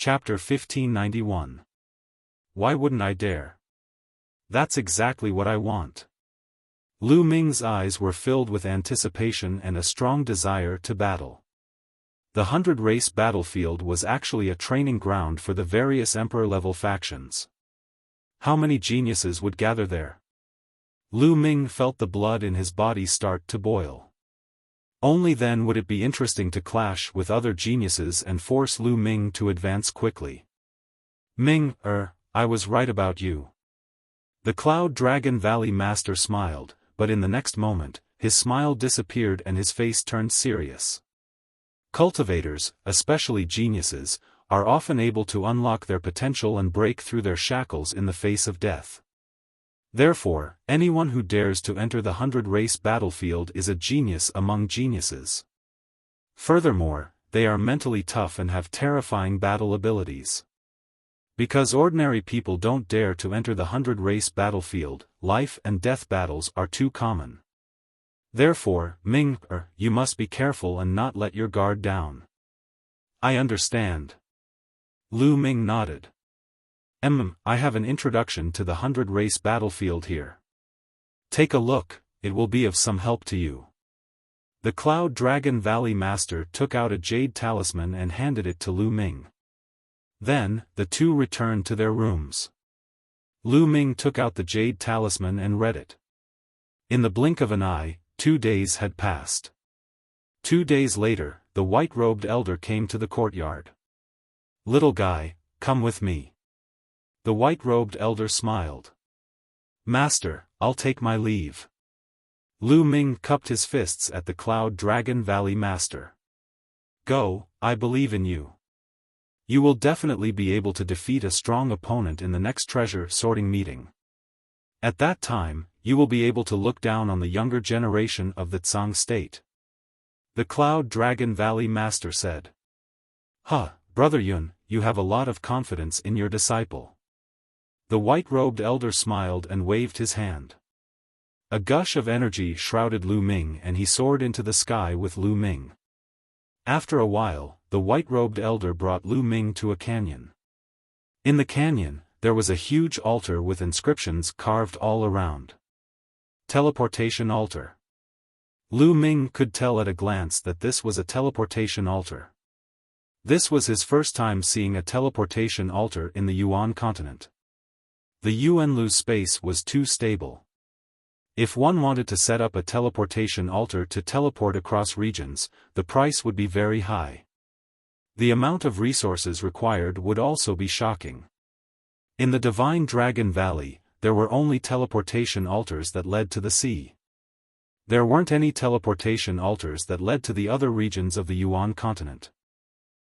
Chapter 1591. Why wouldn't I dare? That's exactly what I want. Lu Ming's eyes were filled with anticipation and a strong desire to battle. The 100-race battlefield was actually a training ground for the various emperor-level factions. How many geniuses would gather there? Lu Ming felt the blood in his body start to boil. Only then would it be interesting to clash with other geniuses and force Lu Ming to advance quickly. Ming, I was right about you. The Cloud Dragon Valley Master smiled, but in the next moment, his smile disappeared and his face turned serious. Cultivators, especially geniuses, are often able to unlock their potential and break through their shackles in the face of death. Therefore, anyone who dares to enter the 100-race battlefield is a genius among geniuses. Furthermore, they are mentally tough and have terrifying battle abilities. Because ordinary people don't dare to enter the 100-race battlefield, life and death battles are too common. Therefore, Ming, you must be careful and not let your guard down. I understand. Lu Ming nodded. I have an introduction to the 100-race battlefield here. Take a look, it will be of some help to you. The Cloud Dragon Valley Master took out a jade talisman and handed it to Lu Ming. Then, the two returned to their rooms. Lu Ming took out the jade talisman and read it. In the blink of an eye, 2 days had passed. 2 days later, the white-robed elder came to the courtyard. Little guy, come with me. The white-robed elder smiled. Master, I'll take my leave. Lu Ming cupped his fists at the Cloud Dragon Valley Master. Go, I believe in you. You will definitely be able to defeat a strong opponent in the next treasure sorting meeting. At that time, you will be able to look down on the younger generation of the Tsang state. The Cloud Dragon Valley Master said. Brother Yun, you have a lot of confidence in your disciple. The white-robed elder smiled and waved his hand. A gush of energy shrouded Lu Ming and he soared into the sky with Lu Ming. After a while, the white-robed elder brought Lu Ming to a canyon. In the canyon, there was a huge altar with inscriptions carved all around. Teleportation altar. Lu Ming could tell at a glance that this was a teleportation altar. This was his first time seeing a teleportation altar in the Yuan continent. The Yuanlu space was too stable. If one wanted to set up a teleportation altar to teleport across regions, the price would be very high. The amount of resources required would also be shocking. In the Divine Dragon Valley, there were only teleportation altars that led to the sea. There weren't any teleportation altars that led to the other regions of the Yuan continent.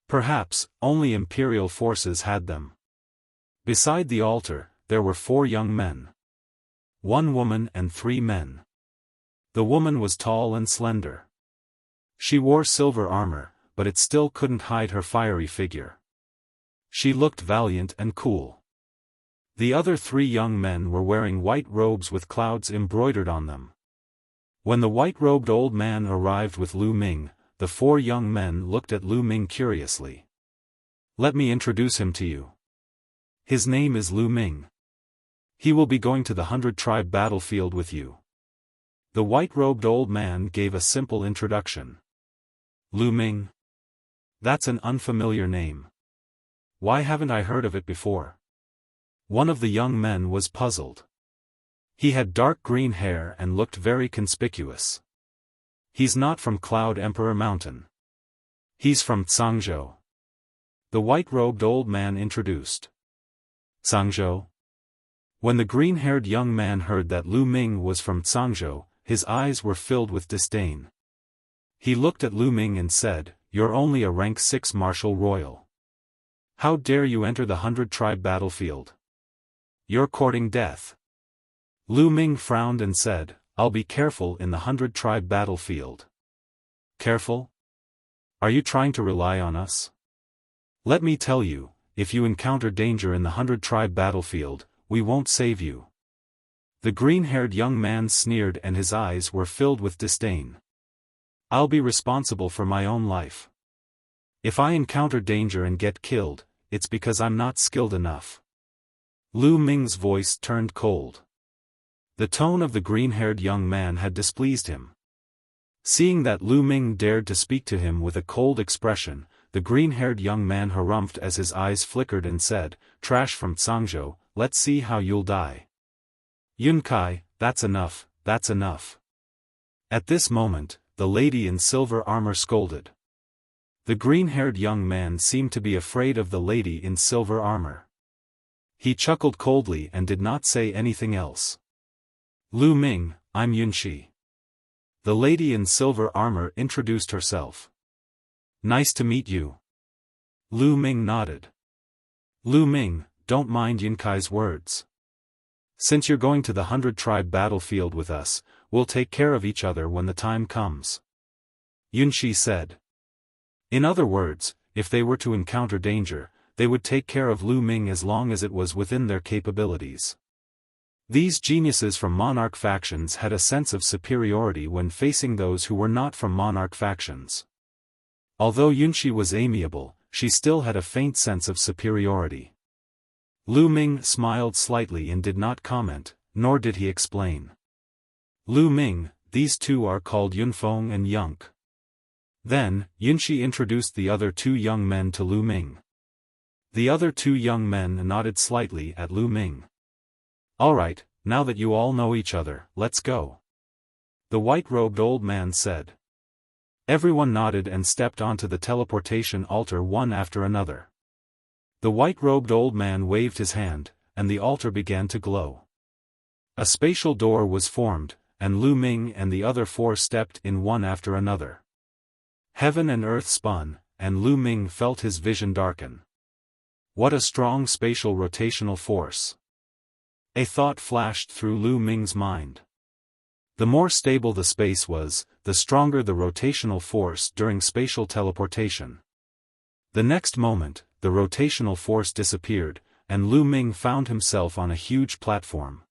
Perhaps, only imperial forces had them. Beside the altar, there were 4 young men. 1 woman and 3 men. The woman was tall and slender. She wore silver armor, but it still couldn't hide her fiery figure. She looked valiant and cool. The other 3 young men were wearing white robes with clouds embroidered on them. When the white-robed old man arrived with Lu Ming, the 4 young men looked at Lu Ming curiously. Let me introduce him to you. His name is Lu Ming. He will be going to the 100-tribe battlefield with you. The white-robed old man gave a simple introduction. Lu Ming? That's an unfamiliar name. Why haven't I heard of it before? One of the young men was puzzled. He had dark green hair and looked very conspicuous. He's not from Cloud Emperor Mountain. He's from Tsangzhou. The white-robed old man introduced. Tsangzhou? When the green-haired young man heard that Lu Ming was from Tsangzhou, his eyes were filled with disdain. He looked at Lu Ming and said, You're only a rank 6 martial royal. How dare you enter the 100-tribe battlefield? You're courting death. Lu Ming frowned and said, I'll be careful in the 100-tribe battlefield. Careful? Are you trying to rely on us? Let me tell you, if you encounter danger in the 100-tribe battlefield, we won't save you. The green-haired young man sneered and his eyes were filled with disdain. I'll be responsible for my own life. If I encounter danger and get killed, it's because I'm not skilled enough. Lu Ming's voice turned cold. The tone of the green-haired young man had displeased him. Seeing that Lu Ming dared to speak to him with a cold expression, the green-haired young man harumphed as his eyes flickered and said, "Trash from Cangzhou, let's see how you'll die." "Yun Kai, that's enough, that's enough." At this moment, the lady in silver armor scolded. The green-haired young man seemed to be afraid of the lady in silver armor. He chuckled coldly and did not say anything else. "Lu Ming, I'm Yunxi." The lady in silver armor introduced herself. "Nice to meet you." Lu Ming nodded. "Lu Ming, don't mind Yunkai's words. Since you're going to the 100-tribe battlefield with us, we'll take care of each other when the time comes," Yunxi said. In other words, if they were to encounter danger, they would take care of Lu Ming as long as it was within their capabilities. These geniuses from monarch factions had a sense of superiority when facing those who were not from monarch factions. Although Yunxi was amiable, she still had a faint sense of superiority. Lu Ming smiled slightly and did not comment, nor did he explain. "Lu Ming, these two are called Yunfeng and Yunk." Then, Yunxi introduced the other two young men to Lu Ming. The other two young men nodded slightly at Lu Ming. "Alright, now that you all know each other, let's go," the white-robed old man said. Everyone nodded and stepped onto the teleportation altar one after another. The white-robed old man waved his hand, and the altar began to glow. A spatial door was formed, and Lu Ming and the other four stepped in one after another. Heaven and earth spun, and Lu Ming felt his vision darken. What a strong spatial rotational force! A thought flashed through Lu Ming's mind. The more stable the space was, the stronger the rotational force during spatial teleportation. The next moment, the rotational force disappeared, and Lu Ming found himself on a huge platform.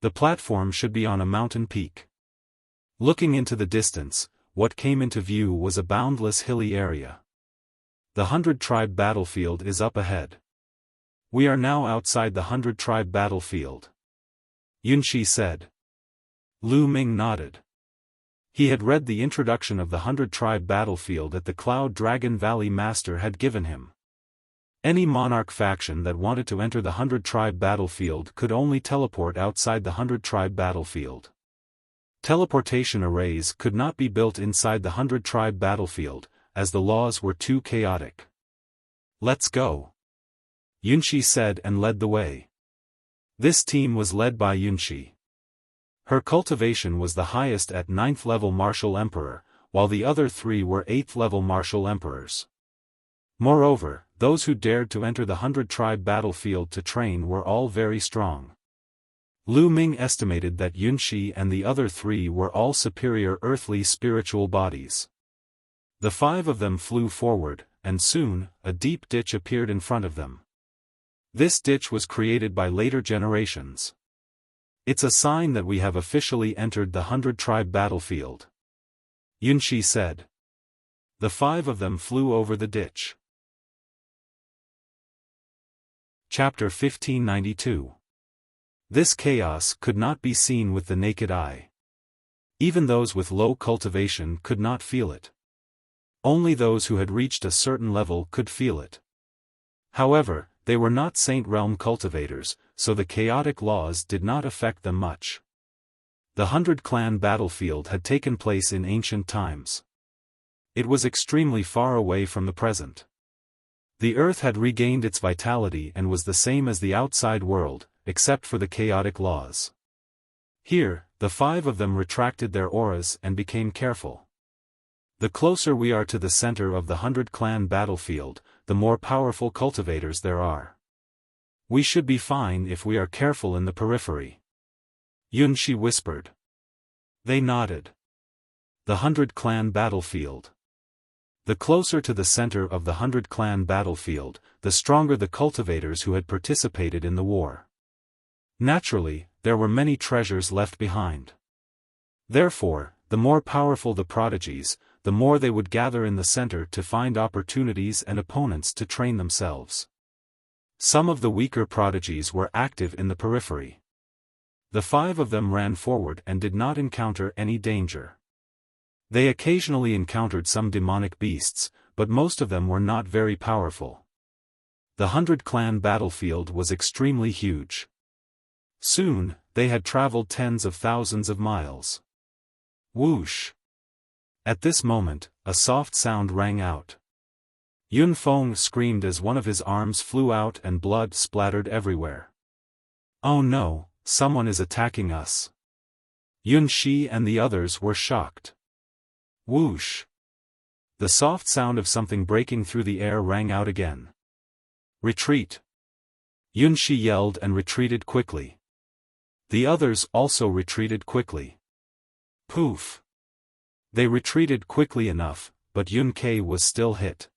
The platform should be on a mountain peak. Looking into the distance, what came into view was a boundless hilly area. The 100-tribe battlefield is up ahead. We are now outside the 100-tribe battlefield, Yunxi said. Lu Ming nodded. He had read the introduction of the 100-tribe battlefield that the Cloud Dragon Valley Master had given him. Any monarch faction that wanted to enter the 100-tribe battlefield could only teleport outside the 100-tribe battlefield. Teleportation arrays could not be built inside the 100-tribe battlefield, as the laws were too chaotic. "Let's go," Yunxi said and led the way. This team was led by Yunxi. Her cultivation was the highest at 9th-level Martial Emperor, while the other three were 8th-level Martial Emperors. Moreover, those who dared to enter the 100-tribe battlefield to train were all very strong. Lu Ming estimated that Yunxi and the other three were all superior earthly spiritual bodies. The five of them flew forward, and soon, a deep ditch appeared in front of them. This ditch was created by later generations. "It's a sign that we have officially entered the 100-tribe battlefield," Yunxi said. The five of them flew over the ditch. Chapter 1592. This chaos could not be seen with the naked eye. Even those with low cultivation could not feel it. Only those who had reached a certain level could feel it. However, they were not Saint Realm cultivators, so the chaotic laws did not affect them much. The 100-clan battlefield had taken place in ancient times. It was extremely far away from the present. The earth had regained its vitality and was the same as the outside world, except for the chaotic laws. Here, the five of them retracted their auras and became careful. The closer we are to the center of the 100-clan battlefield, the more powerful cultivators there are. We should be fine if we are careful in the periphery, Yunxi whispered. They nodded. The 100-clan battlefield. The closer to the center of the 100-clan battlefield, the stronger the cultivators who had participated in the war. Naturally, there were many treasures left behind. Therefore, the more powerful the prodigies, the more they would gather in the center to find opportunities and opponents to train themselves. Some of the weaker prodigies were active in the periphery. The 5 of them ran forward and did not encounter any danger. They occasionally encountered some demonic beasts, but most of them were not very powerful. The 100-clan battlefield was extremely huge. Soon, they had traveled tens of thousands of miles. Whoosh! At this moment, a soft sound rang out. Yun Feng screamed as one of his arms flew out and blood splattered everywhere. Oh no, someone is attacking us. Yun Shi and the others were shocked. Whoosh! The soft sound of something breaking through the air rang out again. Retreat! Yun Shi yelled and retreated quickly. The others also retreated quickly. Poof! They retreated quickly enough, but Yun Kai was still hit.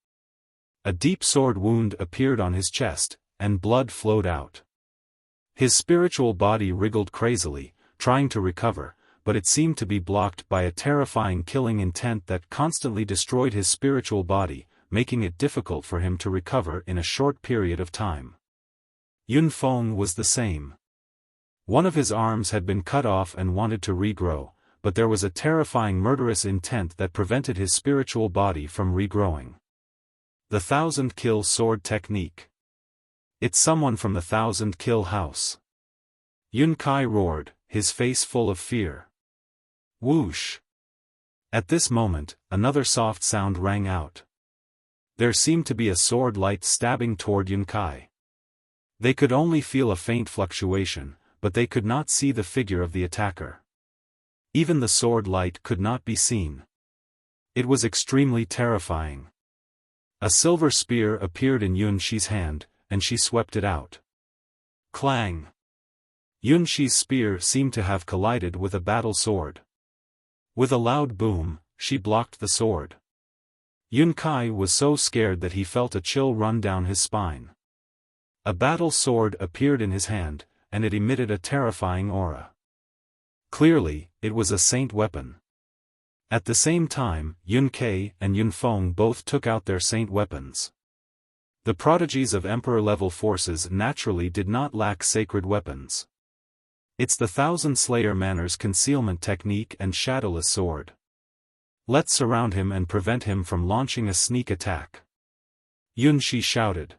A deep sword wound appeared on his chest, and blood flowed out. His spiritual body wriggled crazily, trying to recover, but it seemed to be blocked by a terrifying killing intent that constantly destroyed his spiritual body, making it difficult for him to recover in a short period of time. Yun Feng was the same. One of his arms had been cut off and wanted to regrow, but there was a terrifying murderous intent that prevented his spiritual body from regrowing. The 1,000-kill sword technique. It's someone from the 1,000-kill house. Yun Kai roared, his face full of fear. Whoosh! At this moment, another soft sound rang out. There seemed to be a sword light stabbing toward Yun Kai. They could only feel a faint fluctuation, but they could not see the figure of the attacker. Even the sword light could not be seen. It was extremely terrifying. A silver spear appeared in Yun Shi's hand, and she swept it out. Clang! Yun Shi's spear seemed to have collided with a battle sword. With a loud boom, she blocked the sword. Yun Kai was so scared that he felt a chill run down his spine. A battle sword appeared in his hand, and it emitted a terrifying aura. Clearly, it was a saint weapon. At the same time, Yun Kai and Yun Feng both took out their saint weapons. The prodigies of Emperor-level forces naturally did not lack sacred weapons. It's the 1,000-Slayer Manor's concealment technique and shadowless sword. Let's surround him and prevent him from launching a sneak attack. Yun Shi shouted.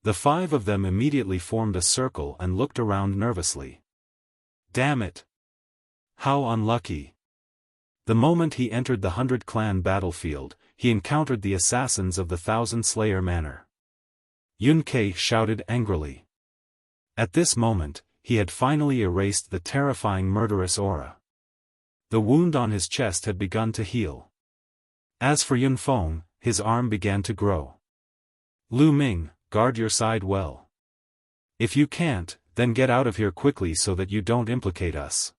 The 5 of them immediately formed a circle and looked around nervously. Damn it! How unlucky! The moment he entered the 100-clan battlefield, he encountered the assassins of the 1,000-Slayer Manor. Yun Kai shouted angrily. At this moment, he had finally erased the terrifying murderous aura. The wound on his chest had begun to heal. As for Yun Feng, his arm began to grow. Lu Ming, guard your side well. If you can't, then get out of here quickly so that you don't implicate us.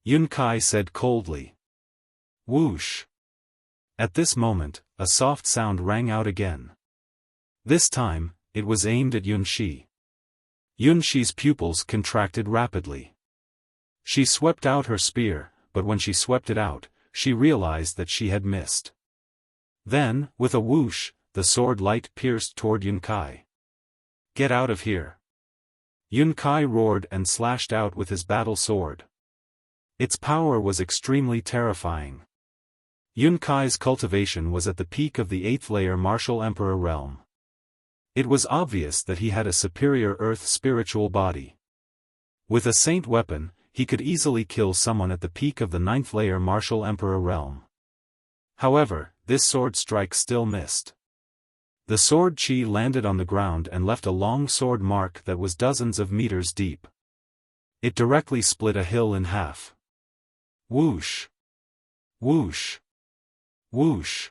Yun Kai said coldly. Whoosh! At this moment, a soft sound rang out again. This time, it was aimed at Yun Shi. Yun Shi's pupils contracted rapidly. She swept out her spear, but when she swept it out, she realized that she had missed. Then, with a whoosh, the sword light pierced toward Yun Kai. Get out of here! Yun Kai roared and slashed out with his battle sword. Its power was extremely terrifying. Yun Kai's cultivation was at the peak of the 8th-layer martial emperor realm. It was obvious that he had a superior earth spiritual body. With a saint weapon, he could easily kill someone at the peak of the 9th-layer martial emperor realm. However, this sword strike still missed. The sword chi landed on the ground and left a long sword mark that was dozens of meters deep. It directly split a hill in half. Whoosh! Whoosh! Whoosh!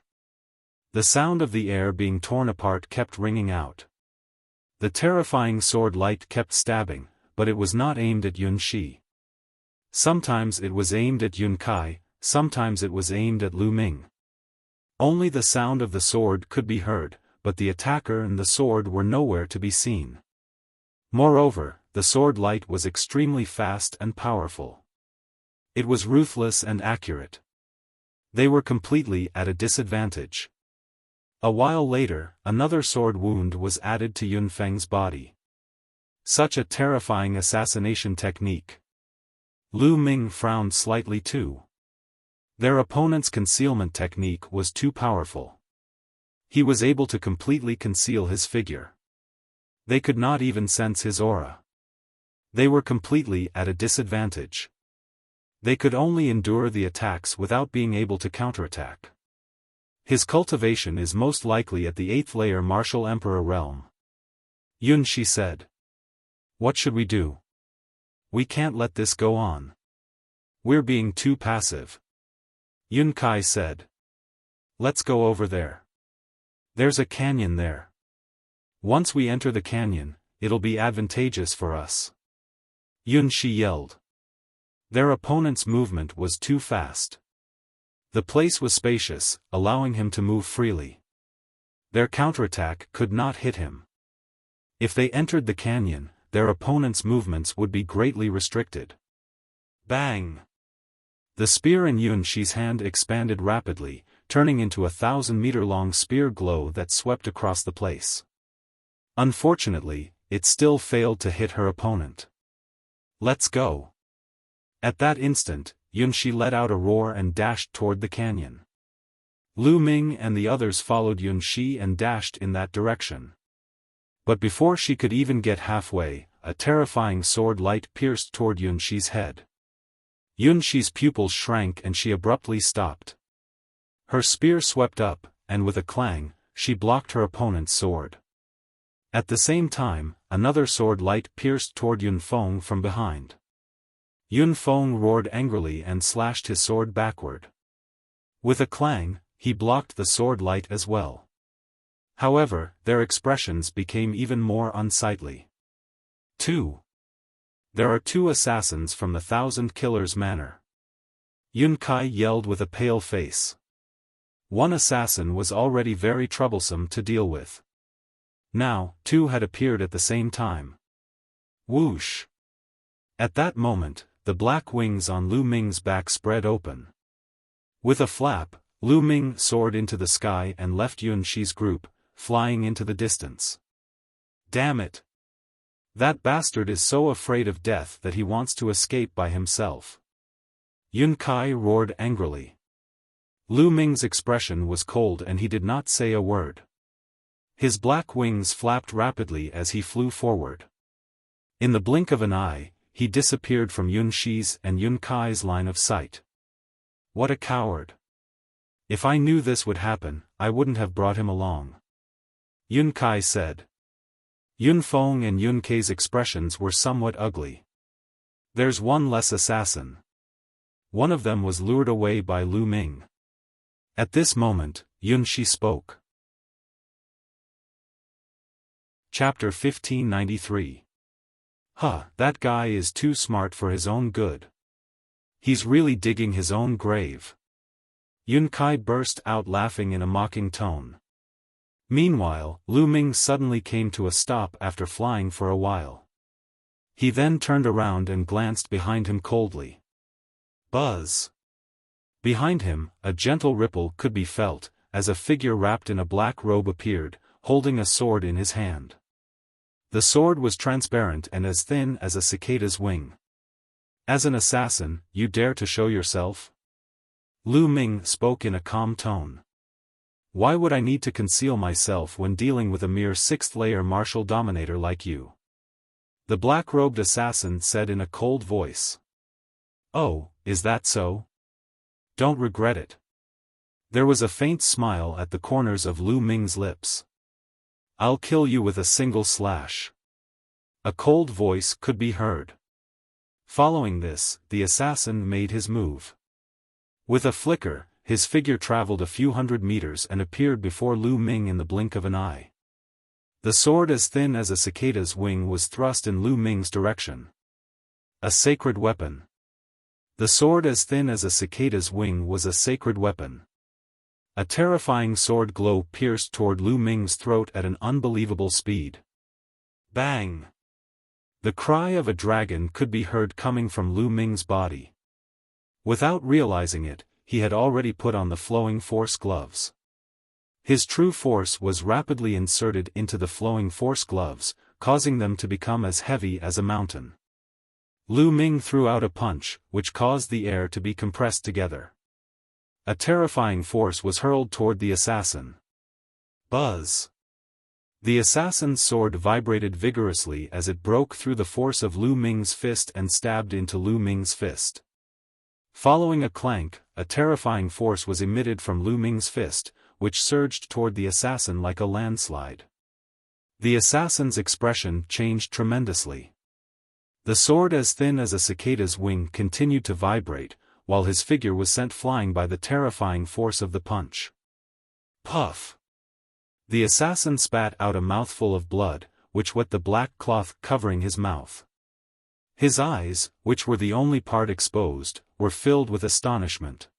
The sound of the air being torn apart kept ringing out. The terrifying sword light kept stabbing, but it was not aimed at Yun Shi. Sometimes it was aimed at Yun Kai, sometimes it was aimed at Lu Ming. Only the sound of the sword could be heard, but the attacker and the sword were nowhere to be seen. Moreover, the sword light was extremely fast and powerful. It was ruthless and accurate. They were completely at a disadvantage. A while later, another sword wound was added to Yun Feng's body. Such a terrifying assassination technique. Lu Ming frowned slightly too. Their opponent's concealment technique was too powerful. He was able to completely conceal his figure. They could not even sense his aura. They were completely at a disadvantage. They could only endure the attacks without being able to counterattack. His cultivation is most likely at the 8th layer Martial Emperor realm. Yun Shi said. What should we do? We can't let this go on. We're being too passive. Yun Kai said. Let's go over there. There's a canyon there. Once we enter the canyon, it'll be advantageous for us. Yun Shi yelled. Their opponent's movement was too fast. The place was spacious, allowing him to move freely. Their counterattack could not hit him. If they entered the canyon, their opponent's movements would be greatly restricted. Bang! The spear in Yun Shi's hand expanded rapidly, turning into a 1,000-meter-long spear glow that swept across the place. Unfortunately, it still failed to hit her opponent. Let's go! At that instant, Yun Shi let out a roar and dashed toward the canyon. Lu Ming and the others followed Yun Shi and dashed in that direction. But before she could even get halfway, a terrifying sword light pierced toward Yun Shi's head. Yun Shi's pupils shrank and she abruptly stopped. Her spear swept up, and with a clang, she blocked her opponent's sword. At the same time, another sword light pierced toward Yun Feng from behind. Yun Feng roared angrily and slashed his sword backward. With a clang, he blocked the sword light as well. However, their expressions became even more unsightly. 2. There are 2 assassins from the 1,000 Killers Manor. Yun Kai yelled with a pale face. One assassin was already very troublesome to deal with. Now, 2 had appeared at the same time. Whoosh! At that moment, the black wings on Lu Ming's back spread open. With a flap, Lu Ming soared into the sky and left Yun Shi's group, flying into the distance. Damn it! That bastard is so afraid of death that he wants to escape by himself. Yun Kai roared angrily. Lu Ming's expression was cold and he did not say a word. His black wings flapped rapidly as he flew forward. In the blink of an eye, he disappeared from Yun Shi's and Yun Kai's line of sight. What a coward! If I knew this would happen, I wouldn't have brought him along. Yun Kai said. Yun Feng and Yun Kai's expressions were somewhat ugly. There's one less assassin. One of them was lured away by Lu Ming. At this moment, Yun Shi spoke. Chapter 1593. That guy is too smart for his own good. He's really digging his own grave. Yun Kai burst out laughing in a mocking tone. Meanwhile, Lu Ming suddenly came to a stop after flying for a while. He then turned around and glanced behind him coldly. Buzz! Behind him, a gentle ripple could be felt, as a figure wrapped in a black robe appeared, holding a sword in his hand. The sword was transparent and as thin as a cicada's wing. As an assassin, you dare to show yourself? Lu Ming spoke in a calm tone. Why would I need to conceal myself when dealing with a mere 6th-layer martial dominator like you? The black-robed assassin said in a cold voice. Oh, is that so? Don't regret it. There was a faint smile at the corners of Lu Ming's lips. I'll kill you with a single slash. A cold voice could be heard. Following this, the assassin made his move. With a flicker, his figure traveled a few hundred meters and appeared before Lu Ming in the blink of an eye. The sword as thin as a cicada's wing was thrust in Lu Ming's direction. A sacred weapon. The sword as thin as a cicada's wing was a sacred weapon. A terrifying sword glow pierced toward Lu Ming's throat at an unbelievable speed. Bang! The cry of a dragon could be heard coming from Lu Ming's body. Without realizing it, he had already put on the flowing force gloves. His true force was rapidly inserted into the flowing force gloves, causing them to become as heavy as a mountain. Lu Ming threw out a punch, which caused the air to be compressed together. A terrifying force was hurled toward the assassin. Buzz! The assassin's sword vibrated vigorously as it broke through the force of Lu Ming's fist and stabbed into Lu Ming's fist. Following a clank, a terrifying force was emitted from Lu Ming's fist, which surged toward the assassin like a landslide. The assassin's expression changed tremendously. The sword as thin as a cicada's wing continued to vibrate, while his figure was sent flying by the terrifying force of the punch. Puff! The assassin spat out a mouthful of blood, which wet the black cloth covering his mouth. His eyes, which were the only part exposed, were filled with astonishment.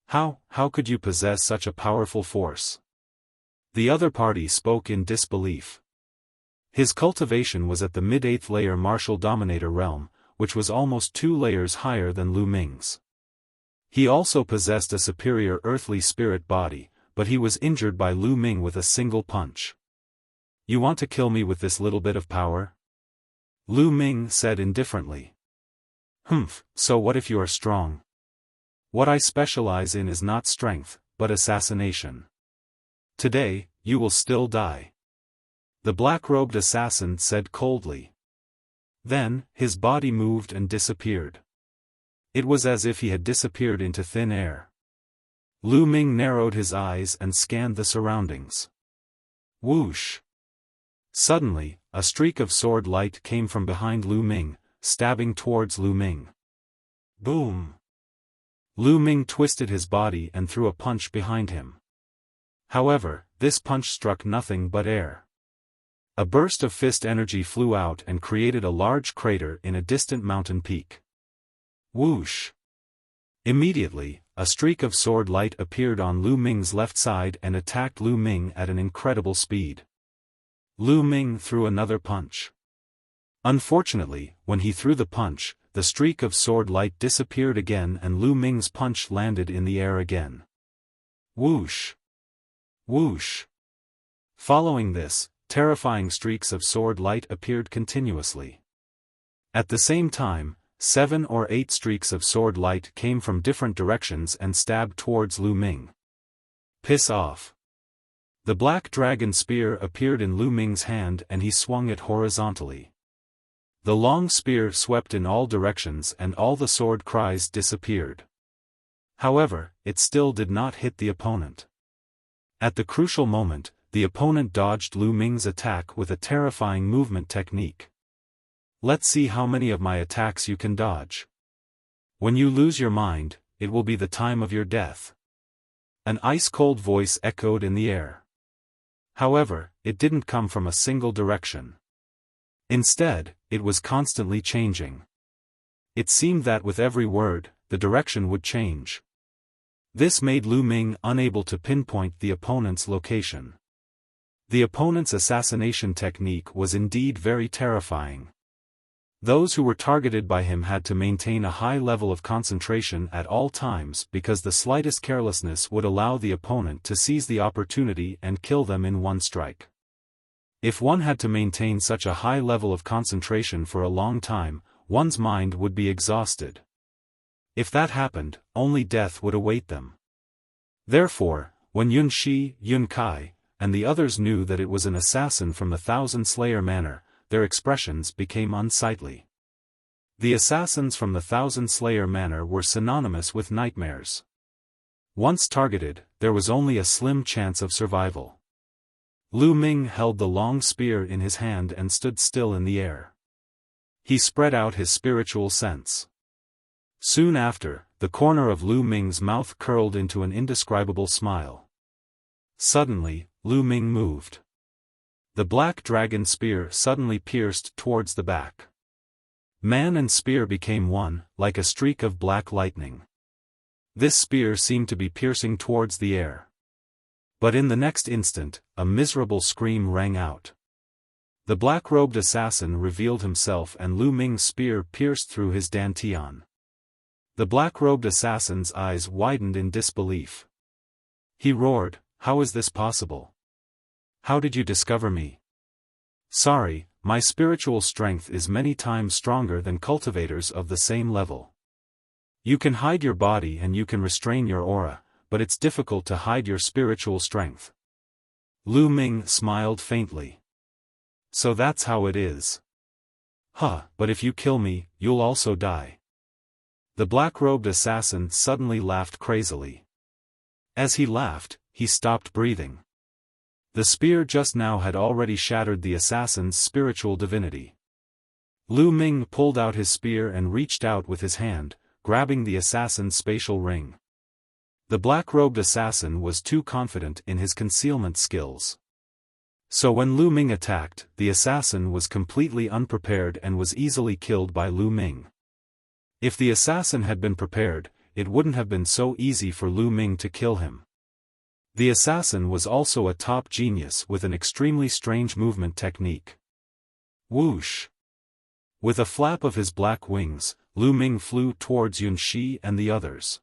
How could you possess such a powerful force? The other party spoke in disbelief. His cultivation was at the mid-8th layer martial dominator realm, which was almost 2 layers higher than Lu Ming's. He also possessed a superior earthly spirit body, but he was injured by Lu Ming with a single punch. You want to kill me with this little bit of power? Lu Ming said indifferently. Humph, so what if you are strong? What I specialize in is not strength, but assassination. Today, you will still die. The black-robed assassin said coldly. Then, his body moved and disappeared. It was as if he had disappeared into thin air. Lu Ming narrowed his eyes and scanned the surroundings. Whoosh! Suddenly, a streak of sword light came from behind Lu Ming, stabbing towards Lu Ming. Boom! Lu Ming twisted his body and threw a punch behind him. However, this punch struck nothing but air. A burst of fist energy flew out and created a large crater in a distant mountain peak. Whoosh! Immediately, a streak of sword light appeared on Lu Ming's left side and attacked Lu Ming at an incredible speed. Lu Ming threw another punch. Unfortunately, when he threw the punch, the streak of sword light disappeared again and Lu Ming's punch landed in the air again. Whoosh! Whoosh! Following this, terrifying streaks of sword light appeared continuously. At the same time, 7 or 8 streaks of sword light came from different directions and stabbed towards Lu Ming. Piss off! The black dragon spear appeared in Lu Ming's hand and he swung it horizontally. The long spear swept in all directions and all the sword cries disappeared. However, it still did not hit the opponent. At the crucial moment, the opponent dodged Lu Ming's attack with a terrifying movement technique. Let's see how many of my attacks you can dodge. When you lose your mind, it will be the time of your death. An ice-cold voice echoed in the air. However, it didn't come from a single direction. Instead, it was constantly changing. It seemed that with every word, the direction would change. This made Lu Ming unable to pinpoint the opponent's location. The opponent's assassination technique was indeed very terrifying. Those who were targeted by him had to maintain a high level of concentration at all times because the slightest carelessness would allow the opponent to seize the opportunity and kill them in one strike. If one had to maintain such a high level of concentration for a long time, one's mind would be exhausted. If that happened, only death would await them. Therefore, when Yun Shi, Yun Kai, and the others knew that it was an assassin from the Thousand Slayer Manor, their expressions became unsightly. The assassins from the Thousand Slayer Manor were synonymous with nightmares. Once targeted, there was only a slim chance of survival. Lu Ming held the long spear in his hand and stood still in the air. He spread out his spiritual sense. Soon after, the corner of Lu Ming's mouth curled into an indescribable smile. Suddenly, Lu Ming moved. The black dragon spear suddenly pierced towards the back. Man and spear became one, like a streak of black lightning. This spear seemed to be piercing towards the air. But in the next instant, a miserable scream rang out. The black-robed assassin revealed himself and Lu Ming's spear pierced through his dantian. The black-robed assassin's eyes widened in disbelief. He roared, "How is this possible? How did you discover me?" "Sorry, my spiritual strength is many times stronger than cultivators of the same level. You can hide your body and you can restrain your aura, but it's difficult to hide your spiritual strength." Lu Ming smiled faintly. "So that's how it is. Huh, but if you kill me, you'll also die." The black-robed assassin suddenly laughed crazily. As he laughed, he stopped breathing. The spear just now had already shattered the assassin's spiritual divinity. Lu Ming pulled out his spear and reached out with his hand, grabbing the assassin's spatial ring. The black-robed assassin was too confident in his concealment skills. So when Lu Ming attacked, the assassin was completely unprepared and was easily killed by Lu Ming. If the assassin had been prepared, it wouldn't have been so easy for Lu Ming to kill him. The assassin was also a top genius with an extremely strange movement technique. Whoosh! With a flap of his black wings, Lu Ming flew towards Yun Shi and the others.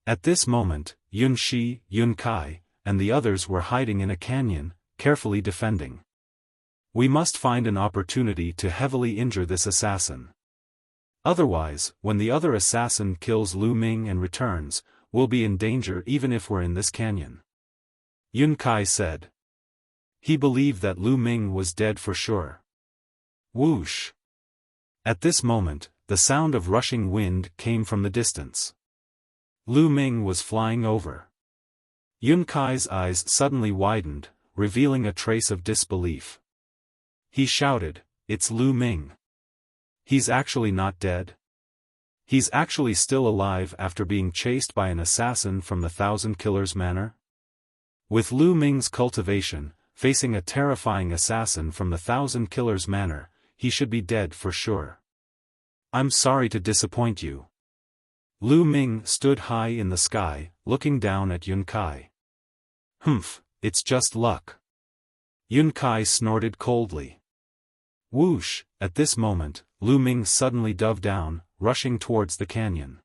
At this moment, Yun Shi, Yun Kai, and the others were hiding in a canyon, carefully defending. We must find an opportunity to heavily injure this assassin. Otherwise, when the other assassin kills Lu Ming and returns, we'll be in danger even if we're in this canyon. Yun Kai said. He believed that Lu Ming was dead for sure. Whoosh! At this moment, the sound of rushing wind came from the distance. Lu Ming was flying over. Yun Kai's eyes suddenly widened, revealing a trace of disbelief. He shouted, "It's Lu Ming. He's actually not dead? He's actually still alive after being chased by an assassin from the Thousand Killers Manor?" With Lu Ming's cultivation, facing a terrifying assassin from the Thousand Killers Manor, he should be dead for sure. "I'm sorry to disappoint you." Lu Ming stood high in the sky, looking down at Yun Kai. "Humph, it's just luck." Yun Kai snorted coldly. Whoosh! At this moment, Lu Ming suddenly dove down, rushing towards the canyon.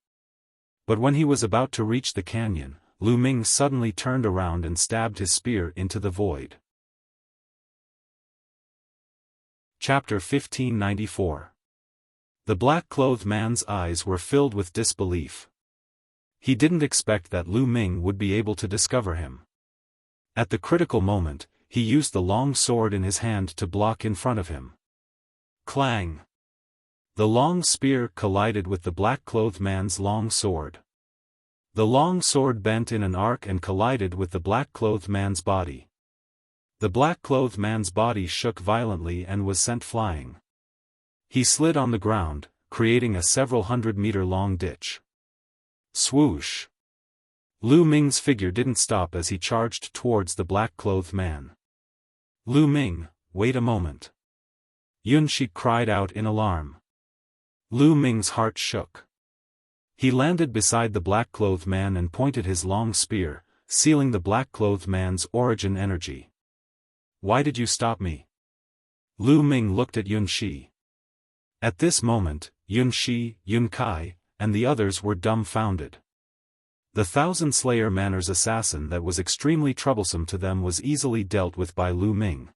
But when he was about to reach the canyon, Lu Ming suddenly turned around and stabbed his spear into the void. Chapter 1594. The black-clothed man's eyes were filled with disbelief. He didn't expect that Lu Ming would be able to discover him. At the critical moment, he used the long sword in his hand to block in front of him. Clang! The long spear collided with the black-clothed man's long sword. The long sword bent in an arc and collided with the black-clothed man's body. The black-clothed man's body shook violently and was sent flying. He slid on the ground, creating a several hundred-meter-long ditch. Swoosh! Lu Ming's figure didn't stop as he charged towards the black-clothed man. "Lu Ming, wait a moment." Yun Shi cried out in alarm. Lu Ming's heart shook. He landed beside the black-clothed man and pointed his long spear, sealing the black-clothed man's origin energy. "Why did you stop me?" Lu Ming looked at Yun Shi. At this moment, Yun Shi, Yun Kai, and the others were dumbfounded. The Thousand Slayer Manor's assassin that was extremely troublesome to them was easily dealt with by Lu Ming.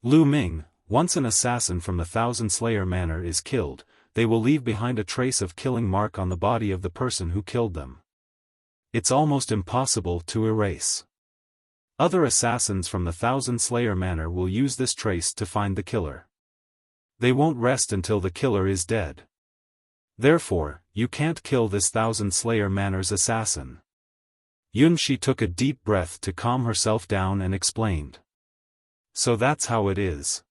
Lu Ming, once an assassin from the Thousand Slayer Manor is killed, they will leave behind a trace of killing mark on the body of the person who killed them. It's almost impossible to erase. Other assassins from the Thousand Slayer Manor will use this trace to find the killer. They won't rest until the killer is dead. Therefore, you can't kill this Thousand Slayer Manor's assassin. Yun Shi took a deep breath to calm herself down and explained. So that's how it is.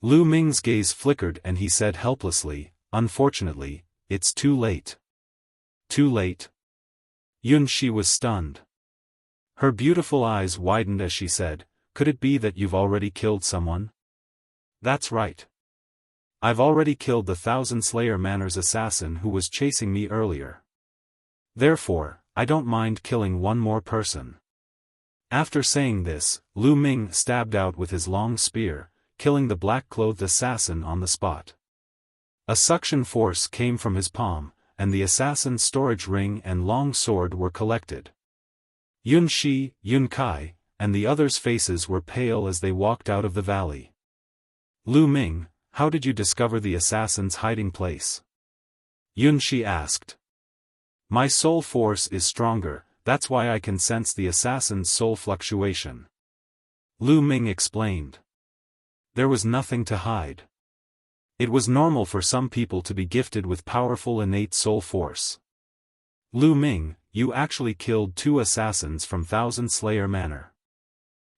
Lu Ming's gaze flickered and he said helplessly, "Unfortunately, it's too late." Too late? Yun Shi was stunned. Her beautiful eyes widened as she said, "Could it be that you've already killed someone?" "That's right. I've already killed the Thousand Slayer Manor's assassin who was chasing me earlier. Therefore, I don't mind killing one more person." After saying this, Lu Ming stabbed out with his long spear, killing the black-clothed assassin on the spot. A suction force came from his palm, and the assassin's storage ring and long sword were collected. Yun Shi, Yun Kai, and the others' faces were pale as they walked out of the valley. Lu Ming, how did you discover the assassin's hiding place? Yun Shi asked. My soul force is stronger, that's why I can sense the assassin's soul fluctuation. Lu Ming explained. There was nothing to hide. It was normal for some people to be gifted with powerful innate soul force. Lu Ming, you actually killed 2 assassins from Thousand Slayer Manor.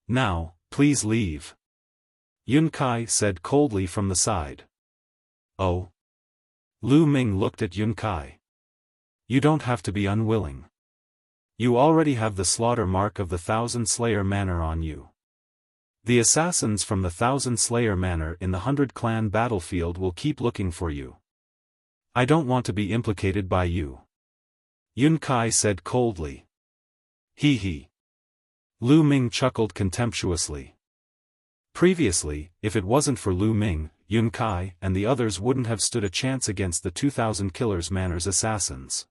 Now, please leave. Yun Kai said coldly from the side. Oh. Lu Ming looked at Yun Kai. You don't have to be unwilling. You already have the slaughter mark of the Thousand Slayer Manor on you. The assassins from the Thousand Slayer Manor in the 100 Clan battlefield will keep looking for you. I don't want to be implicated by you. Yun Kai said coldly. Hee hee. Lu Ming chuckled contemptuously. Previously, if it wasn't for Lu Ming, Yun Kai and the others wouldn't have stood a chance against the 2000 Killers Manor's assassins.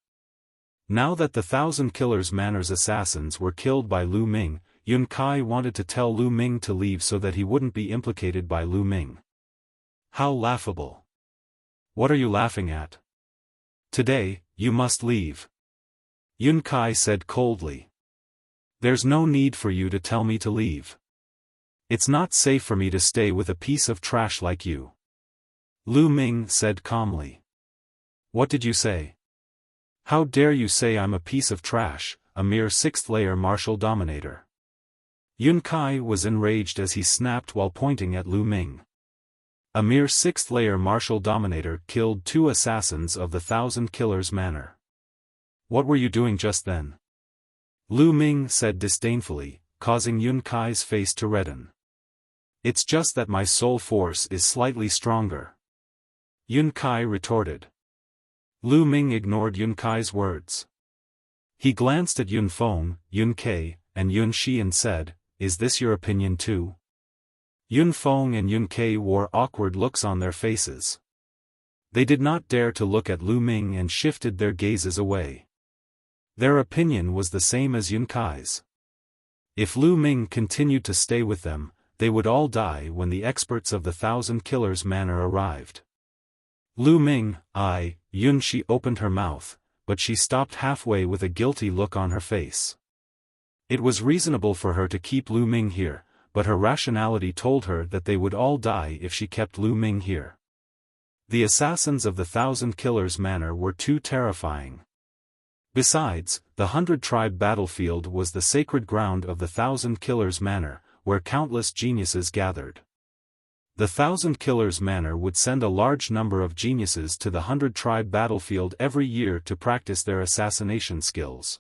Now that the 1000 Killers Manor's assassins were killed by Lu Ming, Yun Kai wanted to tell Lu Ming to leave so that he wouldn't be implicated by Lu Ming. How laughable. What are you laughing at? Today, you must leave. Yun Kai said coldly. There's no need for you to tell me to leave. It's not safe for me to stay with a piece of trash like you. Lu Ming said calmly. What did you say? How dare you say I'm a piece of trash, a mere 6th layer martial dominator? Yun Kai was enraged as he snapped while pointing at Lu Ming. A mere 6th layer martial dominator killed 2 assassins of the 1000 Killers Manor. What were you doing just then? Lu Ming said disdainfully, causing Yun Kai's face to redden. It's just that my soul force is slightly stronger. Yun Kai retorted. Lu Ming ignored Yun Kai's words. He glanced at Yun Feng, Yun Kai, and Yun Shi and said, Is this your opinion too? Yun Feng and Yun Kai wore awkward looks on their faces. They did not dare to look at Lu Ming and shifted their gazes away. Their opinion was the same as Yun Kai's. If Lu Ming continued to stay with them, they would all die when the experts of the 1000 Killers Manor arrived. Lu Ming, Yun Shi opened her mouth, but she stopped halfway with a guilty look on her face. It was reasonable for her to keep Lu Ming here, but her rationality told her that they would all die if she kept Lu Ming here. The assassins of the 1000 Killers Manor were too terrifying. Besides, the 100-tribe battlefield was the sacred ground of the 1000 Killers Manor, where countless geniuses gathered. The 1000 Killers Manor would send a large number of geniuses to the 100-tribe battlefield every year to practice their assassination skills.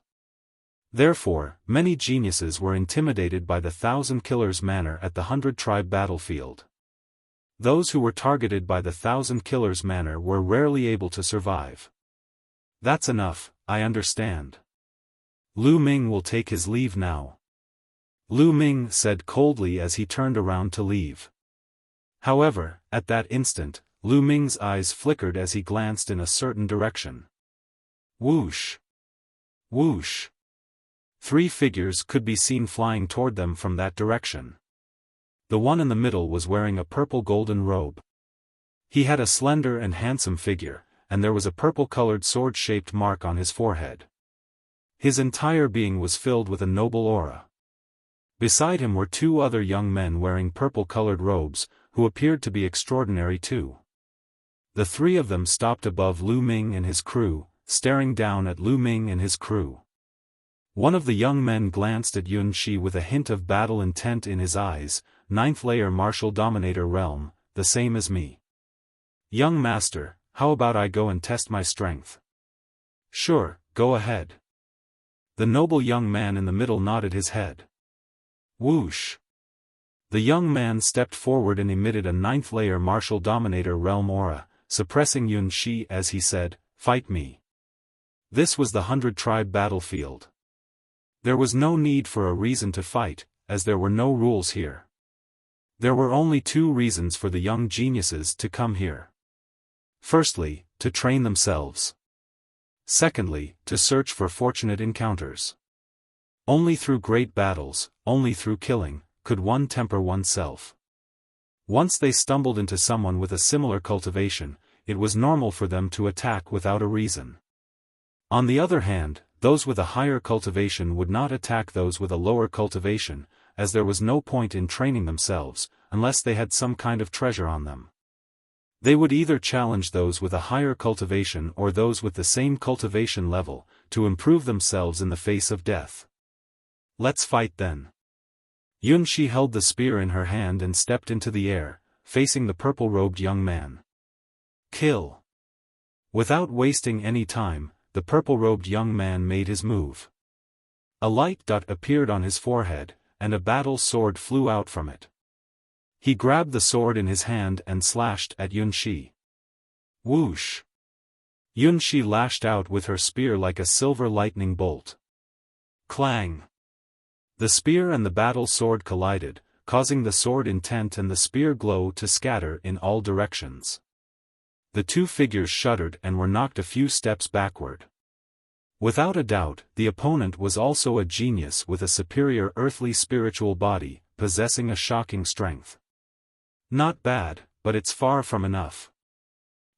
Therefore, many geniuses were intimidated by the 1000 Killers Manor at the 100-tribe battlefield. Those who were targeted by the 1000 Killers Manor were rarely able to survive. That's enough, I understand. Lu Ming will take his leave now. Lu Ming said coldly as he turned around to leave. However, at that instant, Lu Ming's eyes flickered as he glanced in a certain direction. Whoosh! Whoosh! 3 figures could be seen flying toward them from that direction. The one in the middle was wearing a purple-golden robe. He had a slender and handsome figure, and there was a purple-colored sword-shaped mark on his forehead. His entire being was filled with a noble aura. Beside him were 2 other young men wearing purple-colored robes, who appeared to be extraordinary too. The 3 of them stopped above Lu Ming and his crew, staring down at Lu Ming and his crew. One of the young men glanced at Yun Shi with a hint of battle intent in his eyes. 9th layer martial dominator realm, the same as me. Young master, how about I go and test my strength? Sure, go ahead. The noble young man in the middle nodded his head. Whoosh! The young man stepped forward and emitted a 9th layer martial dominator realm aura, suppressing Yun Shi as he said, Fight me. This was the 100-tribe battlefield. There was no need for a reason to fight, as there were no rules here. There were only 2 reasons for the young geniuses to come here. Firstly, to train themselves. Secondly, to search for fortunate encounters. Only through great battles, only through killing, could one temper oneself. Once they stumbled into someone with a similar cultivation, it was normal for them to attack without a reason. On the other hand, those with a higher cultivation would not attack those with a lower cultivation, as there was no point in training themselves, unless they had some kind of treasure on them. They would either challenge those with a higher cultivation or those with the same cultivation level, to improve themselves in the face of death. Let's fight then. Yunxi held the spear in her hand and stepped into the air, facing the purple-robed young man. Kill. Without wasting any time, the purple-robed young man made his move. A light dot appeared on his forehead, and a battle sword flew out from it. He grabbed the sword in his hand and slashed at Yunxi. Whoosh! Yunxi lashed out with her spear like a silver lightning bolt. Clang! The spear and the battle sword collided, causing the sword intent and the spear glow to scatter in all directions. The two figures shuddered and were knocked a few steps backward. Without a doubt, the opponent was also a genius with a superior earthly spiritual body, possessing a shocking strength. Not bad, but it's far from enough,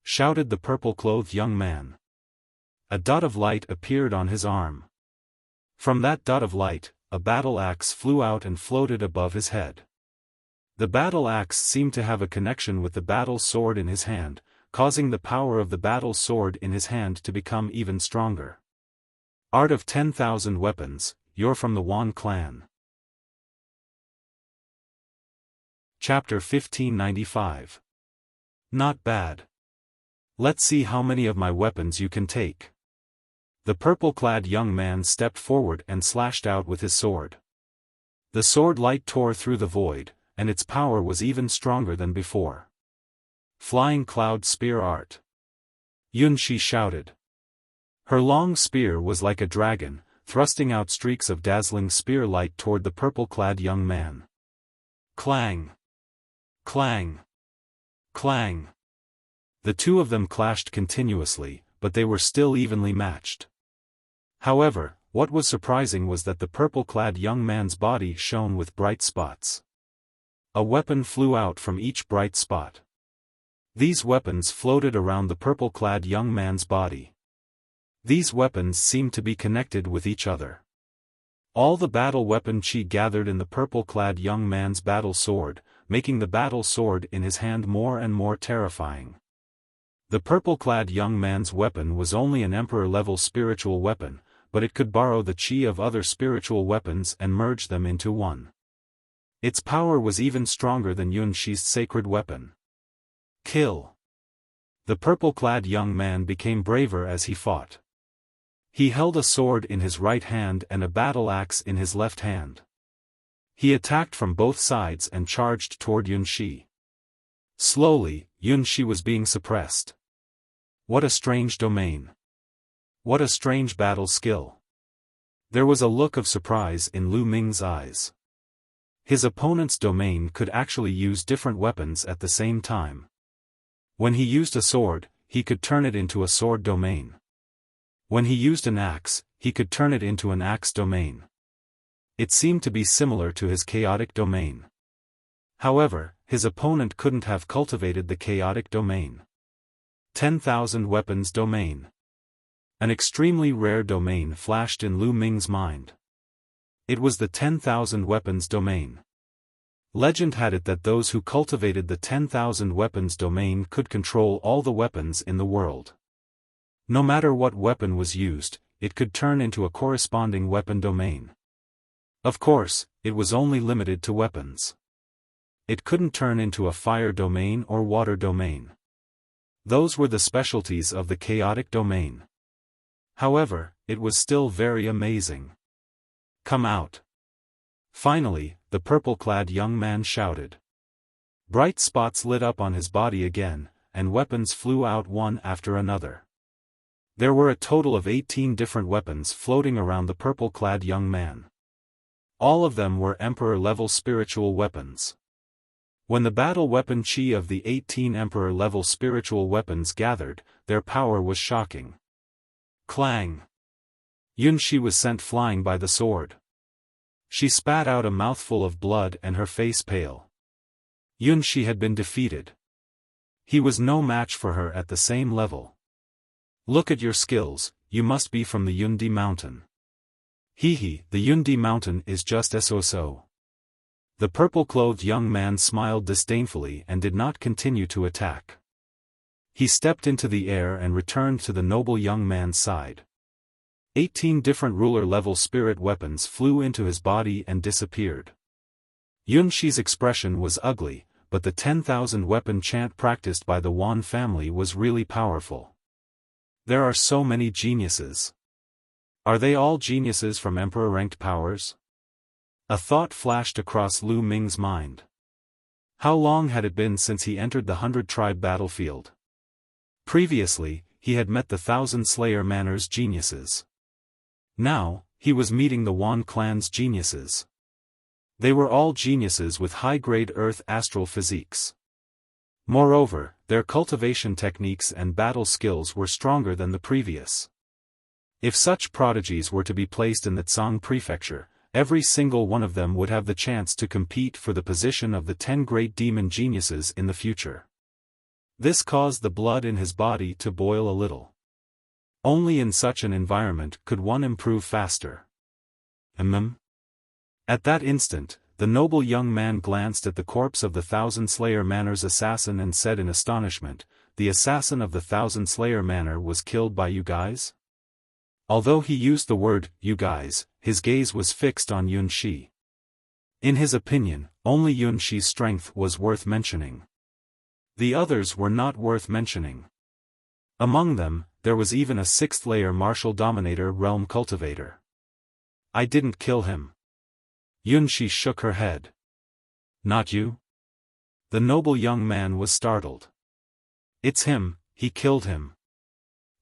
shouted the purple-clothed young man. A dot of light appeared on his arm. From that dot of light, a battle axe flew out and floated above his head. The battle axe seemed to have a connection with the battle sword in his hand, causing the power of the battle sword in his hand to become even stronger. Art of 10,000 Weapons, you're from the Wan clan. Chapter 1595. Not bad. Let's see how many of my weapons you can take. The purple-clad young man stepped forward and slashed out with his sword. The sword light tore through the void, and its power was even stronger than before. Flying cloud spear art. Yunxi shouted. Her long spear was like a dragon, thrusting out streaks of dazzling spear light toward the purple-clad young man. Clang! Clang! Clang! The two of them clashed continuously, but they were still evenly matched. However, what was surprising was that the purple-clad young man's body shone with bright spots. A weapon flew out from each bright spot. These weapons floated around the purple-clad young man's body. These weapons seemed to be connected with each other. All the battle weapon chi gathered in the purple-clad young man's battle sword, making the battle sword in his hand more and more terrifying. The purple-clad young man's weapon was only an emperor-level spiritual weapon, but it could borrow the chi of other spiritual weapons and merge them into one. Its power was even stronger than Yunxi's sacred weapon. Kill! The purple-clad young man became braver as he fought. He held a sword in his right hand and a battle axe in his left hand. He attacked from both sides and charged toward Yunxi. Slowly, Yunxi was being suppressed. What a strange domain. What a strange battle skill. There was a look of surprise in Lu Ming's eyes. His opponent's domain could actually use different weapons at the same time. When he used a sword, he could turn it into a sword domain. When he used an axe, he could turn it into an axe domain. It seemed to be similar to his chaotic domain. However, his opponent couldn't have cultivated the chaotic domain. 10,000 Weapons domain. An extremely rare domain flashed in Lu Ming's mind. It was the 10,000 Weapons domain. Legend had it that those who cultivated the 10,000 Weapons domain could control all the weapons in the world. No matter what weapon was used, it could turn into a corresponding weapon domain. Of course, it was only limited to weapons. It couldn't turn into a fire domain or water domain. Those were the specialties of the chaotic domain. However, it was still very amazing. Come out. Finally, the purple-clad young man shouted. Bright spots lit up on his body again, and weapons flew out one after another. There were a total of 18 different weapons floating around the purple-clad young man. All of them were Emperor-level spiritual weapons. When the battle weapon chi of the 18 Emperor-level spiritual weapons gathered, their power was shocking. Clang! Yunxi was sent flying by the sword. She spat out a mouthful of blood and her face pale. Yunxi had been defeated. He was no match for her at the same level. Look at your skills, you must be from the Yundi mountain. Hehe, the Yundi mountain is just so. The purple-clothed young man smiled disdainfully and did not continue to attack. He stepped into the air and returned to the noble young man's side. 18 different ruler-level spirit weapons flew into his body and disappeared. Yunxi's expression was ugly, but the 10,000 weapon chant practiced by the Wan family was really powerful. There are so many geniuses. Are they all geniuses from emperor-ranked powers? A thought flashed across Lu Ming's mind. How long had it been since he entered the 100-tribe battlefield? Previously, he had met the 1,000-slayer Manor's geniuses. Now, he was meeting the Wan clan's geniuses. They were all geniuses with high-grade earth astral physiques. Moreover, their cultivation techniques and battle skills were stronger than the previous. If such prodigies were to be placed in the Tsang prefecture, every single one of them would have the chance to compete for the position of the 10 great demon geniuses in the future. This caused the blood in his body to boil a little. Only in such an environment could one improve faster. At that instant, the noble young man glanced at the corpse of the 1,000-slayer Manor's assassin and said in astonishment, "The assassin of the 1,000-slayer Manor was killed by you guys?" Although he used the word, "you guys," his gaze was fixed on Yunxi. In his opinion, only Yunxi's strength was worth mentioning. The others were not worth mentioning. Among them, there was even a 6th-layer martial dominator realm cultivator. I didn't kill him. Yunxi shook her head. Not you? The noble young man was startled. It's him, he killed him.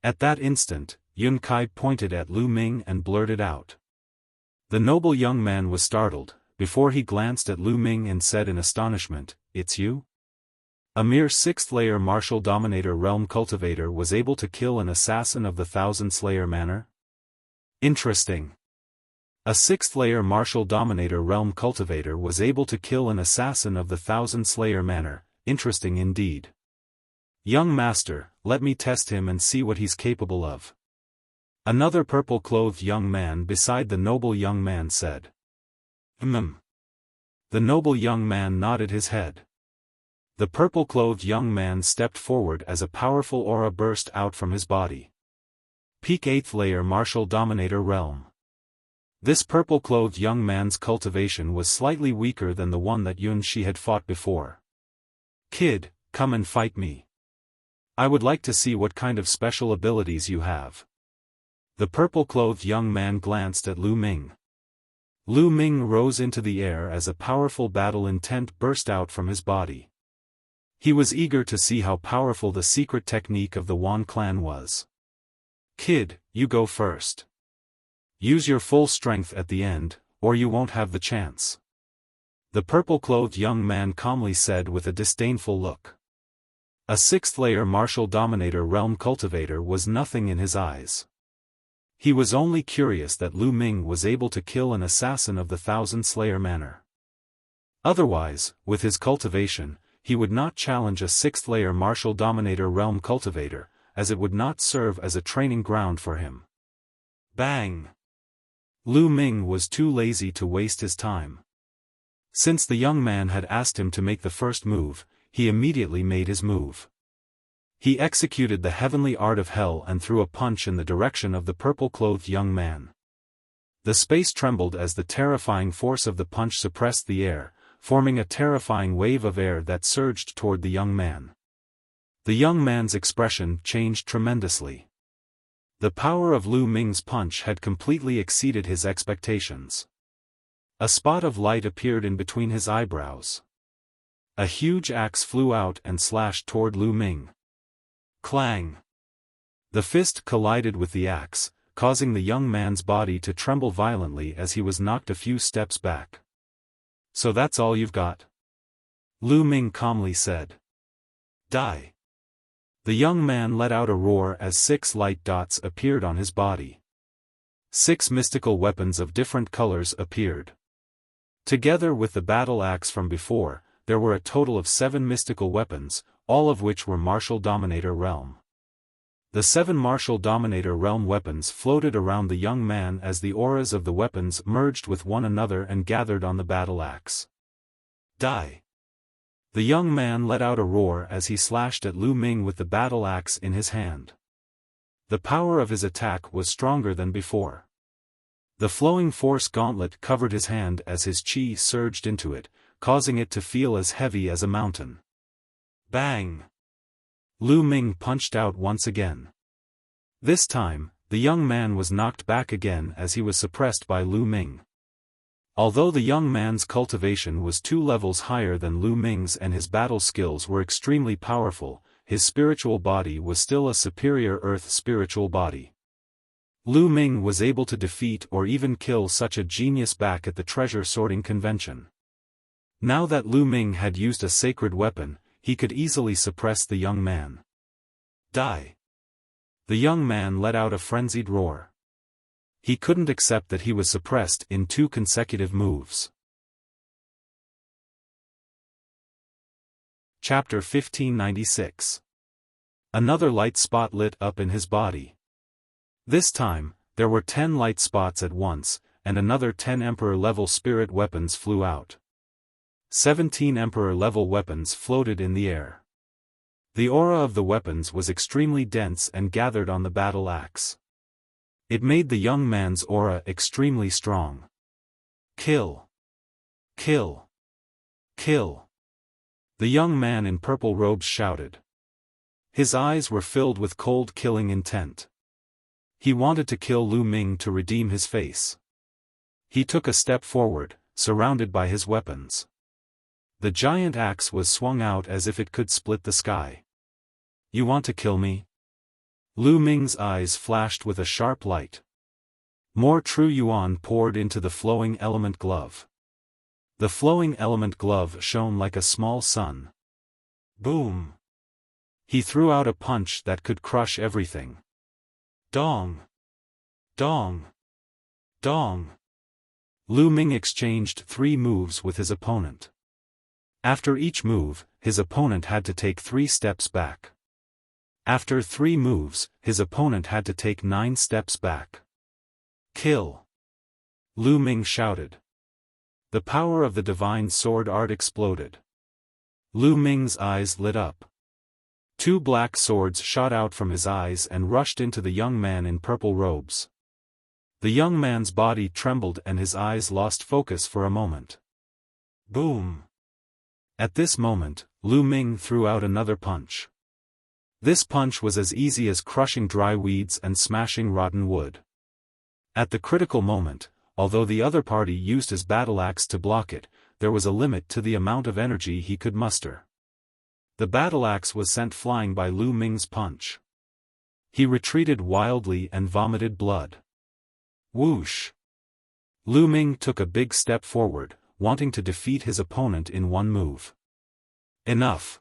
At that instant, Yun Kai pointed at Lu Ming and blurted out. The noble young man was startled, before he glanced at Lu Ming and said in astonishment, "It's you?" A mere 6th-layer martial dominator realm cultivator was able to kill an assassin of the 1,000-slayer Manor? Interesting. A 6th-layer martial dominator realm cultivator was able to kill an assassin of the 1,000-slayer Manor, interesting indeed. Young master, let me test him and see what he's capable of. Another purple-clothed young man beside the noble young man said. The noble young man nodded his head. The purple-clothed young man stepped forward as a powerful aura burst out from his body. Peak 8th-layer martial dominator realm. This purple-clothed young man's cultivation was slightly weaker than the one that Yunxi had fought before. Kid, come and fight me. I would like to see what kind of special abilities you have. The purple-clothed young man glanced at Lu Ming. Lu Ming rose into the air as a powerful battle intent burst out from his body. He was eager to see how powerful the secret technique of the Wan clan was. Kid, you go first. Use your full strength at the end, or you won't have the chance. The purple-clothed young man calmly said with a disdainful look. A 6th-layer martial dominator realm cultivator was nothing in his eyes. He was only curious that Lu Ming was able to kill an assassin of the 1,000-slayer Manor. Otherwise, with his cultivation, he would not challenge a 6th-layer martial dominator realm cultivator, as it would not serve as a training ground for him. Bang! Lu Ming was too lazy to waste his time. Since the young man had asked him to make the first move, he immediately made his move. He executed the heavenly art of hell and threw a punch in the direction of the purple-clothed young man. The space trembled as the terrifying force of the punch suppressed the air, forming a terrifying wave of air that surged toward the young man. The young man's expression changed tremendously. The power of Lu Ming's punch had completely exceeded his expectations. A spot of light appeared in between his eyebrows. A huge axe flew out and slashed toward Lu Ming. Clang! The fist collided with the axe, causing the young man's body to tremble violently as he was knocked a few steps back. So that's all you've got? Lu Ming calmly said. Die. The young man let out a roar as 6 light dots appeared on his body. 6 mystical weapons of different colors appeared. Together with the battle axe from before, there were a total of 7 mystical weapons, all of which were martial dominator realm. The 7 martial dominator realm weapons floated around the young man as the auras of the weapons merged with one another and gathered on the battle axe. Die! The young man let out a roar as he slashed at Lu Ming with the battle axe in his hand. The power of his attack was stronger than before. The flowing force gauntlet covered his hand as his chi surged into it, causing it to feel as heavy as a mountain. Bang! Lu Ming punched out once again. This time, the young man was knocked back again as he was suppressed by Lu Ming. Although the young man's cultivation was 2 levels higher than Lu Ming's and his battle skills were extremely powerful, his spiritual body was still a superior earth spiritual body. Lu Ming was able to defeat or even kill such a genius back at the treasure sorting convention. Now that Lu Ming had used a sacred weapon, he could easily suppress the young man. Die! The young man let out a frenzied roar. He couldn't accept that he was suppressed in 2 consecutive moves. Chapter 1596. Another light spot lit up in his body. This time, there were 10 light spots at once, and another 10 Emperor-level spirit weapons flew out. 17 Emperor-level weapons floated in the air. The aura of the weapons was extremely dense and gathered on the battle axe. It made the young man's aura extremely strong. Kill! Kill! Kill! The young man in purple robes shouted. His eyes were filled with cold killing intent. He wanted to kill Lu Ming to redeem his face. He took a step forward, surrounded by his weapons. The giant axe was swung out as if it could split the sky. You want to kill me? Lu Ming's eyes flashed with a sharp light. More true yuan poured into the flowing element glove. The flowing element glove shone like a small sun. Boom! He threw out a punch that could crush everything. Dong! Dong! Dong! Lu Ming exchanged 3 moves with his opponent. After each move, his opponent had to take 3 steps back. After 3 moves, his opponent had to take 9 steps back. Kill! Lu Ming shouted. The power of the divine sword art exploded. Lu Ming's eyes lit up. 2 black swords shot out from his eyes and rushed into the young man in purple robes. The young man's body trembled and his eyes lost focus for a moment. Boom! At this moment, Lu Ming threw out another punch. This punch was as easy as crushing dry weeds and smashing rotten wood. At the critical moment, although the other party used his battle axe to block it, there was a limit to the amount of energy he could muster. The battle axe was sent flying by Lu Ming's punch. He retreated wildly and vomited blood. Whoosh! Lu Ming took a big step forward, wanting to defeat his opponent in one move. Enough!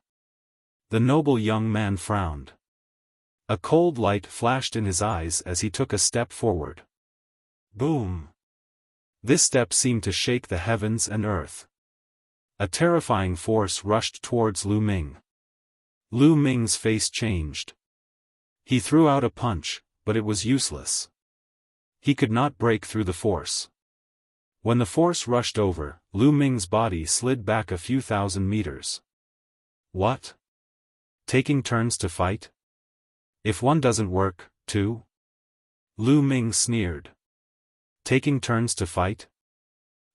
The noble young man frowned. A cold light flashed in his eyes as he took a step forward. Boom! This step seemed to shake the heavens and earth. A terrifying force rushed towards Lu Ming. Lu Ming's face changed. He threw out a punch, but it was useless. He could not break through the force. When the force rushed over, Lu Ming's body slid back a few thousand meters. What? Taking turns to fight? If one doesn't work, 2? Lu Ming sneered. Taking turns to fight?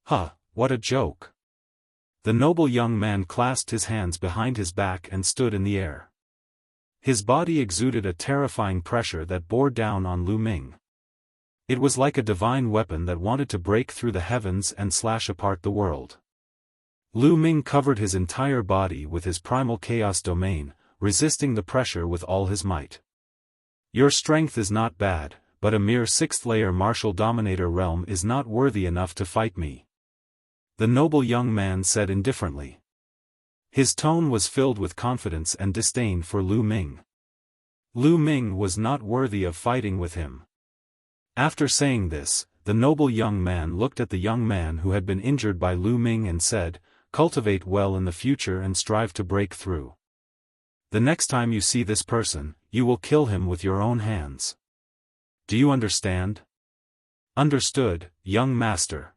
Huh, what a joke. The noble young man clasped his hands behind his back and stood in the air. His body exuded a terrifying pressure that bore down on Lu Ming. It was like a divine weapon that wanted to break through the heavens and slash apart the world. Lu Ming covered his entire body with his primal chaos domain, resisting the pressure with all his might. Your strength is not bad, but a mere 6th-layer martial dominator realm is not worthy enough to fight me. The noble young man said indifferently. His tone was filled with confidence and disdain for Lu Ming. Lu Ming was not worthy of fighting with him. After saying this, the noble young man looked at the young man who had been injured by Lu Ming and said, "Cultivate well in the future and strive to break through. The next time you see this person, you will kill him with your own hands. Do you understand?" "Understood, young master."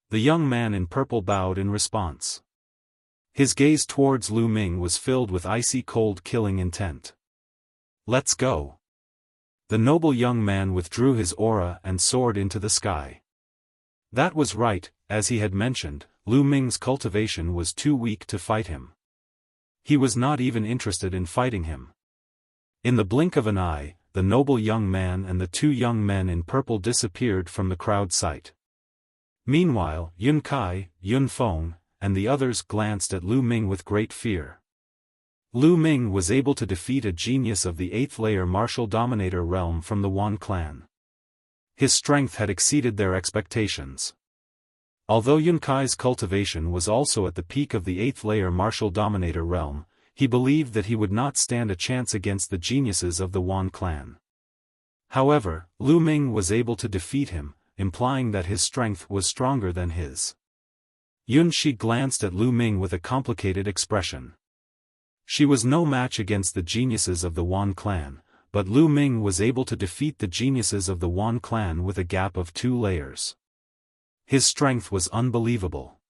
The young man in purple bowed in response. His gaze towards Lu Ming was filled with icy cold killing intent. "Let's go." The noble young man withdrew his aura and soared into the sky. That was right, as he had mentioned, Lu Ming's cultivation was too weak to fight him. He was not even interested in fighting him. In the blink of an eye, the noble young man and the two young men in purple disappeared from the crowd sight. Meanwhile, Yun Kai, Yun Feng, and the others glanced at Lu Ming with great fear. Lu Ming was able to defeat a genius of the 8th layer martial dominator realm from the Wan clan. His strength had exceeded their expectations. Although Yun Kai's cultivation was also at the peak of the 8th layer martial dominator realm, he believed that he would not stand a chance against the geniuses of the Wan clan. However, Lu Ming was able to defeat him, implying that his strength was stronger than his. Yun Shi glanced at Lu Ming with a complicated expression. She was no match against the geniuses of the Wan clan, but Lu Ming was able to defeat the geniuses of the Wan clan with a gap of 2 layers. His strength was unbelievable.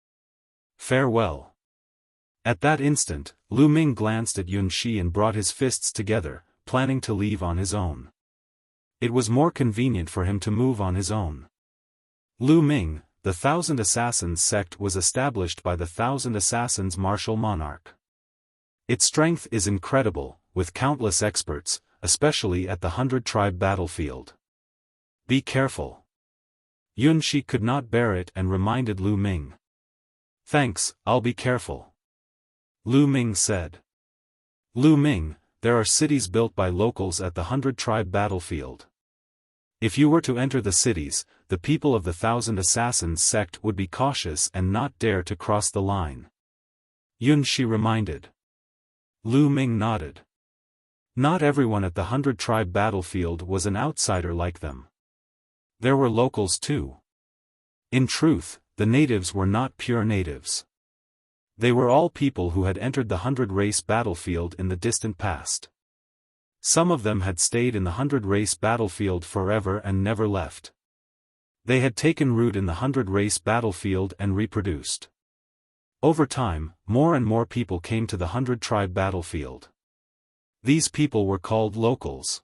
Farewell. At that instant, Lu Ming glanced at Yun Shi and brought his fists together, planning to leave on his own. It was more convenient for him to move on his own. Lu Ming, the Thousand Assassins sect, was established by the Thousand Assassins martial monarch. Its strength is incredible, with countless experts, especially at the 100-tribe battlefield. Be careful. Yun Shi could not bear it and reminded Lu Ming. Thanks, I'll be careful. Lu Ming said. Lu Ming, there are cities built by locals at the 100-tribe battlefield. If you were to enter the cities, the people of the Thousand Assassins sect would be cautious and not dare to cross the line. Yun Shi reminded. Lu Ming nodded. Not everyone at the 100-tribe battlefield was an outsider like them. There were locals too. In truth, the natives were not pure natives. They were all people who had entered the 100-race battlefield in the distant past. Some of them had stayed in the 100-race battlefield forever and never left. They had taken root in the 100-race battlefield and reproduced. Over time, more and more people came to the 100-tribe battlefield. These people were called locals.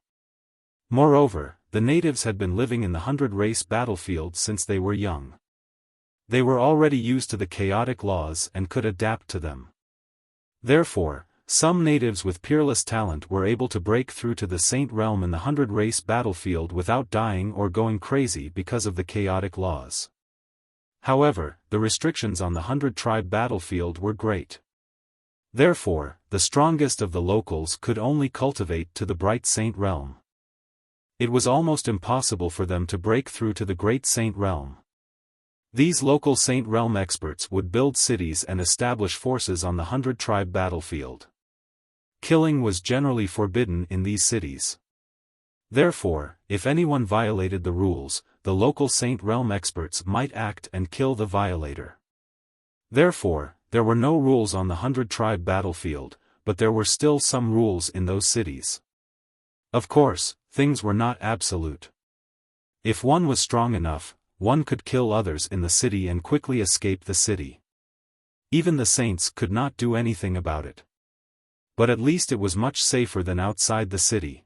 Moreover, the natives had been living in the 100-race battlefield since they were young. They were already used to the chaotic laws and could adapt to them. Therefore, some natives with peerless talent were able to break through to the Saint Realm in the 100-race battlefield without dying or going crazy because of the chaotic laws. However, the restrictions on the 100-tribe battlefield were great. Therefore, the strongest of the locals could only cultivate to the Bright Saint Realm. It was almost impossible for them to break through to the Great Saint Realm. These local Saint Realm experts would build cities and establish forces on the 100-tribe battlefield. Killing was generally forbidden in these cities. Therefore, if anyone violated the rules, the local Saint Realm experts might act and kill the violator. Therefore, there were no rules on the 100-tribe battlefield, but there were still some rules in those cities. Of course, things were not absolute. If one was strong enough, one could kill others in the city and quickly escape the city. Even the saints could not do anything about it. But at least it was much safer than outside the city.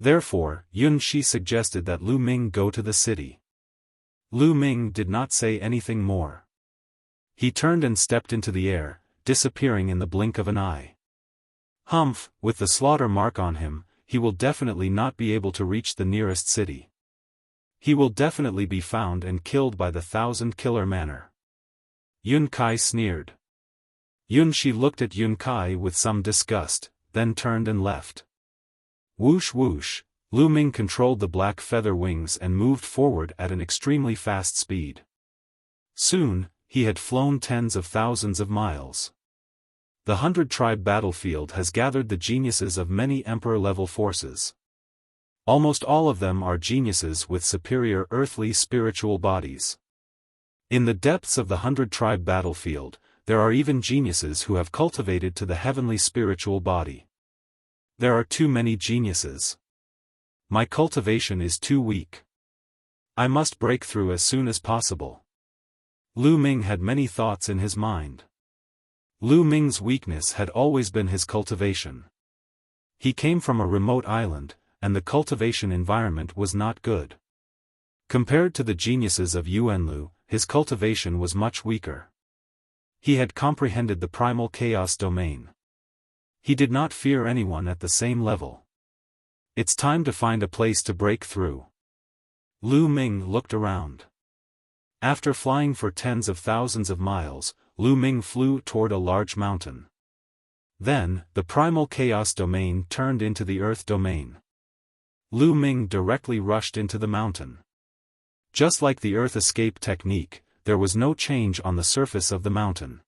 Therefore, Yun Shi suggested that Lu Ming go to the city. Lu Ming did not say anything more. He turned and stepped into the air, disappearing in the blink of an eye. Humph, with the slaughter mark on him, he will definitely not be able to reach the nearest city. He will definitely be found and killed by the 1,000-killer manner. Yun Kai sneered. Yun Shi looked at Yun Kai with some disgust, then turned and left. Whoosh whoosh, Lu Ming controlled the black feather wings and moved forward at an extremely fast speed. Soon, he had flown tens of thousands of miles. The 100-tribe battlefield has gathered the geniuses of many Emperor-level forces. Almost all of them are geniuses with superior earthly spiritual bodies. In the depths of the 100-tribe battlefield, there are even geniuses who have cultivated to the heavenly spiritual body. There are too many geniuses. My cultivation is too weak. I must break through as soon as possible. Lu Ming had many thoughts in his mind. Lu Ming's weakness had always been his cultivation. He came from a remote island, and the cultivation environment was not good. Compared to the geniuses of Yuanlu, his cultivation was much weaker. He had comprehended the primal chaos domain. He did not fear anyone at the same level. It's time to find a place to break through. Lu Ming looked around. After flying for tens of thousands of miles, Lu Ming flew toward a large mountain. Then, the primal chaos domain turned into the earth domain. Lu Ming directly rushed into the mountain. Just like the earth escape technique, there was no change on the surface of the mountain.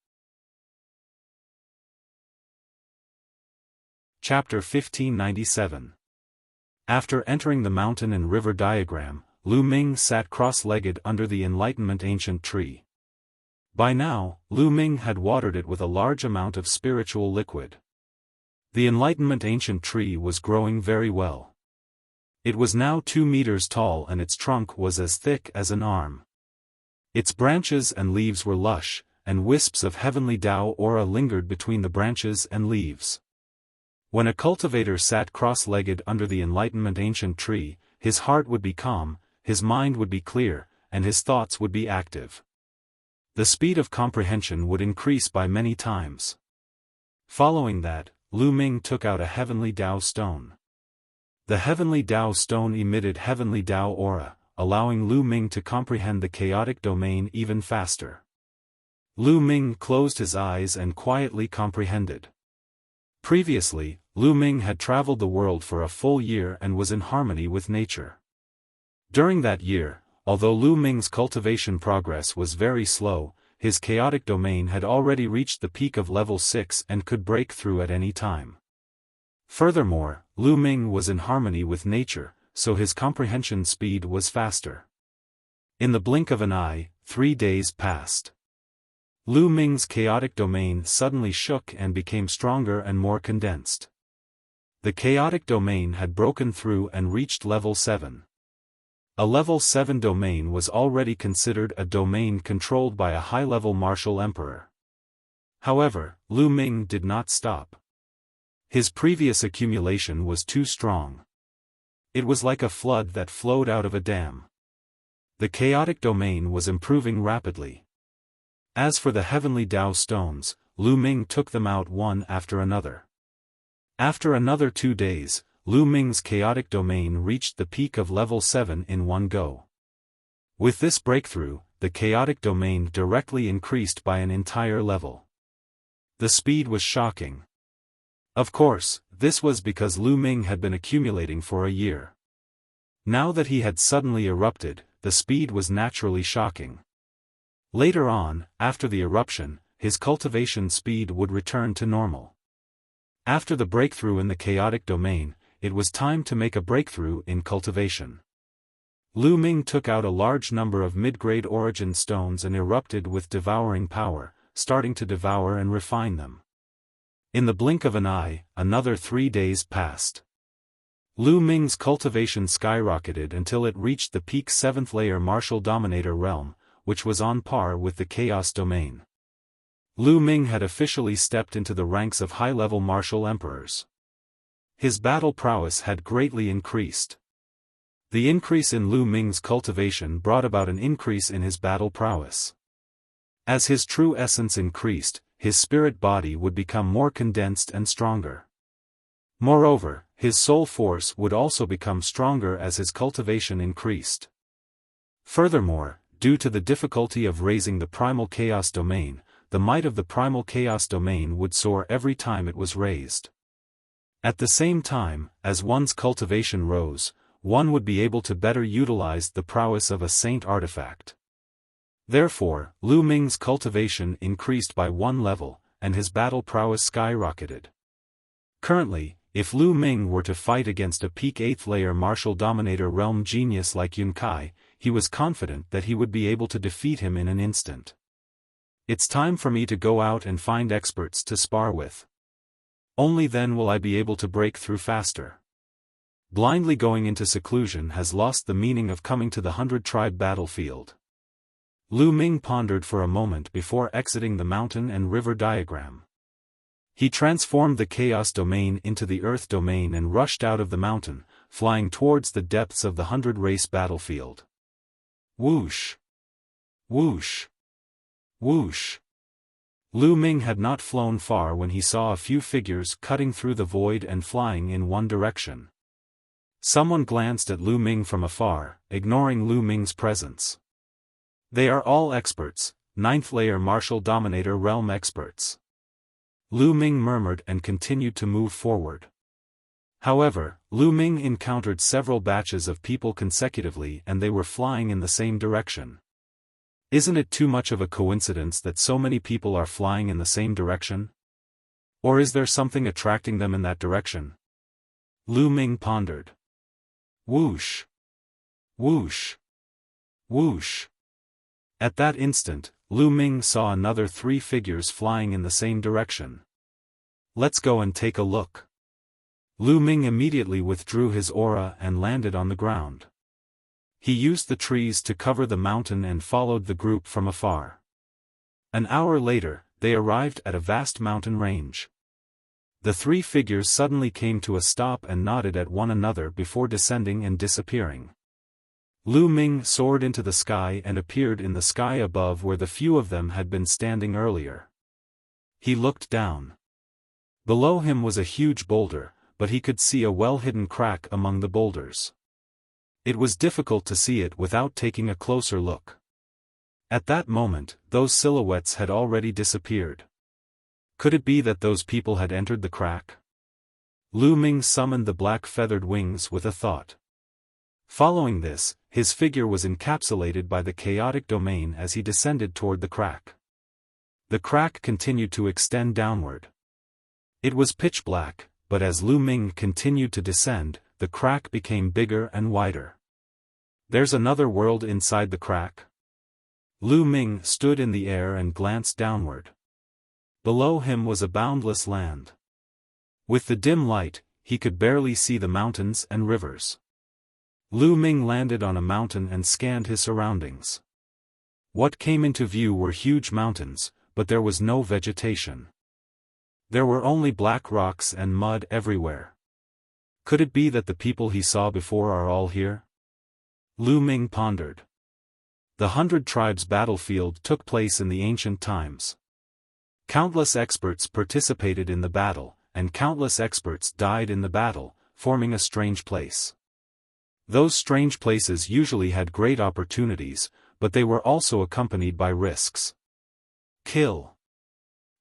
Chapter 1597. After entering the mountain and river diagram, Lu Ming sat cross-legged under the Enlightenment ancient tree. By now, Lu Ming had watered it with a large amount of spiritual liquid. The Enlightenment ancient tree was growing very well. It was now 2 meters tall and its trunk was as thick as an arm. Its branches and leaves were lush, and wisps of heavenly Tao aura lingered between the branches and leaves. When a cultivator sat cross-legged under the Enlightenment ancient tree, his heart would be calm, his mind would be clear, and his thoughts would be active. The speed of comprehension would increase by many times. Following that, Lu Ming took out a heavenly Tao stone. The heavenly Tao stone emitted heavenly Tao aura, allowing Lu Ming to comprehend the chaotic domain even faster. Lu Ming closed his eyes and quietly comprehended. Previously, Lu Ming had traveled the world for a full year and was in harmony with nature. During that year, although Lu Ming's cultivation progress was very slow, his chaotic domain had already reached the peak of level 6 and could break through at any time. Furthermore, Lu Ming was in harmony with nature, so his comprehension speed was faster. In the blink of an eye, 3 days passed. Lu Ming's chaotic domain suddenly shook and became stronger and more condensed. The chaotic domain had broken through and reached level 7. A level 7 domain was already considered a domain controlled by a high-level martial emperor. However, Lu Ming did not stop. His previous accumulation was too strong. It was like a flood that flowed out of a dam. The chaotic domain was improving rapidly. As for the heavenly Tao stones, Lu Ming took them out one after another. After another 2 days, Lu Ming's chaotic domain reached the peak of level 7 in one go. With this breakthrough, the chaotic domain directly increased by an entire level. The speed was shocking. Of course, this was because Lu Ming had been accumulating for a year. Now that he had suddenly erupted, the speed was naturally shocking. Later on, after the eruption, his cultivation speed would return to normal. After the breakthrough in the chaotic domain, it was time to make a breakthrough in cultivation. Lu Ming took out a large number of mid-grade origin stones and erupted with devouring power, starting to devour and refine them. In the blink of an eye, another 3 days passed. Lu Ming's cultivation skyrocketed until it reached the peak 7th layer martial dominator realm, which was on par with the chaos domain. Lu Ming had officially stepped into the ranks of high-level martial emperors. His battle prowess had greatly increased. The increase in Lu Ming's cultivation brought about an increase in his battle prowess. As his true essence increased, his spirit body would become more condensed and stronger. Moreover, his soul force would also become stronger as his cultivation increased. Furthermore, due to the difficulty of raising the primal chaos domain, the might of the primal chaos domain would soar every time it was raised. At the same time, as one's cultivation rose, one would be able to better utilize the prowess of a saint artifact. Therefore, Lu Ming's cultivation increased by 1 level, and his battle prowess skyrocketed. Currently, if Lu Ming were to fight against a peak 8th layer martial dominator realm genius like Yun Kai, he was confident that he would be able to defeat him in an instant. It's time for me to go out and find experts to spar with. Only then will I be able to break through faster. Blindly going into seclusion has lost the meaning of coming to the 100-tribe battlefield. Lu Ming pondered for a moment before exiting the mountain and river diagram. He transformed the chaos domain into the earth domain and rushed out of the mountain, flying towards the depths of the 100-race battlefield. Whoosh! Whoosh! Whoosh! Lu Ming had not flown far when he saw a few figures cutting through the void and flying in one direction. Someone glanced at Lu Ming from afar, ignoring Lu Ming's presence. They are all experts, 9th layer martial dominator realm experts. Lu Ming murmured and continued to move forward. However, Lu Ming encountered several batches of people consecutively and they were flying in the same direction. Isn't it too much of a coincidence that so many people are flying in the same direction? Or is there something attracting them in that direction? Lu Ming pondered. Whoosh! Whoosh! Whoosh! At that instant, Lu Ming saw another 3 figures flying in the same direction. Let's go and take a look. Lu Ming immediately withdrew his aura and landed on the ground. He used the trees to cover the mountain and followed the group from afar. An hour later, they arrived at a vast mountain range. The 3 figures suddenly came to a stop and nodded at one another before descending and disappearing. Lu Ming soared into the sky and appeared in the sky above where the few of them had been standing earlier. He looked down. Below him was a huge boulder, but he could see a well-hidden crack among the boulders. It was difficult to see it without taking a closer look. At that moment, those silhouettes had already disappeared. Could it be that those people had entered the crack? Lu Ming summoned the black feathered wings with a thought. Following this, his figure was encapsulated by the chaotic domain as he descended toward the crack. The crack continued to extend downward. It was pitch black, but as Lu Ming continued to descend, the crack became bigger and wider. There's another world inside the crack? Lu Ming stood in the air and glanced downward. Below him was a boundless land. With the dim light, he could barely see the mountains and rivers. Lu Ming landed on a mountain and scanned his surroundings. What came into view were huge mountains, but there was no vegetation. There were only black rocks and mud everywhere. Could it be that the people he saw before are all here? Lu Ming pondered. The 100 Tribes battlefield took place in the ancient times. Countless experts participated in the battle, and countless experts died in the battle, forming a strange place. Those strange places usually had great opportunities, but they were also accompanied by risks. Kill.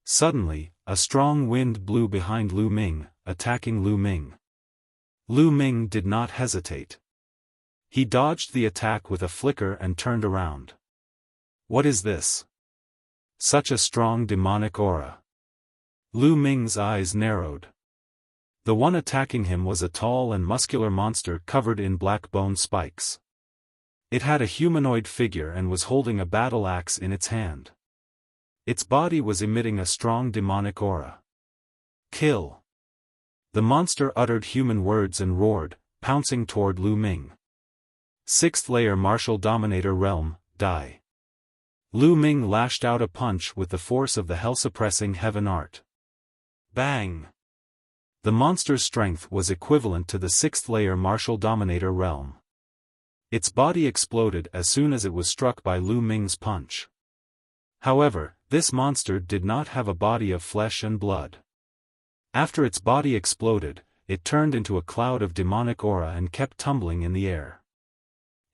Suddenly, a strong wind blew behind Lu Ming, attacking Lu Ming. Lu Ming did not hesitate. He dodged the attack with a flicker and turned around. What is this? Such a strong demonic aura. Lu Ming's eyes narrowed. The one attacking him was a tall and muscular monster covered in black bone spikes. It had a humanoid figure and was holding a battle axe in its hand. Its body was emitting a strong demonic aura. Kill. The monster uttered human words and roared, pouncing toward Lu Ming. 6th layer martial dominator realm, die. Lu Ming lashed out a punch with the force of the hell-suppressing heaven art. Bang! The monster's strength was equivalent to the 6th layer martial dominator realm. Its body exploded as soon as it was struck by Lu Ming's punch. However, this monster did not have a body of flesh and blood. After its body exploded, it turned into a cloud of demonic aura and kept tumbling in the air.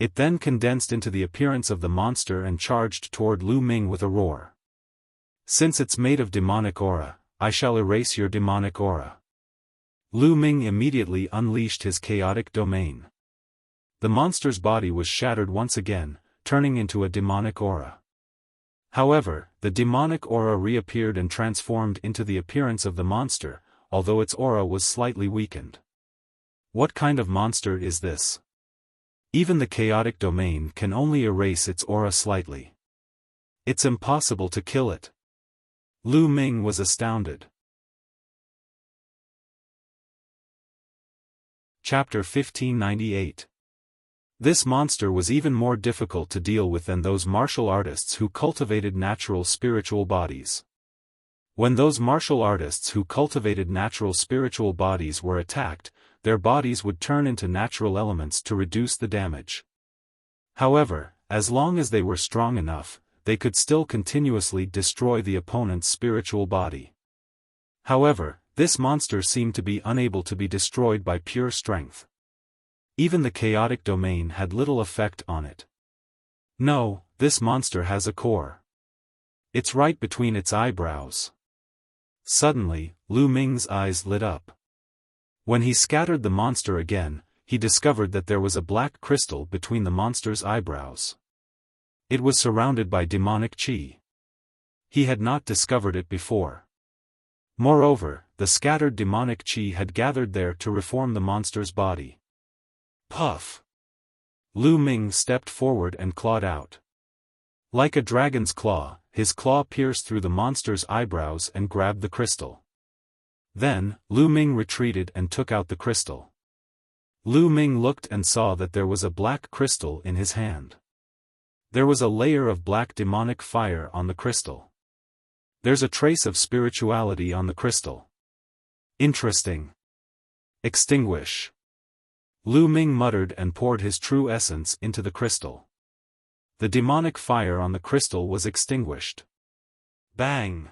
It then condensed into the appearance of the monster and charged toward Lu Ming with a roar. Since it's made of demonic aura, I shall erase your demonic aura. Lu Ming immediately unleashed his chaotic domain. The monster's body was shattered once again, turning into a demonic aura. However, the demonic aura reappeared and transformed into the appearance of the monster, although its aura was slightly weakened. What kind of monster is this? Even the chaotic domain can only erase its aura slightly. It's impossible to kill it. Lu Ming was astounded. Chapter 1598. This monster was even more difficult to deal with than those martial artists who cultivated natural spiritual bodies. When those martial artists who cultivated natural spiritual bodies were attacked, their bodies would turn into natural elements to reduce the damage. However, as long as they were strong enough, they could still continuously destroy the opponent's spiritual body. However, this monster seemed to be unable to be destroyed by pure strength. Even the chaotic domain had little effect on it. No, this monster has a core. It's right between its eyebrows. Suddenly, Lu Ming's eyes lit up. When he scattered the monster again, he discovered that there was a black crystal between the monster's eyebrows. It was surrounded by demonic qi. He had not discovered it before. Moreover, the scattered demonic qi had gathered there to reform the monster's body. Puff! Lu Ming stepped forward and clawed out. Like a dragon's claw, his claw pierced through the monster's eyebrows and grabbed the crystal. Then, Lu Ming retreated and took out the crystal. Lu Ming looked and saw that there was a black crystal in his hand. There was a layer of black demonic fire on the crystal. There's a trace of spirituality on the crystal. Interesting. Extinguish. Lu Ming muttered and poured his true essence into the crystal. The demonic fire on the crystal was extinguished. Bang!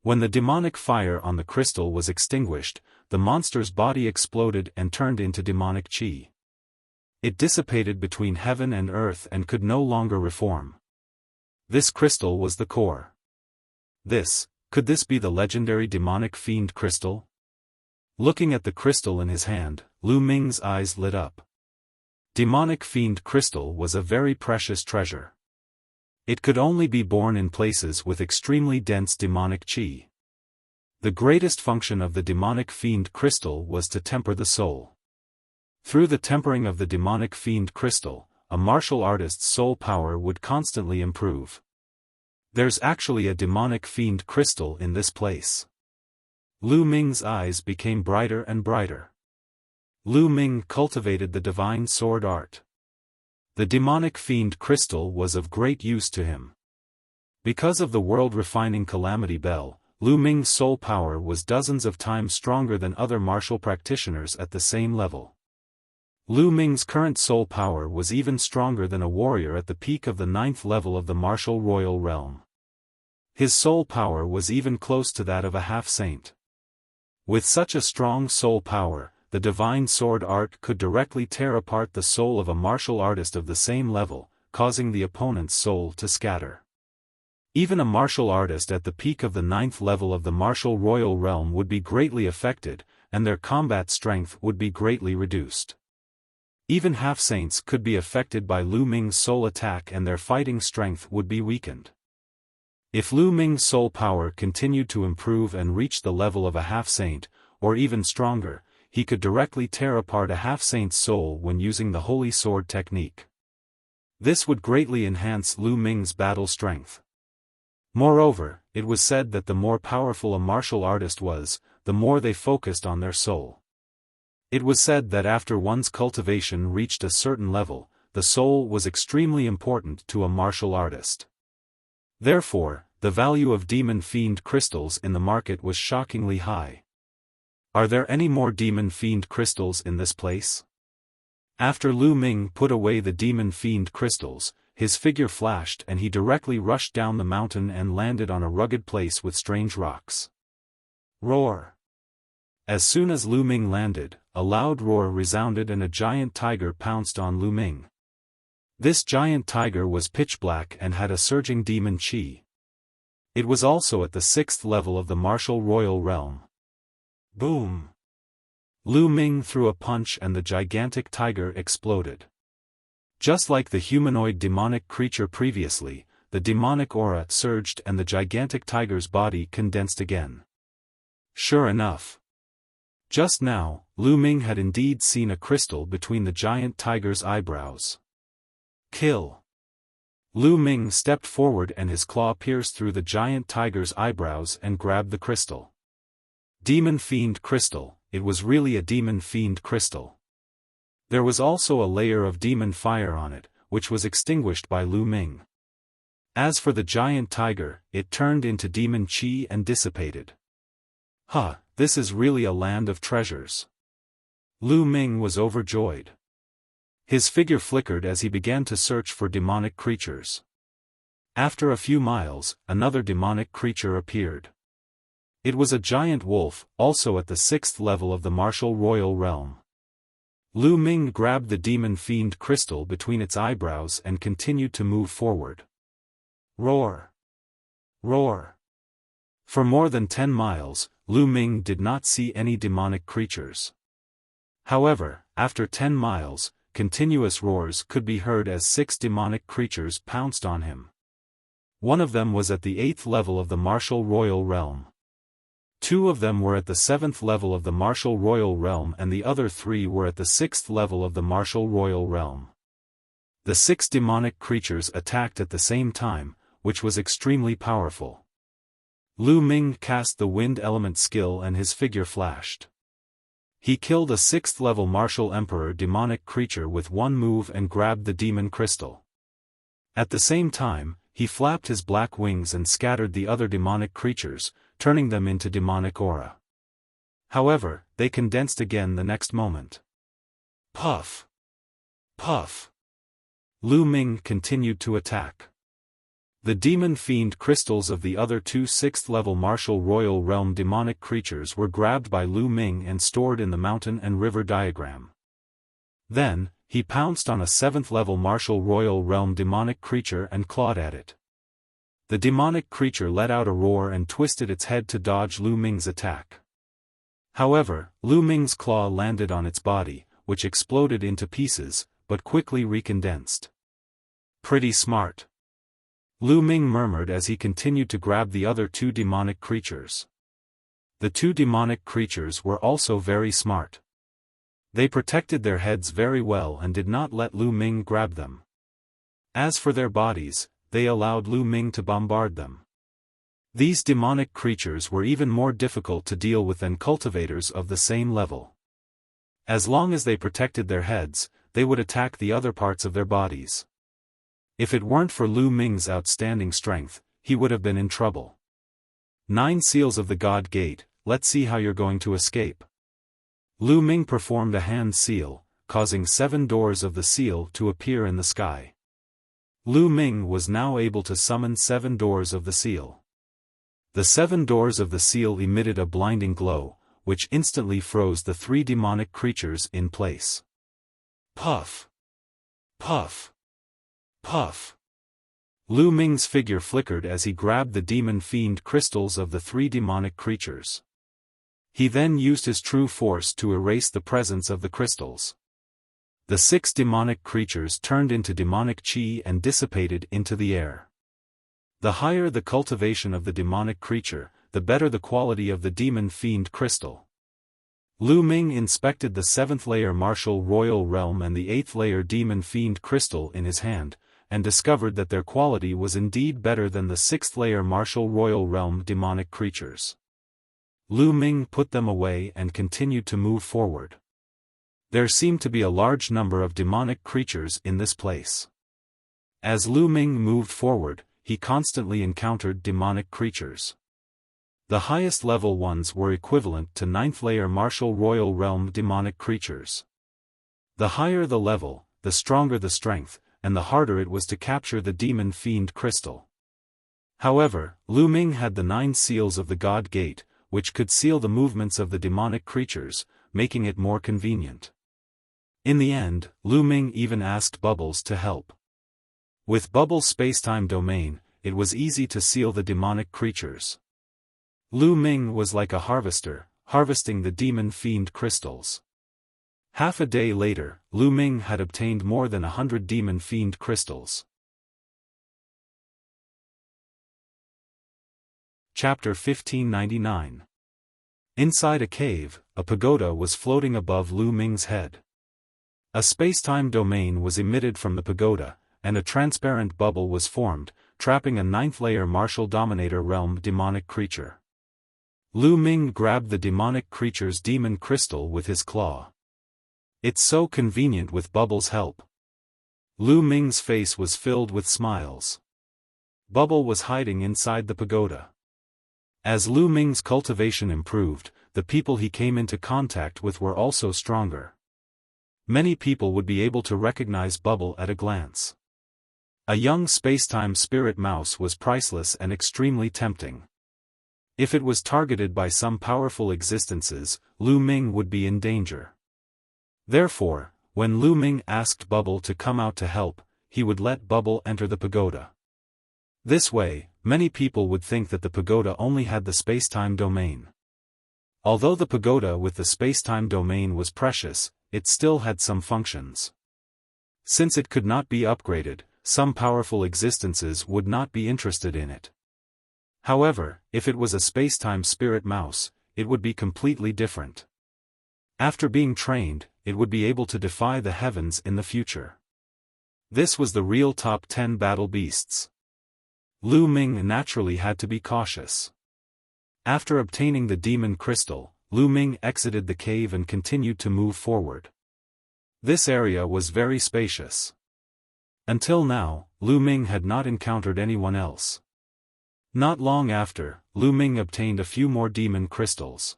When the demonic fire on the crystal was extinguished, the monster's body exploded and turned into demonic qi. It dissipated between heaven and earth and could no longer reform. This crystal was the core. Could this be the legendary demonic fiend crystal? Looking at the crystal in his hand, Lu Ming's eyes lit up. Demonic fiend crystal was a very precious treasure. It could only be born in places with extremely dense demonic qi. The greatest function of the demonic fiend crystal was to temper the soul. Through the tempering of the demonic fiend crystal, a martial artist's soul power would constantly improve. There's actually a demonic fiend crystal in this place. Lu Ming's eyes became brighter and brighter. Lu Ming cultivated the divine sword art. The demonic fiend crystal was of great use to him. Because of the world-refining calamity bell, Lu Ming's soul power was dozens of times stronger than other martial practitioners at the same level. Lu Ming's current soul power was even stronger than a warrior at the peak of the 9th level of the martial royal realm. His soul power was even close to that of a half-saint. With such a strong soul power, the divine sword art could directly tear apart the soul of a martial artist of the same level, causing the opponent's soul to scatter. Even a martial artist at the peak of the 9th level of the martial royal realm would be greatly affected, and their combat strength would be greatly reduced. Even half-saints could be affected by Lu Ming's soul attack and their fighting strength would be weakened. If Lu Ming's soul power continued to improve and reach the level of a half-saint, or even stronger, he could directly tear apart a half-saint's soul when using the holy sword technique. This would greatly enhance Lu Ming's battle strength. Moreover, it was said that the more powerful a martial artist was, the more they focused on their soul. It was said that after one's cultivation reached a certain level, the soul was extremely important to a martial artist. Therefore, the value of demon fiend crystals in the market was shockingly high. Are there any more demon fiend crystals in this place? After Lu Ming put away the demon fiend crystals, his figure flashed and he directly rushed down the mountain and landed on a rugged place with strange rocks. Roar! As soon as Lu Ming landed, a loud roar resounded and a giant tiger pounced on Lu Ming. This giant tiger was pitch black and had a surging demon qi. It was also at the 6th level of the martial royal realm. Boom! Lu Ming threw a punch and the gigantic tiger exploded. Just like the humanoid demonic creature previously, the demonic aura surged and the gigantic tiger's body condensed again. Sure enough. Just now, Lu Ming had indeed seen a crystal between the giant tiger's eyebrows. Kill! Lu Ming stepped forward and his claw pierced through the giant tiger's eyebrows and grabbed the crystal. Demon Fiend Crystal, it was really a Demon Fiend Crystal. There was also a layer of demon fire on it, which was extinguished by Lu Ming. As for the giant tiger, it turned into demon chi and dissipated. Huh, this is really a land of treasures. Lu Ming was overjoyed. His figure flickered as he began to search for demonic creatures. After a few miles, another demonic creature appeared. It was a giant wolf, also at the 6th level of the martial royal realm. Lu Ming grabbed the demon fiend crystal between its eyebrows and continued to move forward. Roar! Roar! For more than 10 miles, Lu Ming did not see any demonic creatures. However, after 10 miles, continuous roars could be heard as 6 demonic creatures pounced on him. One of them was at the 8th level of the martial royal realm. 2 of them were at the 7th level of the martial royal realm and the other 3 were at the 6th level of the martial royal realm. The 6 demonic creatures attacked at the same time, which was extremely powerful. Lu Ming cast the wind element skill and his figure flashed. He killed a 6th level martial emperor demonic creature with one move and grabbed the demon crystal. At the same time, he flapped his black wings and scattered the other demonic creatures, turning them into demonic aura. However, they condensed again the next moment. Puff! Puff! Lu Ming continued to attack. The demon fiend crystals of the other 2 6th level martial royal realm demonic creatures were grabbed by Lu Ming and stored in the mountain and river diagram. Then, he pounced on a 7th level martial royal realm demonic creature and clawed at it. The demonic creature let out a roar and twisted its head to dodge Lu Ming's attack. However, Lu Ming's claw landed on its body, which exploded into pieces, but quickly recondensed. Pretty smart. Lu Ming murmured as he continued to grab the other 2 demonic creatures. The 2 demonic creatures were also very smart. They protected their heads very well and did not let Lu Ming grab them. As for their bodies, they allowed Lu Ming to bombard them. These demonic creatures were even more difficult to deal with than cultivators of the same level. As long as they protected their heads, they would attack the other parts of their bodies. If it weren't for Lu Ming's outstanding strength, he would have been in trouble. 9 seals of the God Gate, let's see how you're going to escape. Lu Ming performed a hand seal, causing 7 doors of the seal to appear in the sky. Lu Ming was now able to summon 7 doors of the seal. The 7 doors of the seal emitted a blinding glow, which instantly froze the 3 demonic creatures in place. Puff! Puff! Puff! Lu Ming's figure flickered as he grabbed the demon fiend crystals of the 3 demonic creatures. He then used his true force to erase the presence of the crystals. The 6 demonic creatures turned into demonic chi and dissipated into the air. The higher the cultivation of the demonic creature, the better the quality of the demon fiend crystal. Lu Ming inspected the 7th layer martial royal realm and the 8th layer demon fiend crystal in his hand, and discovered that their quality was indeed better than the 6th layer martial royal realm demonic creatures. Lu Ming put them away and continued to move forward. There seemed to be a large number of demonic creatures in this place. As Lu Ming moved forward, he constantly encountered demonic creatures. The highest level ones were equivalent to 9th layer martial royal realm demonic creatures. The higher the level, the stronger the strength, and the harder it was to capture the demon fiend crystal. However, Lu Ming had the 9 seals of the God Gate, which could seal the movements of the demonic creatures, making it more convenient. In the end, Lu Ming even asked Bubbles to help. With Bubbles' spacetime domain, it was easy to seal the demonic creatures. Lu Ming was like a harvester, harvesting the demon fiend crystals. Half a day later, Lu Ming had obtained more than 100 demon fiend crystals. Chapter 1599. Inside a cave, a pagoda was floating above Lu Ming's head. A space-time domain was emitted from the pagoda, and a transparent bubble was formed, trapping a ninth-layer martial dominator realm demonic creature. Lu Ming grabbed the demonic creature's demon crystal with his claw. It's so convenient with Bubble's help. Lu Ming's face was filled with smiles. Bubble was hiding inside the pagoda. As Lu Ming's cultivation improved, the people he came into contact with were also stronger. Many people would be able to recognize Bubble at a glance. A young spacetime spirit mouse was priceless and extremely tempting. If it was targeted by some powerful existences, Lu Ming would be in danger. Therefore, when Lu Ming asked Bubble to come out to help, he would let Bubble enter the pagoda. This way, many people would think that the pagoda only had the spacetime domain. Although the pagoda with the spacetime domain was precious, it still had some functions. Since it could not be upgraded, some powerful existences would not be interested in it. However, if it was a spacetime spirit mouse, it would be completely different. After being trained, it would be able to defy the heavens in the future. This was the real top 10 battle beasts. Lu Ming naturally had to be cautious. After obtaining the demon crystal, Lu Ming exited the cave and continued to move forward. This area was very spacious. Until now, Lu Ming had not encountered anyone else. Not long after, Lu Ming obtained a few more demon crystals.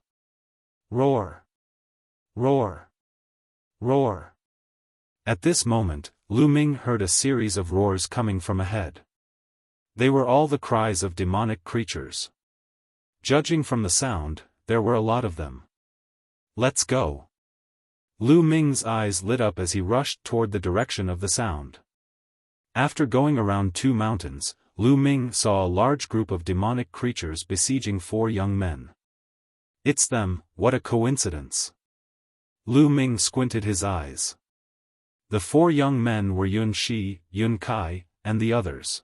Roar! Roar! Roar! At this moment, Lu Ming heard a series of roars coming from ahead. They were all the cries of demonic creatures. Judging from the sound, there were a lot of them. Let's go! Lu Ming's eyes lit up as he rushed toward the direction of the sound. After going around 2 mountains, Lu Ming saw a large group of demonic creatures besieging 4 young men. It's them, what a coincidence! Lu Ming squinted his eyes. The 4 young men were Yun Shi, Yun Kai, and the others.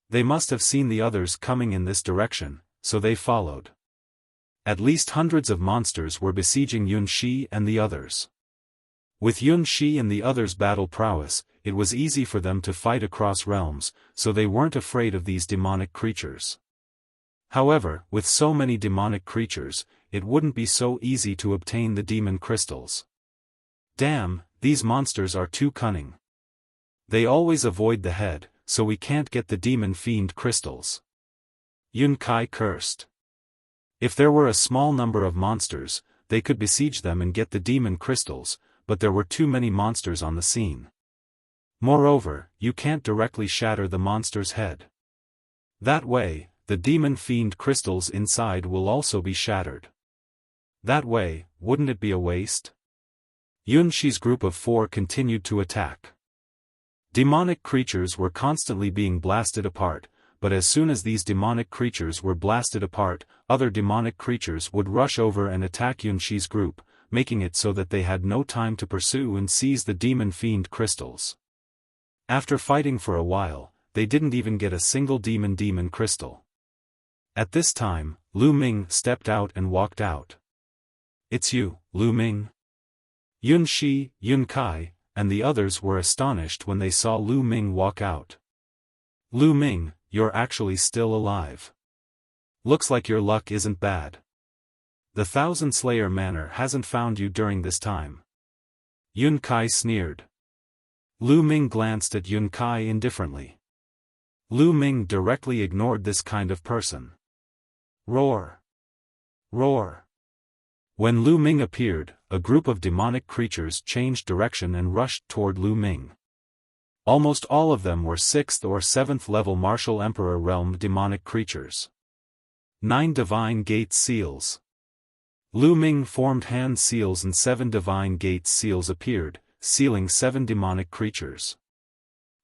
They must have seen the others coming in this direction, so they followed. At least hundreds of monsters were besieging Yun Shi and the others. With Yun Shi and the others' battle prowess, it was easy for them to fight across realms, so they weren't afraid of these demonic creatures. However, with so many demonic creatures, it wouldn't be so easy to obtain the demon crystals. Damn, these monsters are too cunning. They always avoid the head, so we can't get the demon fiend crystals. Yun Kai cursed. If there were a small number of monsters, they could besiege them and get the demon crystals, but there were too many monsters on the scene. Moreover, you can't directly shatter the monster's head. That way, the demon fiend crystals inside will also be shattered. That way, wouldn't it be a waste? Yun Shi's group of 4 continued to attack. Demonic creatures were constantly being blasted apart, but as soon as these demonic creatures were blasted apart, other demonic creatures would rush over and attack Yun Shi's group, making it so that they had no time to pursue and seize the demon fiend crystals. After fighting for a while, they didn't even get a single demon crystal. At this time, Lu Ming stepped out and walked out. It's you, Lu Ming? Yun Shi, Yun Kai, and the others were astonished when they saw Lu Ming walk out. Lu Ming, you're actually still alive. Looks like your luck isn't bad. The Thousand Slayer Manor hasn't found you during this time. Yun Kai sneered. Lu Ming glanced at Yun Kai indifferently. Lu Ming directly ignored this kind of person. Roar! Roar! When Lu Ming appeared, a group of demonic creatures changed direction and rushed toward Lu Ming. Almost all of them were 6th or 7th level Martial Emperor Realm demonic creatures. 9 Divine Gate Seals. Lu Ming formed hand seals and 7 Divine Gate Seals appeared, sealing 7 demonic creatures.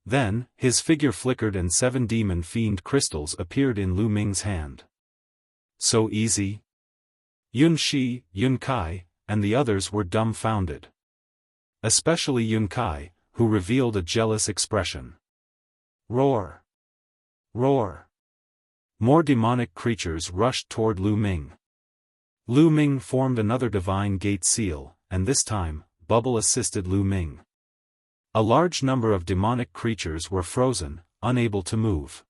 Then, his figure flickered and 7 demon fiend crystals appeared in Lu Ming's hand. So easy? Yun Shi, Yun Kai, and the others were dumbfounded. Especially Yun Kai, who revealed a jealous expression. Roar! Roar! More demonic creatures rushed toward Lu Ming. Lu Ming formed another divine gate seal, and this time, Bubble assisted Lu Ming. A large number of demonic creatures were frozen, unable to move.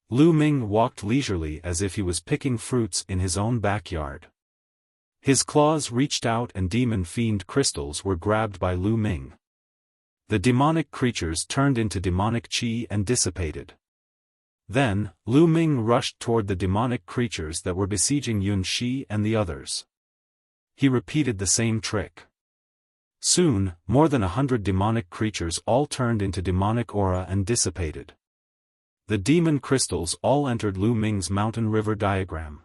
Lu Ming walked leisurely as if he was picking fruits in his own backyard. His claws reached out and demon fiend crystals were grabbed by Lu Ming. The demonic creatures turned into demonic chi and dissipated. Then, Lu Ming rushed toward the demonic creatures that were besieging Yun Shi and the others. He repeated the same trick. Soon, more than 100 demonic creatures all turned into demonic aura and dissipated. The demon crystals all entered Lu Ming's mountain river diagram.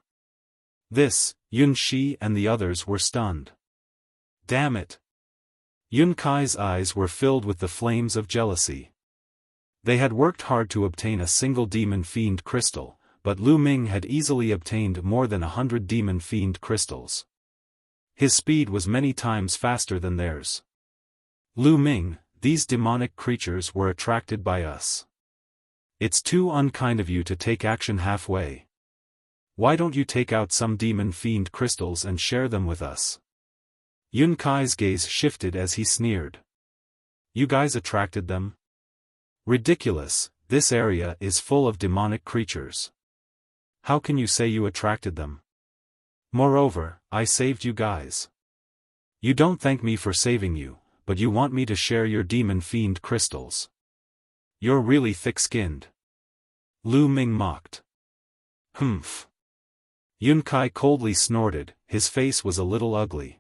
This, Yun Shi and the others were stunned. Damn it! Yun Kai's eyes were filled with the flames of jealousy. They had worked hard to obtain a single demon fiend crystal, but Lu Ming had easily obtained more than 100 demon fiend crystals. His speed was many times faster than theirs. Lu Ming, these demonic creatures were attracted by us. It's too unkind of you to take action halfway. Why don't you take out some demon fiend crystals and share them with us? Yun Kai's gaze shifted as he sneered. You guys attracted them? Ridiculous, this area is full of demonic creatures. How can you say you attracted them? Moreover, I saved you guys. You don't thank me for saving you, but you want me to share your demon fiend crystals. You're really thick-skinned. Lu Ming mocked. Humph. Yun Kai coldly snorted, his face was a little ugly.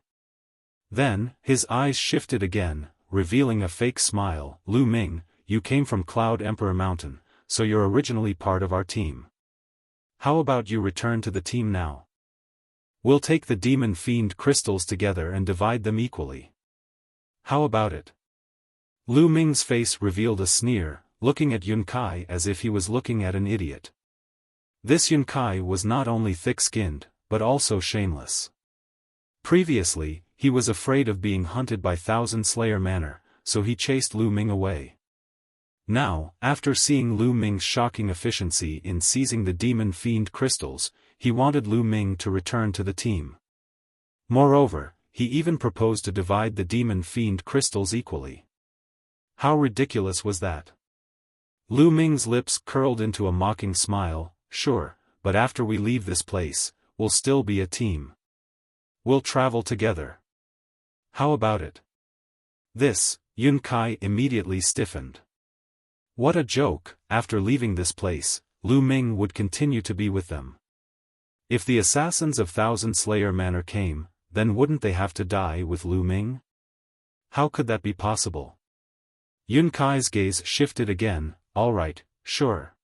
Then, his eyes shifted again, revealing a fake smile. Lu Ming, you came from Cloud Emperor Mountain, so you're originally part of our team. How about you return to the team now? We'll take the demon fiend crystals together and divide them equally. How about it? Lu Ming's face revealed a sneer, looking at Yun Kai as if he was looking at an idiot. This Yun Kai was not only thick-skinned, but also shameless. Previously, he was afraid of being hunted by Thousand Slayer Manor, so he chased Lu Ming away. Now, after seeing Lu Ming's shocking efficiency in seizing the demon fiend crystals, he wanted Lu Ming to return to the team. Moreover, he even proposed to divide the demon fiend crystals equally. How ridiculous was that? Lu Ming's lips curled into a mocking smile. Sure, but after we leave this place, we'll still be a team. We'll travel together. How about it? This, Yun Kai immediately stiffened. What a joke, after leaving this place, Lu Ming would continue to be with them. If the assassins of Thousand Slayer Manor came, then wouldn't they have to die with Lu Ming? How could that be possible? Yun Kai's gaze shifted again. Alright, sure.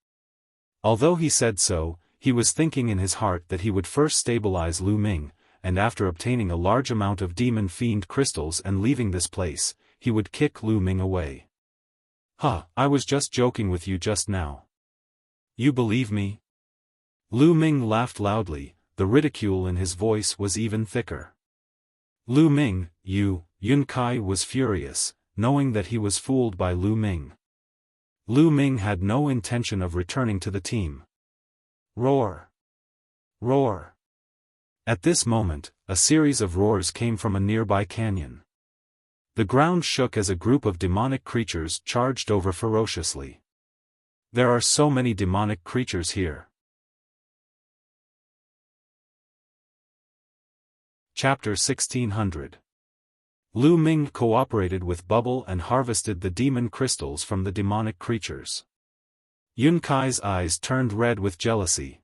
Although he said so, he was thinking in his heart that he would first stabilize Lu Ming, and after obtaining a large amount of demon fiend crystals and leaving this place, he would kick Lu Ming away. Huh, I was just joking with you just now. You believe me? Lu Ming laughed loudly, the ridicule in his voice was even thicker. Lu Ming, Yun Kai was furious, knowing that he was fooled by Lu Ming. Lu Ming had no intention of returning to the team. Roar! Roar! At this moment, a series of roars came from a nearby canyon. The ground shook as a group of demonic creatures charged over ferociously. There are so many demonic creatures here. Chapter 1600. Lu Ming cooperated with Bubble and harvested the demon crystals from the demonic creatures. Yun Kai's eyes turned red with jealousy.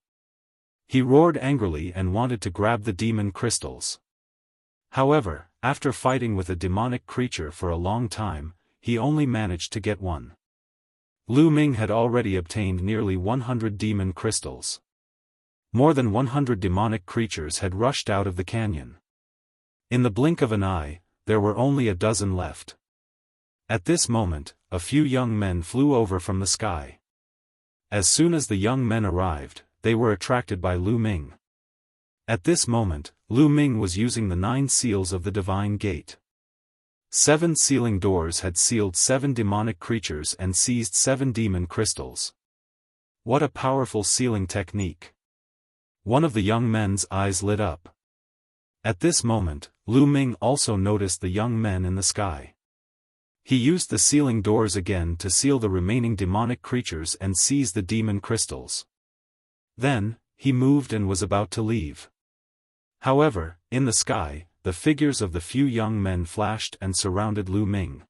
He roared angrily and wanted to grab the demon crystals. However, after fighting with a demonic creature for a long time, he only managed to get one. Lu Ming had already obtained nearly 100 demon crystals. More than 100 demonic creatures had rushed out of the canyon. In the blink of an eye, there were only a dozen left. At this moment, a few young men flew over from the sky. As soon as the young men arrived, they were attracted by Lu Ming. At this moment, Lu Ming was using the 9 seals of the Divine Gate. 7 sealing doors had sealed 7 demonic creatures and seized 7 demon crystals. What a powerful sealing technique. One of the young men's eyes lit up. At this moment, Lu Ming also noticed the young men in the sky. He used the sealing doors again to seal the remaining demonic creatures and seize the demon crystals. Then, he moved and was about to leave. However, in the sky, the figures of the few young men flashed and surrounded Lu Ming.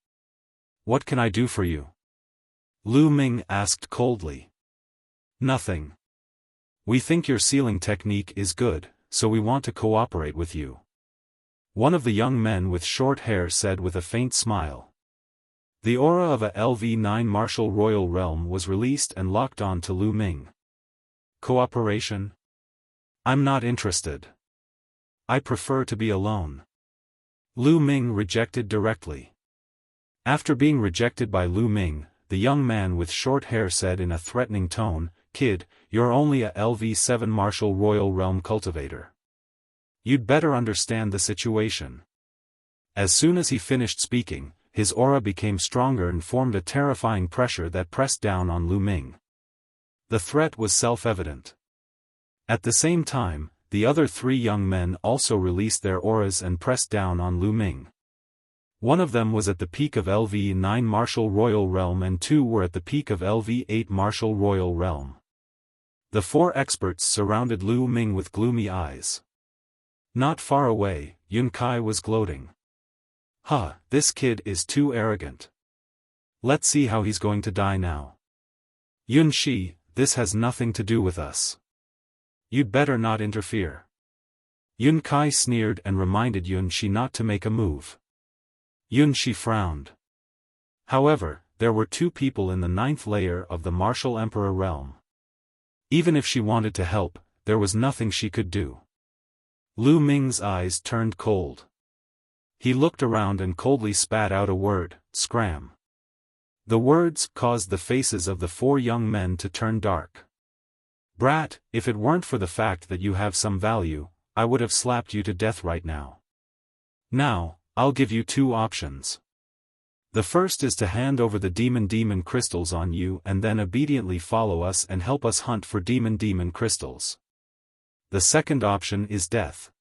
"What can I do for you?" Lu Ming asked coldly. "Nothing. We think your sealing technique is good, so we want to cooperate with you," one of the young men with short hair said with a faint smile. The aura of a LV9 Martial Royal Realm was released and locked on to Lu Ming. "Cooperation? I'm not interested. I prefer to be alone." Lu Ming rejected directly. After being rejected by Lu Ming, the young man with short hair said in a threatening tone, "Kid, you're only a LV7 Martial Royal Realm cultivator. You'd better understand the situation." As soon as he finished speaking, his aura became stronger and formed a terrifying pressure that pressed down on Lu Ming. The threat was self-evident. At the same time, the other three young men also released their auras and pressed down on Lu Ming. One of them was at the peak of LV9 Martial Royal Realm and two were at the peak of LV8 Martial Royal Realm. The four experts surrounded Lu Ming with gloomy eyes. Not far away, Yun Kai was gloating. This kid is too arrogant. Let's see how he's going to die now. Yun Shi, this has nothing to do with us. You'd better not interfere. Yun Kai sneered and reminded Yun Shi not to make a move. Yun Shi frowned. However, there were two people in the 9th layer of the Martial Emperor realm. Even if she wanted to help, there was nothing she could do. Lu Ming's eyes turned cold. He looked around and coldly spat out a word, "Scram." The words caused the faces of the four young men to turn dark. "Brat, if it weren't for the fact that you have some value, I would have slapped you to death right now. Now, I'll give you two options. The first is to hand over the demon crystals on you and then obediently follow us and help us hunt for demon crystals. The second option is death.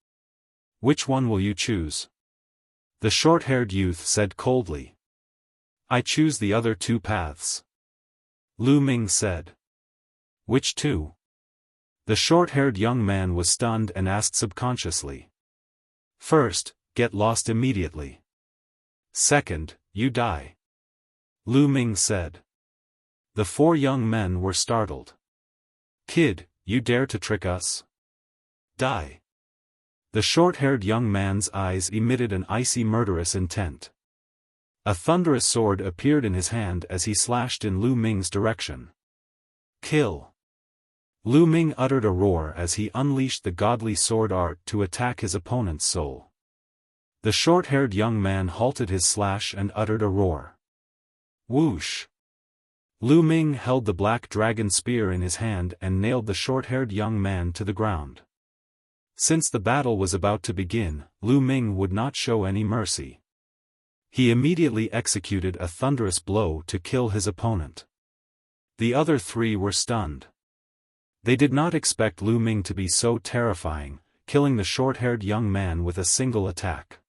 Which one will you choose?" The short-haired youth said coldly. "I choose the other two paths." Lu Ming said. "Which two?" The short-haired young man was stunned and asked subconsciously. "First, get lost immediately. Second, you die." Lu Ming said. The four young men were startled. "Kid, you dare to trick us? Die." The short-haired young man's eyes emitted an icy murderous intent. A thunderous sword appeared in his hand as he slashed in Lu Ming's direction. "Kill!" Lu Ming uttered a roar as he unleashed the godly sword art to attack his opponent's soul. The short-haired young man halted his slash and uttered a roar. Whoosh! Lu Ming held the black dragon spear in his hand and nailed the short-haired young man to the ground. Since the battle was about to begin, Lu Ming would not show any mercy. He immediately executed a thunderous blow to kill his opponent. The other three were stunned. They did not expect Lu Ming to be so terrifying, killing the short-haired young man with a single attack.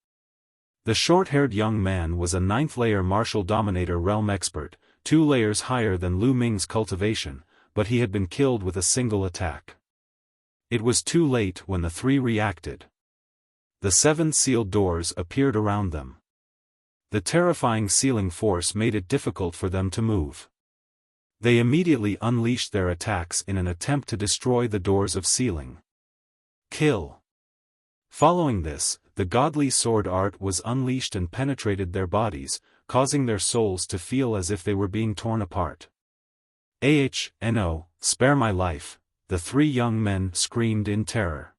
The short-haired young man was a 9th layer martial dominator realm expert, 2 layers higher than Lu Ming's cultivation, but he had been killed with a single attack. It was too late when the three reacted. The 7 sealed doors appeared around them. The terrifying sealing force made it difficult for them to move. They immediately unleashed their attacks in an attempt to destroy the doors of sealing. Kill! Following this, the godly sword art was unleashed and penetrated their bodies, causing their souls to feel as if they were being torn apart. "No, spare my life," the 3 young men screamed in terror.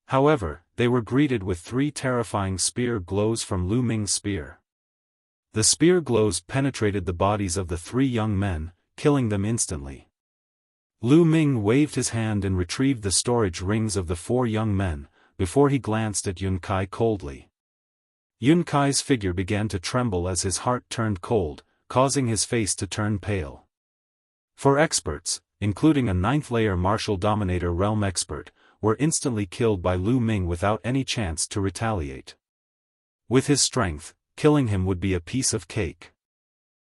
However, they were greeted with 3 terrifying spear glows from Lu Ming's spear. The spear glows penetrated the bodies of the 3 young men, killing them instantly. Lu Ming waved his hand and retrieved the storage rings of the 4 young men, before he glanced at Yun Kai coldly. Yun Kai's figure began to tremble as his heart turned cold, causing his face to turn pale. For experts, including a 9th-layer martial dominator realm expert, were instantly killed by Lu Ming without any chance to retaliate. With his strength, killing him would be a piece of cake.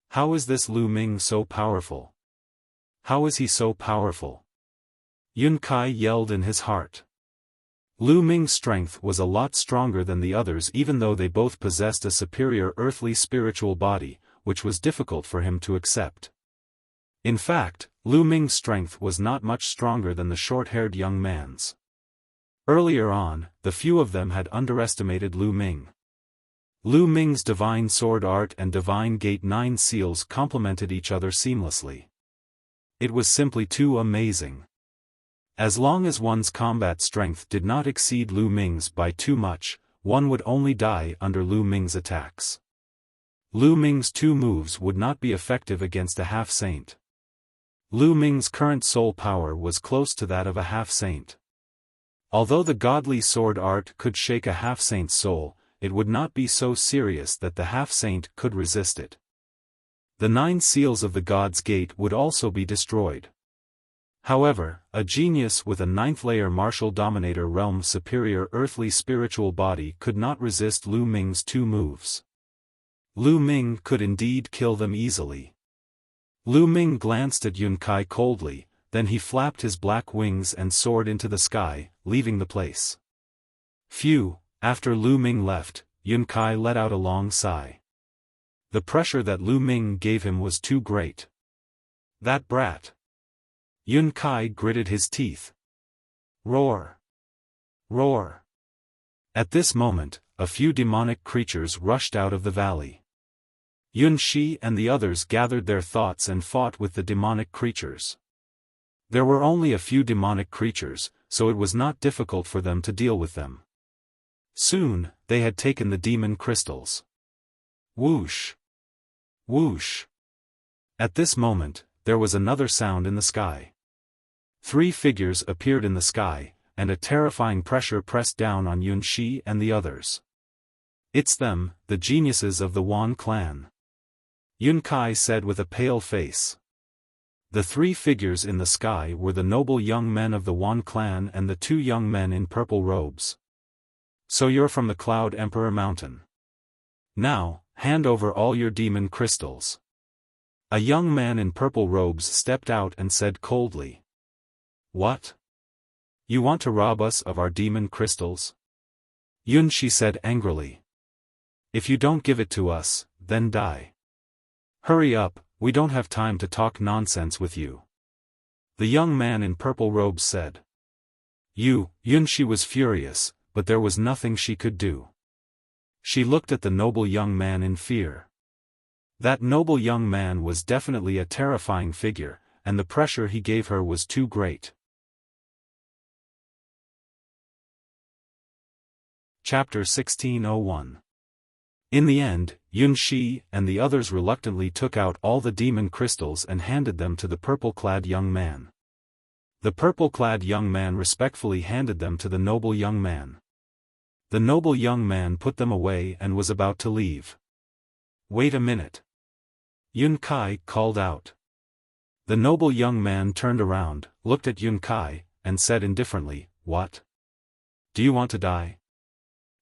How is this Lu Ming so powerful? How is he so powerful? Yun Kai yelled in his heart. Lu Ming's strength was a lot stronger than the others, even though they both possessed a superior earthly spiritual body, which was difficult for him to accept. In fact, Lu Ming's strength was not much stronger than the short-haired young man's. Earlier on, the few of them had underestimated Lu Ming. Lu Ming's divine sword art and divine gate 9 seals complemented each other seamlessly. It was simply too amazing. As long as one's combat strength did not exceed Lu Ming's by too much, one would only die under Lu Ming's attacks. Lu Ming's 2 moves would not be effective against a half-saint. Lu Ming's current soul power was close to that of a half-saint. Although the godly sword art could shake a half-saint's soul, it would not be so serious that the half-saint could resist it. The 9 seals of the God's Gate would also be destroyed. However, a genius with a 9th-layer martial dominator realm superior earthly spiritual body could not resist Lu Ming's 2 moves. Lu Ming could indeed kill them easily. Lu Ming glanced at Yun Kai coldly, then he flapped his black wings and soared into the sky, leaving the place. Phew, after Lu Ming left, Yun Kai let out a long sigh. The pressure that Lu Ming gave him was too great. That brat. Yun Kai gritted his teeth. Roar! Roar! At this moment, a few demonic creatures rushed out of the valley. Yun Shi and the others gathered their thoughts and fought with the demonic creatures. There were only a few demonic creatures, so it was not difficult for them to deal with them. Soon, they had taken the demon crystals. Whoosh! Whoosh! At this moment, there was another sound in the sky. 3 figures appeared in the sky, and a terrifying pressure pressed down on Yun Shi and the others. It's them, the geniuses of the Wan clan. Yun Kai said with a pale face. The 3 figures in the sky were the noble young men of the Wan clan and the 2 young men in purple robes. So you're from the Cloud Emperor Mountain. Now, hand over all your demon crystals. A young man in purple robes stepped out and said coldly. What? You want to rob us of our demon crystals? Yun Shi said angrily. If you don't give it to us, then die. Hurry up, we don't have time to talk nonsense with you. The young man in purple robes said. Yun Shi was furious, but there was nothing she could do. She looked at the noble young man in fear. That noble young man was definitely a terrifying figure, and the pressure he gave her was too great. Chapter 1601. In the end, Yun Shi and the others reluctantly took out all the demon crystals and handed them to the purple-clad young man. The purple-clad young man respectfully handed them to the noble young man. The noble young man put them away and was about to leave. Wait a minute. Yun Kai called out. The noble young man turned around, looked at Yun Kai, and said indifferently, What? Do you want to die?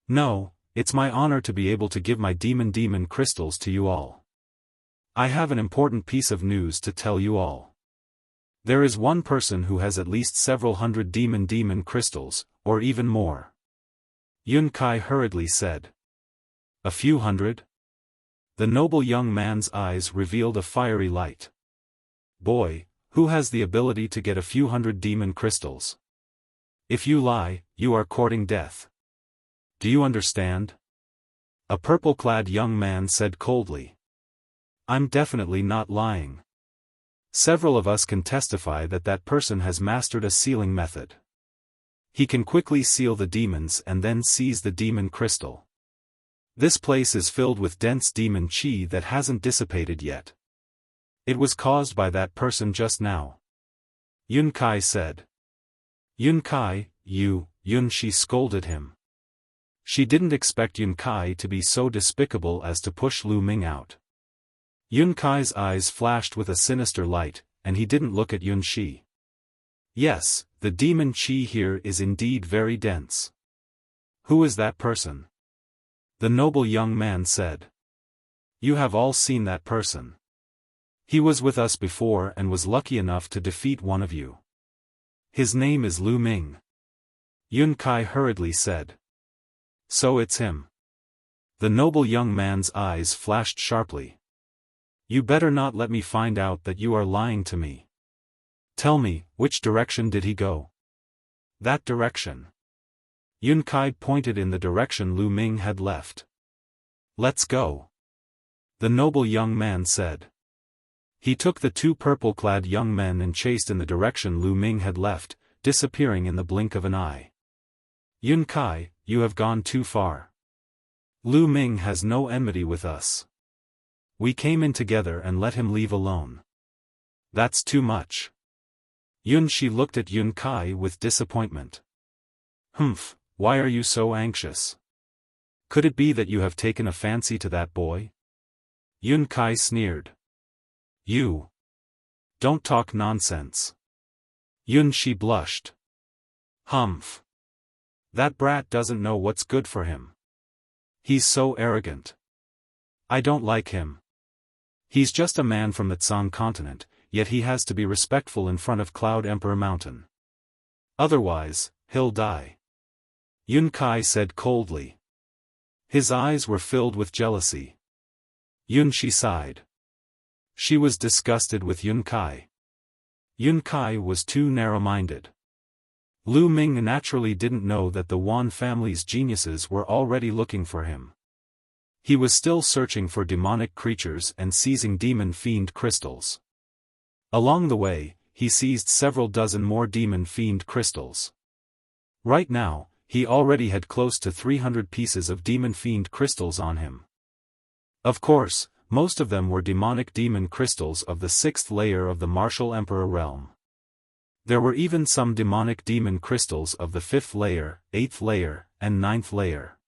No, it's my honor to be able to give my demon crystals to you all. I have an important piece of news to tell you all. There is one person who has at least several hundred demon crystals, or even more. Yun Kai hurriedly said. A few hundred? The noble young man's eyes revealed a fiery light. Boy, who has the ability to get a few hundred demon crystals? If you lie, you are courting death. Do you understand? A purple-clad young man said coldly. I'm definitely not lying. Several of us can testify that that person has mastered a sealing method. He can quickly seal the demons and then seize the demon crystal. This place is filled with dense demon chi that hasn't dissipated yet. It was caused by that person just now. Yun Kai said. Yun Kai, Yun Shi scolded him. She didn't expect Yun Kai to be so despicable as to push Lu Ming out. Yun Kai's eyes flashed with a sinister light, and he didn't look at Yun Shi. Yes, the demon qi here is indeed very dense. Who is that person? The noble young man said. You have all seen that person. He was with us before and was lucky enough to defeat one of you. His name is Lu Ming. Yun Kai hurriedly said. So it's him. The noble young man's eyes flashed sharply. You better not let me find out that you are lying to me. Tell me, which direction did he go? That direction. Yun Kai pointed in the direction Lu Ming had left. Let's go. The noble young man said. He took the two purple-clad young men and chased in the direction Lu Ming had left, disappearing in the blink of an eye. Yun Kai, you have gone too far. Lu Ming has no enmity with us. We came in together and let him leave alone. That's too much. Yun Shi looked at Yun Kai with disappointment. Humph, why are you so anxious? Could it be that you have taken a fancy to that boy? Yun Kai sneered. You. Don't talk nonsense. Yun Shi blushed. Humph. That brat doesn't know what's good for him. He's so arrogant. I don't like him. He's just a man from the Tsang continent, yet he has to be respectful in front of Cloud Emperor Mountain. Otherwise, he'll die. Yun Kai said coldly. His eyes were filled with jealousy. Yun Shi sighed. She was disgusted with Yun Kai. Yun Kai was too narrow-minded. Lu Ming naturally didn't know that the Wan family's geniuses were already looking for him. He was still searching for demonic creatures and seizing demon fiend crystals. Along the way, he seized several dozen more demon fiend crystals. Right now, he already had close to 300 pieces of demon fiend crystals on him. Of course, most of them were demonic demon crystals of the 6th layer of the Martial Emperor realm. There were even some demonic demon crystals of the 5th layer, 8th layer, and 9th layer.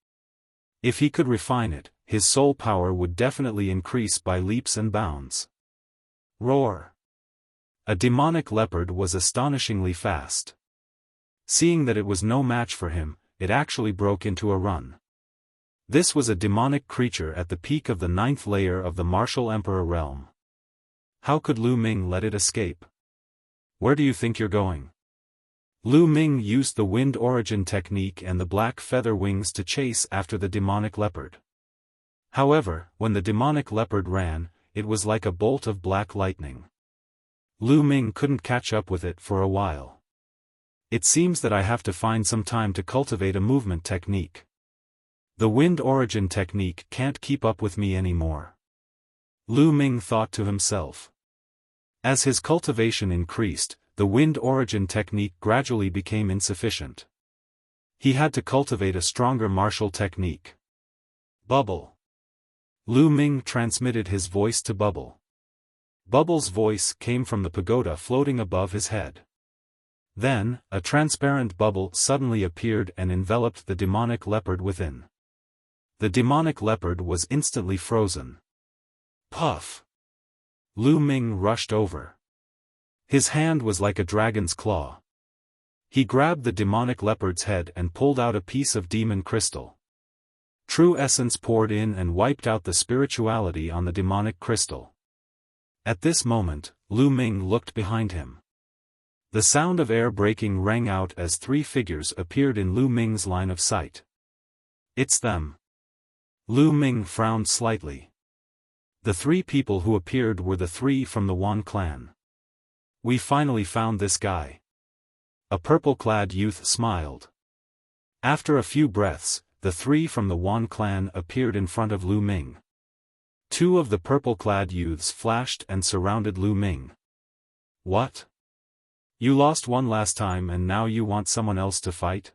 If he could refine it, his soul power would definitely increase by leaps and bounds. Roar! A demonic leopard was astonishingly fast. Seeing that it was no match for him, it actually broke into a run. This was a demonic creature at the peak of the 9th layer of the Martial Emperor realm. How could Lu Ming let it escape? Where do you think you're going? Lu Ming used the wind origin technique and the black feather wings to chase after the demonic leopard. However, when the demonic leopard ran, it was like a bolt of black lightning. Lu Ming couldn't catch up with it for a while. It seems that I have to find some time to cultivate a movement technique. The wind origin technique can't keep up with me anymore. Lu Ming thought to himself. As his cultivation increased, the wind origin technique gradually became insufficient. He had to cultivate a stronger martial technique. Bubble. Lu Ming transmitted his voice to Bubble. Bubble's voice came from the pagoda floating above his head. Then, a transparent bubble suddenly appeared and enveloped the demonic leopard within. The demonic leopard was instantly frozen. Puff! Lu Ming rushed over. His hand was like a dragon's claw. He grabbed the demonic leopard's head and pulled out a piece of demon crystal. True essence poured in and wiped out the spirituality on the demonic crystal. At this moment, Lu Ming looked behind him. The sound of air breaking rang out as 3 figures appeared in Lu Ming's line of sight. It's them. Lu Ming frowned slightly. The 3 people who appeared were the 3 from the Wan clan. We finally found this guy. A purple-clad youth smiled. After a few breaths, the 3 from the Wan clan appeared in front of Lu Ming. 2 of the purple-clad youths flashed and surrounded Lu Ming. What? You lost one last time and now you want someone else to fight?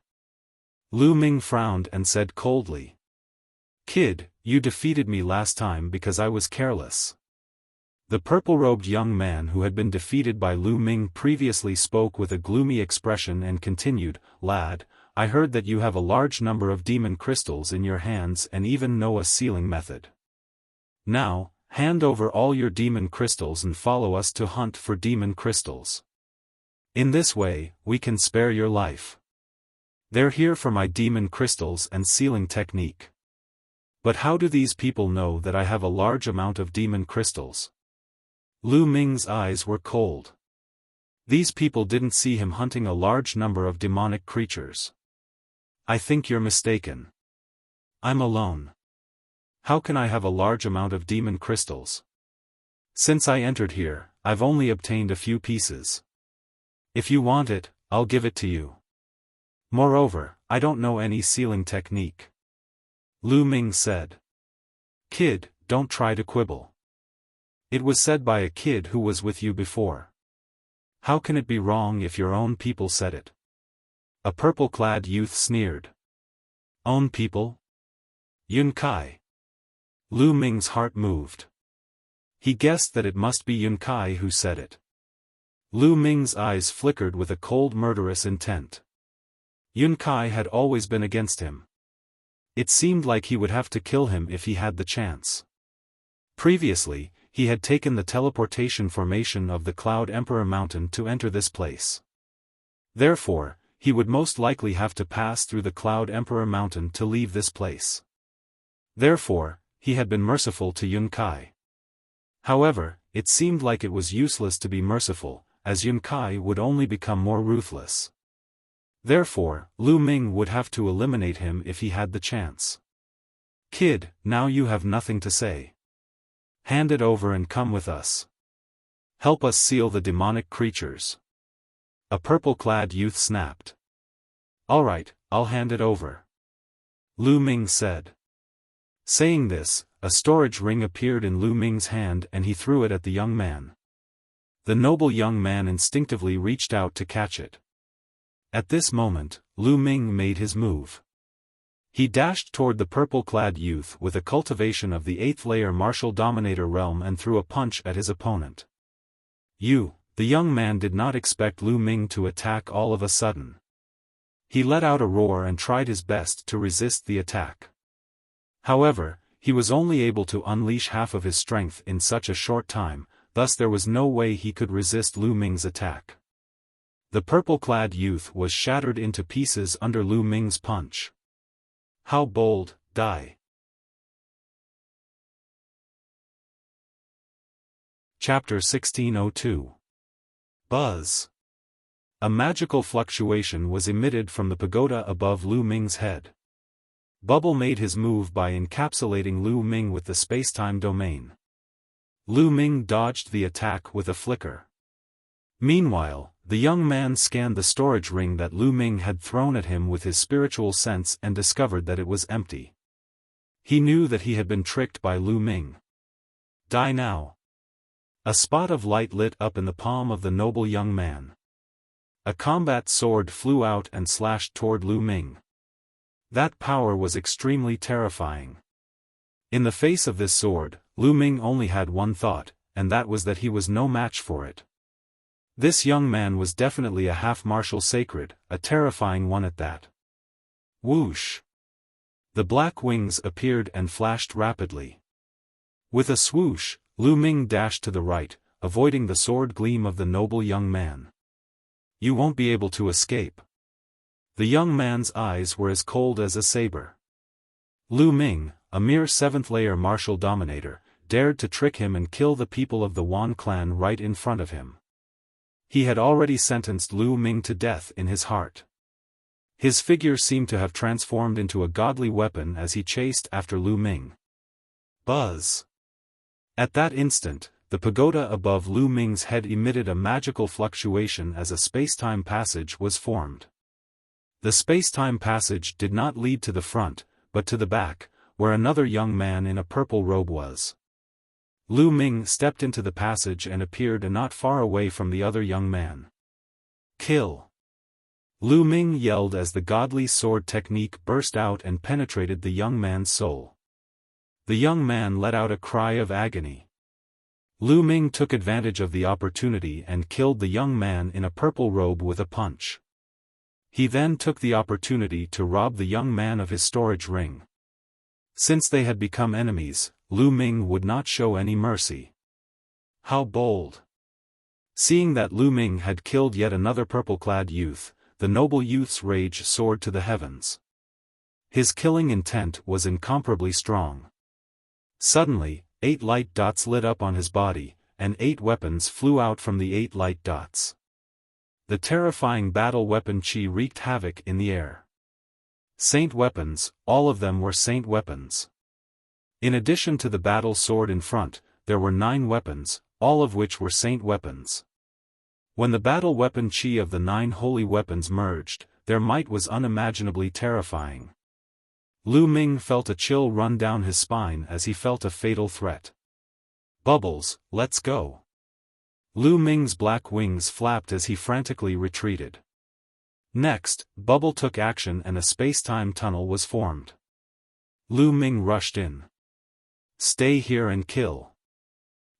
Lu Ming frowned and said coldly. Kid, you defeated me last time because I was careless. The purple-robed young man who had been defeated by Lu Ming previously spoke with a gloomy expression and continued, Lad, I heard that you have a large number of demon crystals in your hands and even know a sealing method. Now, hand over all your demon crystals and follow us to hunt for demon crystals. In this way, we can spare your life. They're here for my demon crystals and sealing technique. But how do these people know that I have a large amount of demon crystals? Lu Ming's eyes were cold. These people didn't see him hunting a large number of demonic creatures. I think you're mistaken. I'm alone. How can I have a large amount of demon crystals? Since I entered here, I've only obtained a few pieces. If you want it, I'll give it to you. Moreover, I don't know any sealing technique. Lu Ming said. Kid, don't try to quibble. It was said by a kid who was with you before. How can it be wrong if your own people said it? A purple-clad youth sneered. Own people? Yun Kai. Lu Ming's heart moved. He guessed that it must be Yun Kai who said it. Lu Ming's eyes flickered with a cold murderous intent. Yun Kai had always been against him. It seemed like he would have to kill him if he had the chance. Previously, he had taken the teleportation formation of the Cloud Emperor Mountain to enter this place. Therefore, he would most likely have to pass through the Cloud Emperor Mountain to leave this place. Therefore, he had been merciful to Yun Kai. However, it seemed like it was useless to be merciful, as Yun Kai would only become more ruthless. Therefore, Lu Ming would have to eliminate him if he had the chance. Kid, now you have nothing to say. Hand it over and come with us. Help us seal the demonic creatures. A purple-clad youth snapped. All right, I'll hand it over. Lu Ming said. Saying this, a storage ring appeared in Lu Ming's hand and he threw it at the young man. The noble young man instinctively reached out to catch it. At this moment, Lu Ming made his move. He dashed toward the purple-clad youth with a cultivation of the 8th layer martial dominator realm and threw a punch at his opponent. The young man did not expect Lu Ming to attack all of a sudden. He let out a roar and tried his best to resist the attack. However, he was only able to unleash half of his strength in such a short time, thus there was no way he could resist Lu Ming's attack. The purple-clad youth was shattered into pieces under Lu Ming's punch. How bold, die. Chapter 1602. Buzz. A magical fluctuation was emitted from the pagoda above Lu Ming's head. Bubble made his move by encapsulating Lu Ming with the spacetime domain. Lu Ming dodged the attack with a flicker. Meanwhile, the young man scanned the storage ring that Lu Ming had thrown at him with his spiritual sense and discovered that it was empty. He knew that he had been tricked by Lu Ming. Die now. A spot of light lit up in the palm of the noble young man. A combat sword flew out and slashed toward Lu Ming. That power was extremely terrifying. In the face of this sword, Lu Ming only had one thought, and that was that he was no match for it. This young man was definitely a half-martial sacred, a terrifying one at that. Whoosh! The black wings appeared and flashed rapidly. With a swoosh, Lu Ming dashed to the right, avoiding the sword gleam of the noble young man. You won't be able to escape. The young man's eyes were as cold as a saber. Lu Ming, a mere 7th-layer martial dominator, dared to trick him and kill the people of the Wan clan right in front of him. He had already sentenced Lu Ming to death in his heart. His figure seemed to have transformed into a godly weapon as he chased after Lu Ming. Buzz! At that instant, the pagoda above Lu Ming's head emitted a magical fluctuation as a spacetime passage was formed. The spacetime passage did not lead to the front, but to the back, where another young man in a purple robe was. Lu Ming stepped into the passage and appeared not far away from the other young man. Kill! Lu Ming yelled as the godly sword technique burst out and penetrated the young man's soul. The young man let out a cry of agony. Lu Ming took advantage of the opportunity and killed the young man in a purple robe with a punch. He then took the opportunity to rob the young man of his storage ring. Since they had become enemies, Lu Ming would not show any mercy. How bold! Seeing that Lu Ming had killed yet another purple-clad youth, the noble youth's rage soared to the heavens. His killing intent was incomparably strong. Suddenly, 8 light dots lit up on his body, and 8 weapons flew out from the 8 light dots. The terrifying battle weapon Qi wreaked havoc in the air. Saint weapons, all of them were saint weapons. In addition to the battle sword in front, there were 9 weapons, all of which were saint weapons. When the battle weapon Qi of the 9 holy weapons merged, their might was unimaginably terrifying. Lu Ming felt a chill run down his spine as he felt a fatal threat. Bubbles, let's go. Lu Ming's black wings flapped as he frantically retreated. Next, Bubble took action and a space-time tunnel was formed. Lu Ming rushed in. Stay here and kill.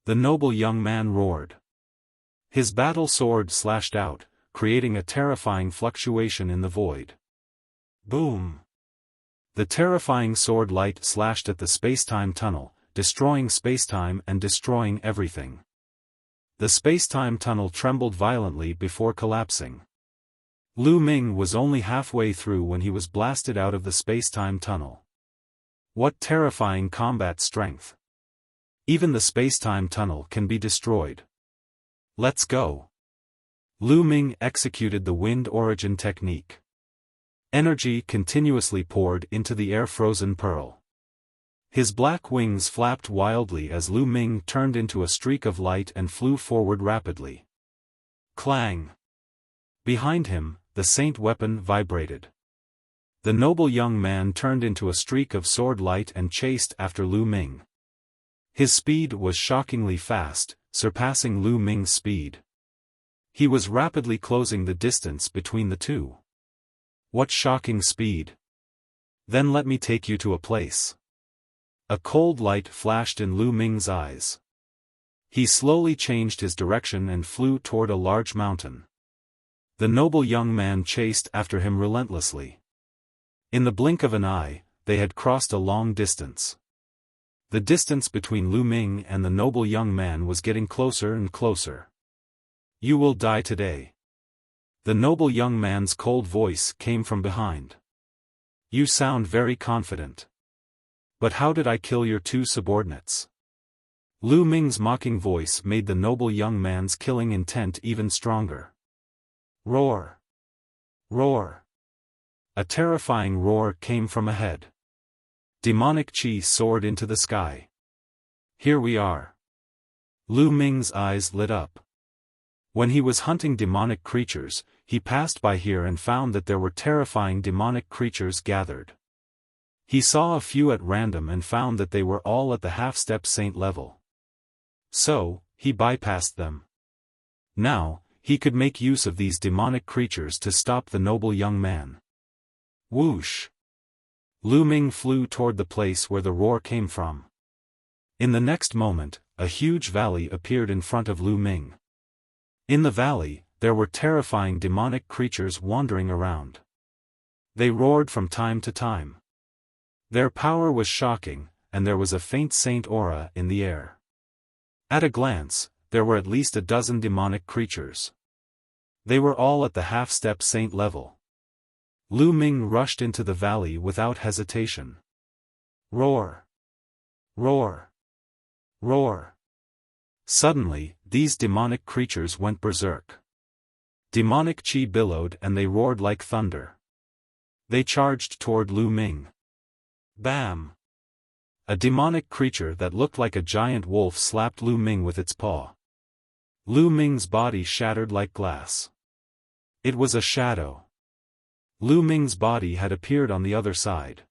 The noble young man roared. His battle sword slashed out, creating a terrifying fluctuation in the void. Boom! The terrifying sword light slashed at the space-time tunnel, destroying space-time and destroying everything. The space-time tunnel trembled violently before collapsing. Lu Ming was only halfway through when he was blasted out of the space-time tunnel. What terrifying combat strength! Even the space-time tunnel can be destroyed. Let's go! Lu Ming executed the wind origin technique. Energy continuously poured into the air-frozen pearl. His black wings flapped wildly as Lu Ming turned into a streak of light and flew forward rapidly. Clang! Behind him, the saint weapon vibrated. The noble young man turned into a streak of sword light and chased after Lu Ming. His speed was shockingly fast, surpassing Lu Ming's speed. He was rapidly closing the distance between the two. What shocking speed! Then let me take you to a place. A cold light flashed in Lu Ming's eyes. He slowly changed his direction and flew toward a large mountain. The noble young man chased after him relentlessly. In the blink of an eye, they had crossed a long distance. The distance between Lu Ming and the noble young man was getting closer and closer. You will die today. The noble young man's cold voice came from behind. You sound very confident. But how did I kill your 2 subordinates? Lu Ming's mocking voice made the noble young man's killing intent even stronger. Roar! Roar! A terrifying roar came from ahead. Demonic Qi soared into the sky. Here we are. Lu Ming's eyes lit up. When he was hunting demonic creatures, he passed by here and found that there were terrifying demonic creatures gathered. He saw a few at random and found that they were all at the half-step saint level. So, he bypassed them. Now, he could make use of these demonic creatures to stop the noble young man. Whoosh! Lu Ming flew toward the place where the roar came from. In the next moment, a huge valley appeared in front of Lu Ming. In the valley, there were terrifying demonic creatures wandering around. They roared from time to time. Their power was shocking, and there was a faint saint aura in the air. At a glance, there were at least a dozen demonic creatures. They were all at the half-step saint level. Lu Ming rushed into the valley without hesitation. Roar! Roar! Roar! Suddenly, these demonic creatures went berserk. Demonic Qi billowed and they roared like thunder. They charged toward Lu Ming. Bam! A demonic creature that looked like a giant wolf slapped Lu Ming with its paw. Lu Ming's body shattered like glass. It was a shadow. Lu Ming's body had appeared on the other side.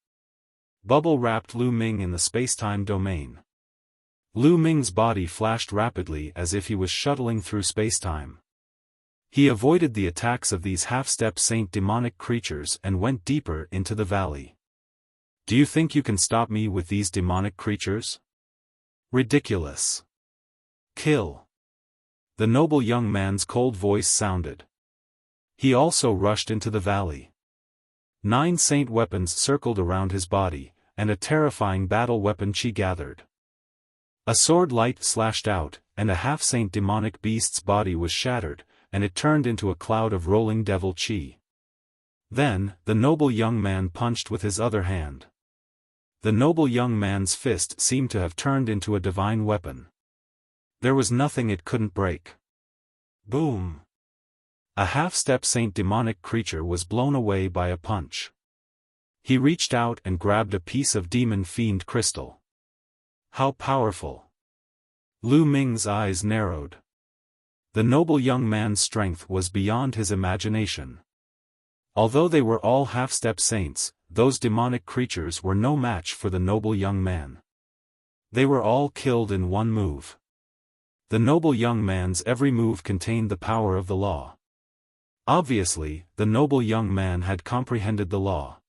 Bubble wrapped Lu Ming in the space-time domain. Lu Ming's body flashed rapidly as if he was shuttling through space-time. He avoided the attacks of these half-step saint demonic creatures and went deeper into the valley. Do you think you can stop me with these demonic creatures? Ridiculous. Kill. The noble young man's cold voice sounded. He also rushed into the valley. 9 saint weapons circled around his body, and a terrifying battle weapon she gathered. A sword light slashed out, and a half-saint demonic beast's body was shattered, and it turned into a cloud of rolling devil chi. Then, the noble young man punched with his other hand. The noble young man's fist seemed to have turned into a divine weapon. There was nothing it couldn't break. Boom! A half-step saint demonic creature was blown away by a punch. He reached out and grabbed a piece of demon fiend crystal. How powerful! Lu Ming's eyes narrowed. The noble young man's strength was beyond his imagination. Although they were all half-step saints, those demonic creatures were no match for the noble young man. They were all killed in one move. The noble young man's every move contained the power of the law. Obviously, the noble young man had comprehended the law.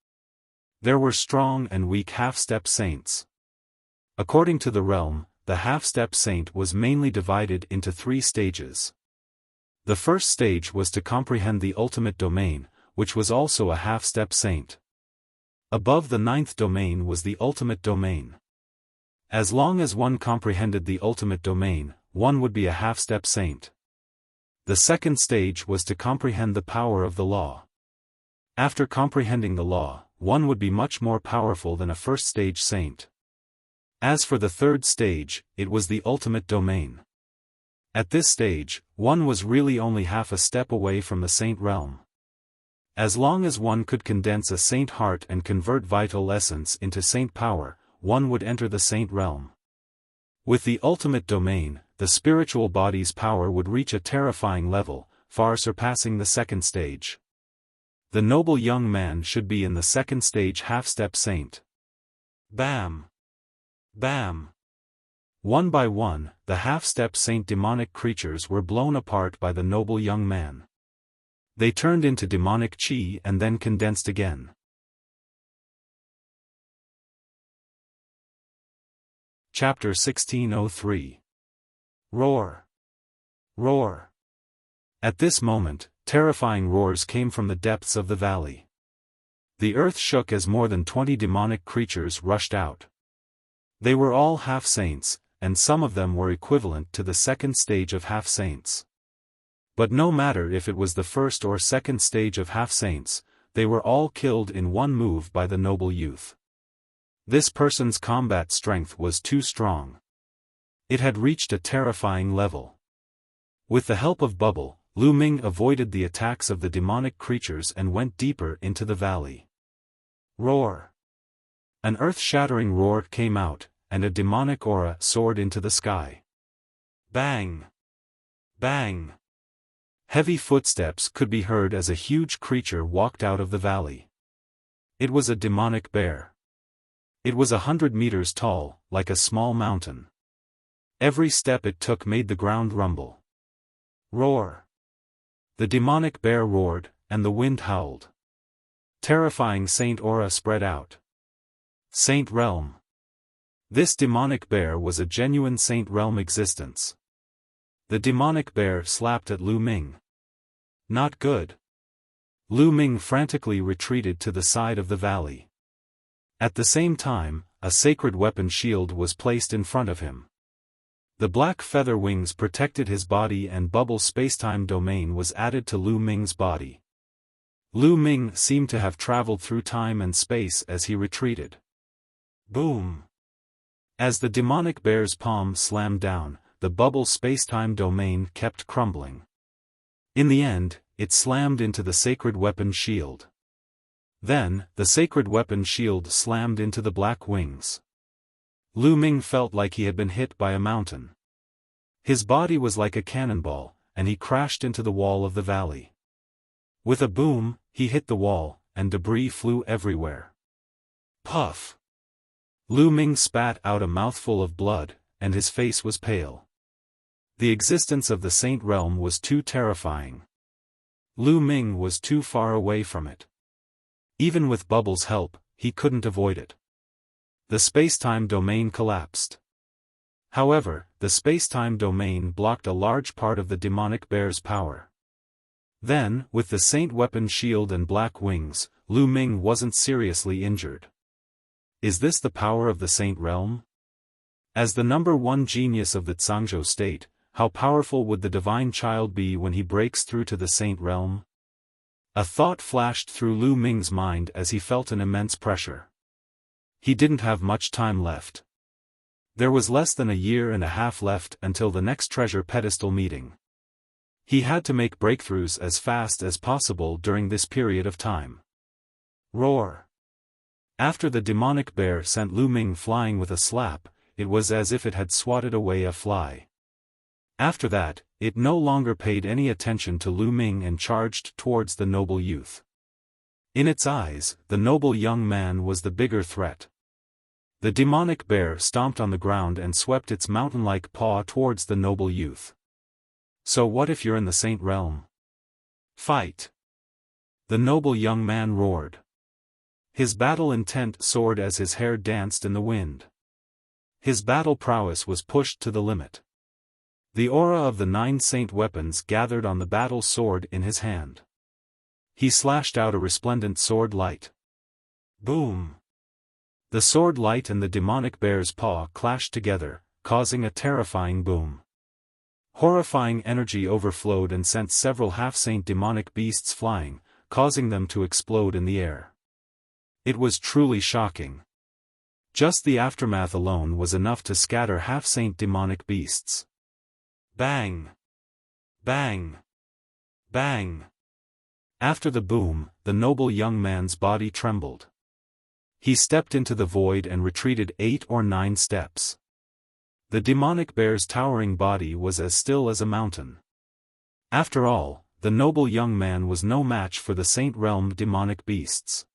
There were strong and weak half-step saints. According to the realm, the half-step saint was mainly divided into 3 stages. The first stage was to comprehend the ultimate domain, which was also a half-step saint. Above the 9th domain was the ultimate domain. As long as one comprehended the ultimate domain, one would be a half-step saint. The second stage was to comprehend the power of the law. After comprehending the law, one would be much more powerful than a first-stage saint. As for the third stage, it was the ultimate domain. At this stage, one was really only half a step away from the saint realm. As long as one could condense a saint heart and convert vital essence into saint power, one would enter the saint realm. With the ultimate domain, the spiritual body's power would reach a terrifying level, far surpassing the second stage. The noble young man should be in the second stage half-step saint. Bam! Bam! One by one, the half-step saint demonic creatures were blown apart by the noble young man. They turned into demonic chi and then condensed again. Chapter 1603. Roar! Roar! At this moment, terrifying roars came from the depths of the valley. The earth shook as more than 20 demonic creatures rushed out. They were all half-saints, and some of them were equivalent to the second stage of half-saints. But no matter if it was the first or second stage of half-saints, they were all killed in one move by the noble youth. This person's combat strength was too strong. It had reached a terrifying level. With the help of Bubble, Lu Ming avoided the attacks of the demonic creatures and went deeper into the valley. Roar! An earth-shattering roar came out, and a demonic aura soared into the sky. Bang! Bang! Heavy footsteps could be heard as a huge creature walked out of the valley. It was a demonic bear. It was 100 meters tall, like a small mountain. Every step it took made the ground rumble. Roar! The demonic bear roared, and the wind howled. Terrifying saint aura spread out. Saint realm. This demonic bear was a genuine saint realm existence. The demonic bear slapped at Lu Ming. Not good. Lu Ming frantically retreated to the side of the valley. At the same time, a sacred weapon shield was placed in front of him. The black feather wings protected his body and bubble spacetime domain was added to Lu Ming's body. Lu Ming seemed to have traveled through time and space as he retreated. Boom! As the demonic bear's palm slammed down, the bubble spacetime domain kept crumbling. In the end, it slammed into the sacred weapon shield. Then, the sacred weapon shield slammed into the black wings. Lu Ming felt like he had been hit by a mountain. His body was like a cannonball, and he crashed into the wall of the valley. With a boom, he hit the wall, and debris flew everywhere. Puff! Lu Ming spat out a mouthful of blood, and his face was pale. The existence of the saint realm was too terrifying. Lu Ming was too far away from it. Even with Bubble's help, he couldn't avoid it. The spacetime domain collapsed. However, the spacetime domain blocked a large part of the demonic bear's power. Then, with the saint weapon shield and black wings, Lu Ming wasn't seriously injured. Is this the power of the Saint Realm? As the number one genius of the Zhangzhou state, how powerful would the divine child be when he breaks through to the Saint Realm? A thought flashed through Lu Ming's mind as he felt an immense pressure. He didn't have much time left. There was less than a year and a half left until the next treasure pedestal meeting. He had to make breakthroughs as fast as possible during this period of time. Roar! After the demonic bear sent Lu Ming flying with a slap, it was as if it had swatted away a fly. After that, it no longer paid any attention to Lu Ming and charged towards the noble youth. In its eyes, the noble young man was the bigger threat. The demonic bear stomped on the ground and swept its mountain-like paw towards the noble youth. So what if you're in the Saint Realm? Fight! The noble young man roared. His battle intent soared as his hair danced in the wind. His battle prowess was pushed to the limit. The aura of the 9 saint weapons gathered on the battle sword in his hand. He slashed out a resplendent sword light. Boom! The sword light and the demonic bear's paw clashed together, causing a terrifying boom. Horrifying energy overflowed and sent several half-saint demonic beasts flying, causing them to explode in the air. It was truly shocking. Just the aftermath alone was enough to scatter half-saint demonic beasts. Bang! Bang! Bang! After the boom, the noble young man's body trembled. He stepped into the void and retreated 8 or 9 steps. The demonic bear's towering body was as still as a mountain. After all, the noble young man was no match for the Saint Realm demonic beasts.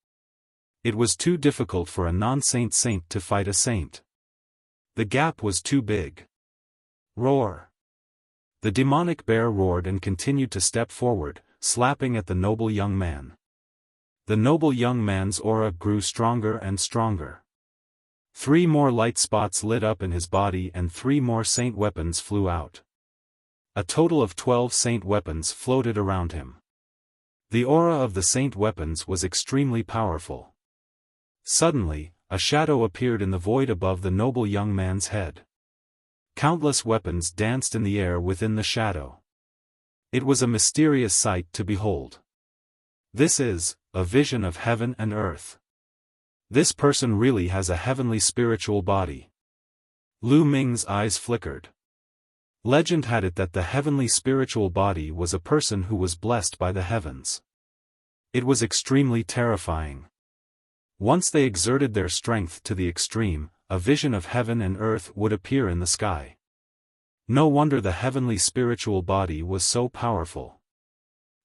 It was too difficult for a non-saint saint to fight a saint. The gap was too big. Roar! The demonic bear roared and continued to step forward, slapping at the noble young man. The noble young man's aura grew stronger and stronger. 3 more light spots lit up in his body and 3 more saint weapons flew out. A total of 12 saint weapons floated around him. The aura of the saint weapons was extremely powerful. Suddenly, a shadow appeared in the void above the noble young man's head. Countless weapons danced in the air within the shadow. It was a mysterious sight to behold. This is a vision of heaven and earth. This person really has a heavenly spiritual body. Lu Ming's eyes flickered. Legend had it that the heavenly spiritual body was a person who was blessed by the heavens. It was extremely terrifying. Once they exerted their strength to the extreme, a vision of heaven and earth would appear in the sky. No wonder the heavenly spiritual body was so powerful.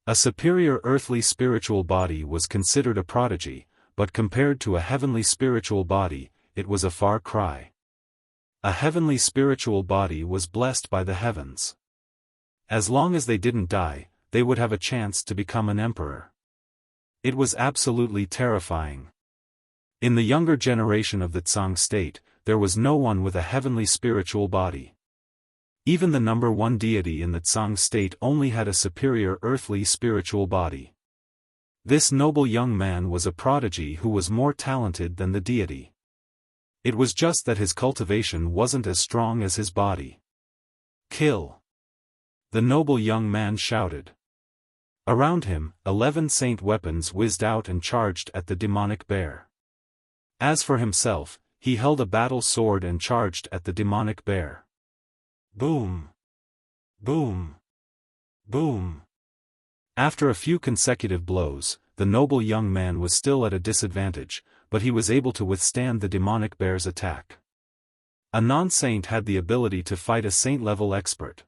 A superior earthly spiritual body was considered a prodigy, but compared to a heavenly spiritual body, it was a far cry. A heavenly spiritual body was blessed by the heavens. As long as they didn't die, they would have a chance to become an emperor. It was absolutely terrifying. In the younger generation of the Zhang state, there was no one with a heavenly spiritual body. Even the number one deity in the Zhang state only had a superior earthly spiritual body. This noble young man was a prodigy who was more talented than the deity. It was just that his cultivation wasn't as strong as his body. Kill! The noble young man shouted. Around him, 11 saint weapons whizzed out and charged at the demonic bear. As for himself, he held a battle sword and charged at the demonic bear. Boom! Boom! Boom! After a few consecutive blows, the noble young man was still at a disadvantage, but he was able to withstand the demonic bear's attack. A non-saint had the ability to fight a saint-level expert.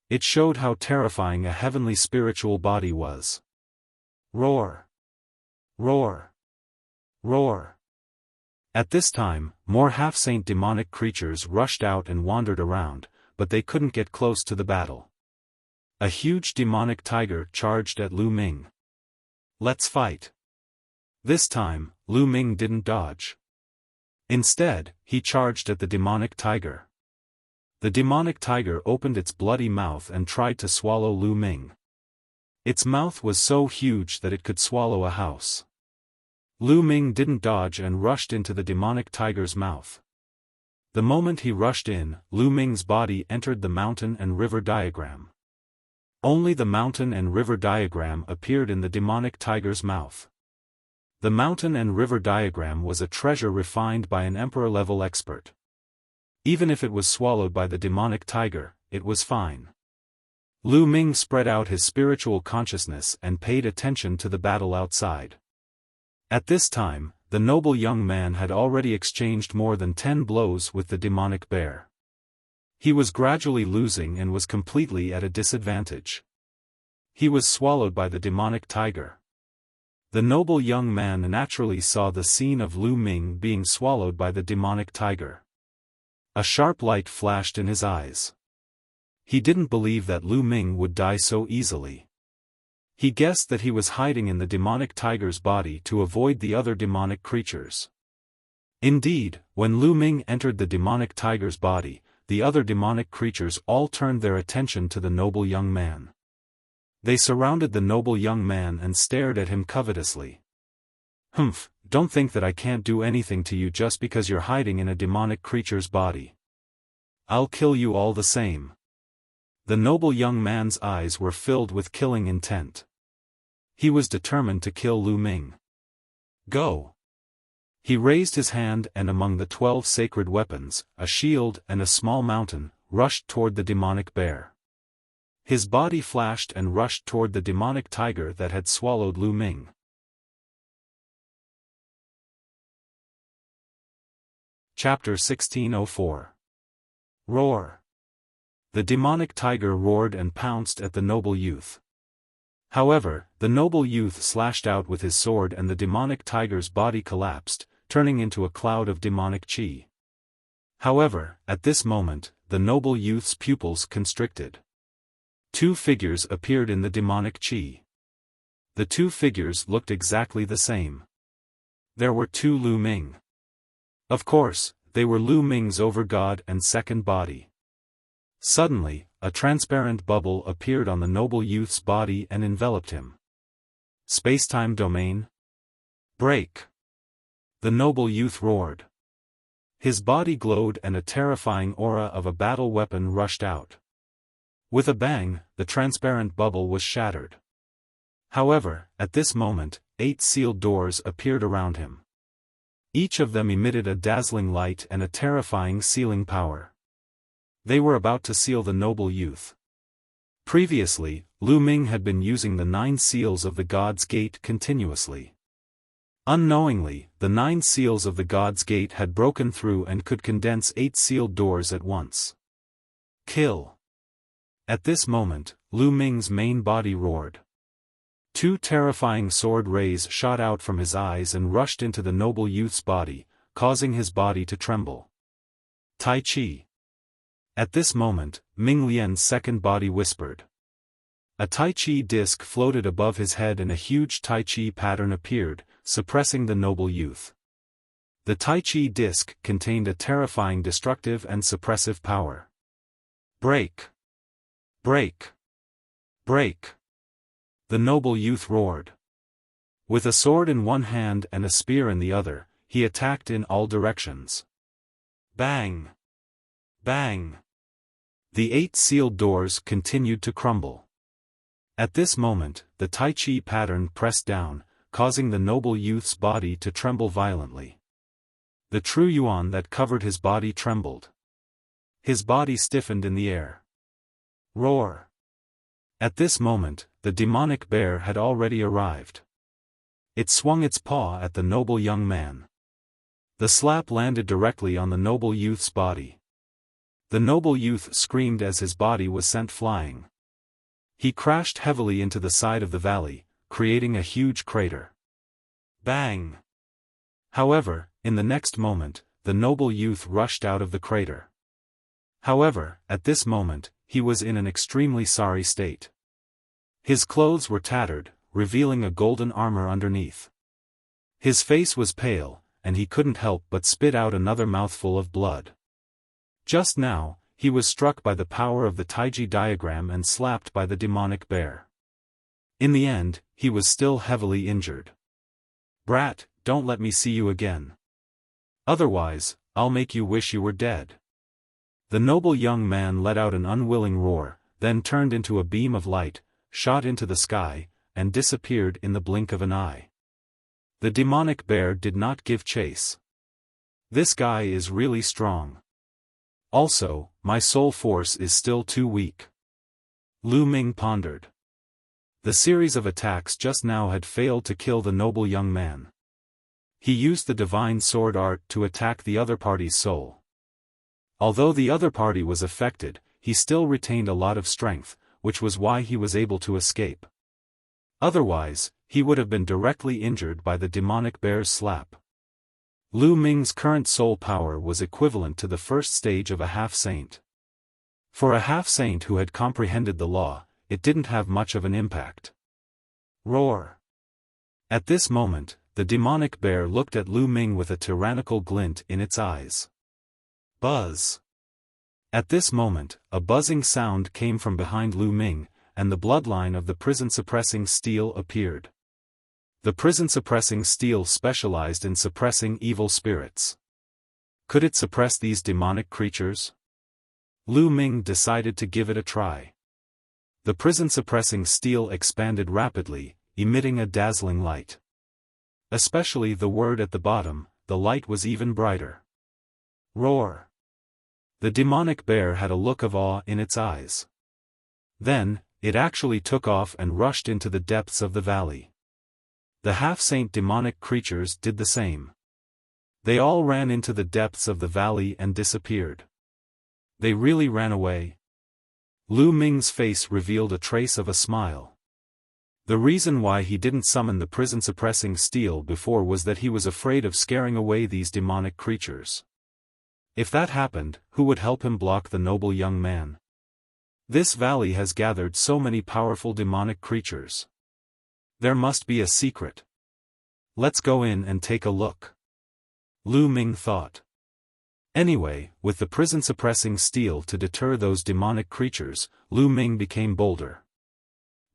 It showed how terrifying a heavenly spiritual body was. Roar! Roar! Roar! At this time, more half-saint demonic creatures rushed out and wandered around, but they couldn't get close to the battle. A huge demonic tiger charged at Lu Ming. Let's fight! This time, Lu Ming didn't dodge. Instead, he charged at the demonic tiger. The demonic tiger opened its bloody mouth and tried to swallow Lu Ming. Its mouth was so huge that it could swallow a house. Lu Ming didn't dodge and rushed into the demonic tiger's mouth. The moment he rushed in, Lu Ming's body entered the mountain and river diagram. Only the mountain and river diagram appeared in the demonic tiger's mouth. The mountain and river diagram was a treasure refined by an emperor-level expert. Even if it was swallowed by the demonic tiger, it was fine. Lu Ming spread out his spiritual consciousness and paid attention to the battle outside. At this time, the noble young man had already exchanged more than 10 blows with the demonic bear. He was gradually losing and was completely at a disadvantage. He was swallowed by the demonic tiger. The noble young man naturally saw the scene of Lu Ming being swallowed by the demonic tiger. A sharp light flashed in his eyes. He didn't believe that Lu Ming would die so easily. He guessed that he was hiding in the demonic tiger's body to avoid the other demonic creatures. Indeed, when Lu Ming entered the demonic tiger's body, the other demonic creatures all turned their attention to the noble young man. They surrounded the noble young man and stared at him covetously. "Humph, don't think that I can't do anything to you just because you're hiding in a demonic creature's body. I'll kill you all the same." The noble young man's eyes were filled with killing intent. He was determined to kill Lu Ming. "Go!" He raised his hand and among the 12 sacred weapons, a shield and a small mountain, rushed toward the demonic bear. His body flashed and rushed toward the demonic tiger that had swallowed Lu Ming. Chapter 1604. Roar. The demonic tiger roared and pounced at the noble youth. However, the noble youth slashed out with his sword and the demonic tiger's body collapsed, turning into a cloud of demonic chi. However, at this moment, the noble youth's pupils constricted. 2 figures appeared in the demonic chi. The 2 figures looked exactly the same. There were 2 Lu Ming. Of course, they were Lu Ming's overgod and second body. Suddenly, a transparent bubble appeared on the noble youth's body and enveloped him. Spacetime domain? Break! The noble youth roared. His body glowed and a terrifying aura of a battle weapon rushed out. With a bang, the transparent bubble was shattered. However, at this moment, 8 sealed doors appeared around him. Each of them emitted a dazzling light and a terrifying sealing power. They were about to seal the noble youth. Previously, Lu Ming had been using the 9 seals of the God's Gate continuously. Unknowingly, the 9 seals of the God's Gate had broken through and could condense 8 sealed doors at once. Kill! At this moment, Lu Ming's main body roared. 2 terrifying sword rays shot out from his eyes and rushed into the noble youth's body, causing his body to tremble. Tai Chi! At this moment, Ming Lian's second body whispered. A Tai Chi disc floated above his head and a huge Tai Chi pattern appeared, suppressing the noble youth. The Tai Chi disc contained a terrifying destructive and suppressive power. Break! Break! Break! The noble youth roared. With a sword in one hand and a spear in the other, he attacked in all directions. Bang! Bang! The 8 sealed doors continued to crumble. At this moment, the Tai Chi pattern pressed down, causing the noble youth's body to tremble violently. The true yuan that covered his body trembled. His body stiffened in the air. Roar! At this moment, the demonic bear had already arrived. It swung its paw at the noble young man. The slap landed directly on the noble youth's body. The noble youth screamed as his body was sent flying. He crashed heavily into the side of the valley, creating a huge crater. Bang! However, in the next moment, the noble youth rushed out of the crater. However, at this moment, he was in an extremely sorry state. His clothes were tattered, revealing a golden armor underneath. His face was pale, and he couldn't help but spit out another mouthful of blood. Just now, he was struck by the power of the Taiji diagram and slapped by the demonic bear. In the end, he was still heavily injured. Brat, don't let me see you again. Otherwise, I'll make you wish you were dead." The noble young man let out an unwilling roar, then turned into a beam of light, shot into the sky, and disappeared in the blink of an eye. The demonic bear did not give chase. "This guy is really strong. Also, my soul force is still too weak." Lu Ming pondered. The series of attacks just now had failed to kill the noble young man. He used the divine sword art to attack the other party's soul. Although the other party was affected, he still retained a lot of strength, which was why he was able to escape. Otherwise, he would have been directly injured by the demonic bear's slap. Lu Ming's current soul power was equivalent to the first stage of a half-saint. For a half-saint who had comprehended the law, it didn't have much of an impact. Roar! At this moment, the demonic bear looked at Lu Ming with a tyrannical glint in its eyes. Buzz! At this moment, a buzzing sound came from behind Lu Ming, and the bloodline of the prison-suppressing steel appeared. The prison-suppressing steel specialized in suppressing evil spirits. Could it suppress these demonic creatures? Lu Ming decided to give it a try. The prison-suppressing steel expanded rapidly, emitting a dazzling light. Especially the word at the bottom, the light was even brighter. Roar! The demonic bear had a look of awe in its eyes. Then, it actually took off and rushed into the depths of the valley. The half-saint demonic creatures did the same. They all ran into the depths of the valley and disappeared. They really ran away. Lu Ming's face revealed a trace of a smile. The reason why he didn't summon the prison-suppressing steel before was that he was afraid of scaring away these demonic creatures. If that happened, who would help him block the noble young man? This valley has gathered so many powerful demonic creatures. There must be a secret. Let's go in and take a look. Lu Ming thought. Anyway, with the prison-suppressing steel to deter those demonic creatures, Lu Ming became bolder.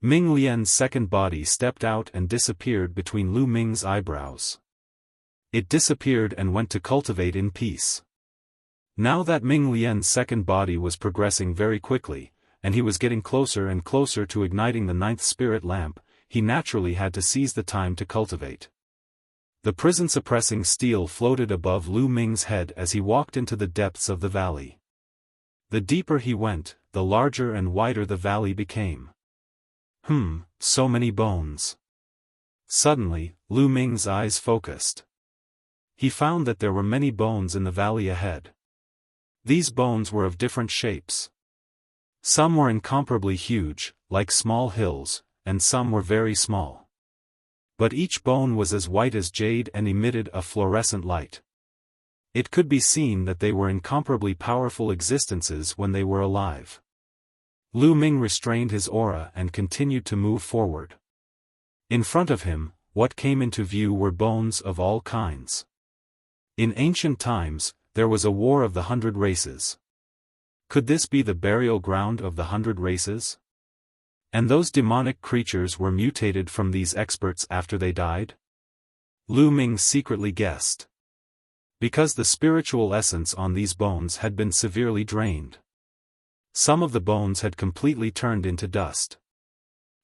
Ming Lian's second body stepped out and disappeared between Lu Ming's eyebrows. It disappeared and went to cultivate in peace. Now that Ming Lian's second body was progressing very quickly, and he was getting closer and closer to igniting the ninth spirit lamp, he naturally had to seize the time to cultivate. The prison-suppressing steel floated above Lu Ming's head as he walked into the depths of the valley. The deeper he went, the larger and wider the valley became. So many bones. Suddenly, Lu Ming's eyes focused. He found that there were many bones in the valley ahead. These bones were of different shapes. Some were incomparably huge, like small hills, and some were very small. But each bone was as white as jade and emitted a fluorescent light. It could be seen that they were incomparably powerful existences when they were alive. Lu Ming restrained his aura and continued to move forward. In front of him, what came into view were bones of all kinds. In ancient times, there was a war of the 100 races. Could this be the burial ground of the 100 races? And those demonic creatures were mutated from these experts after they died? Lu Ming secretly guessed. Because the spiritual essence on these bones had been severely drained. Some of the bones had completely turned into dust.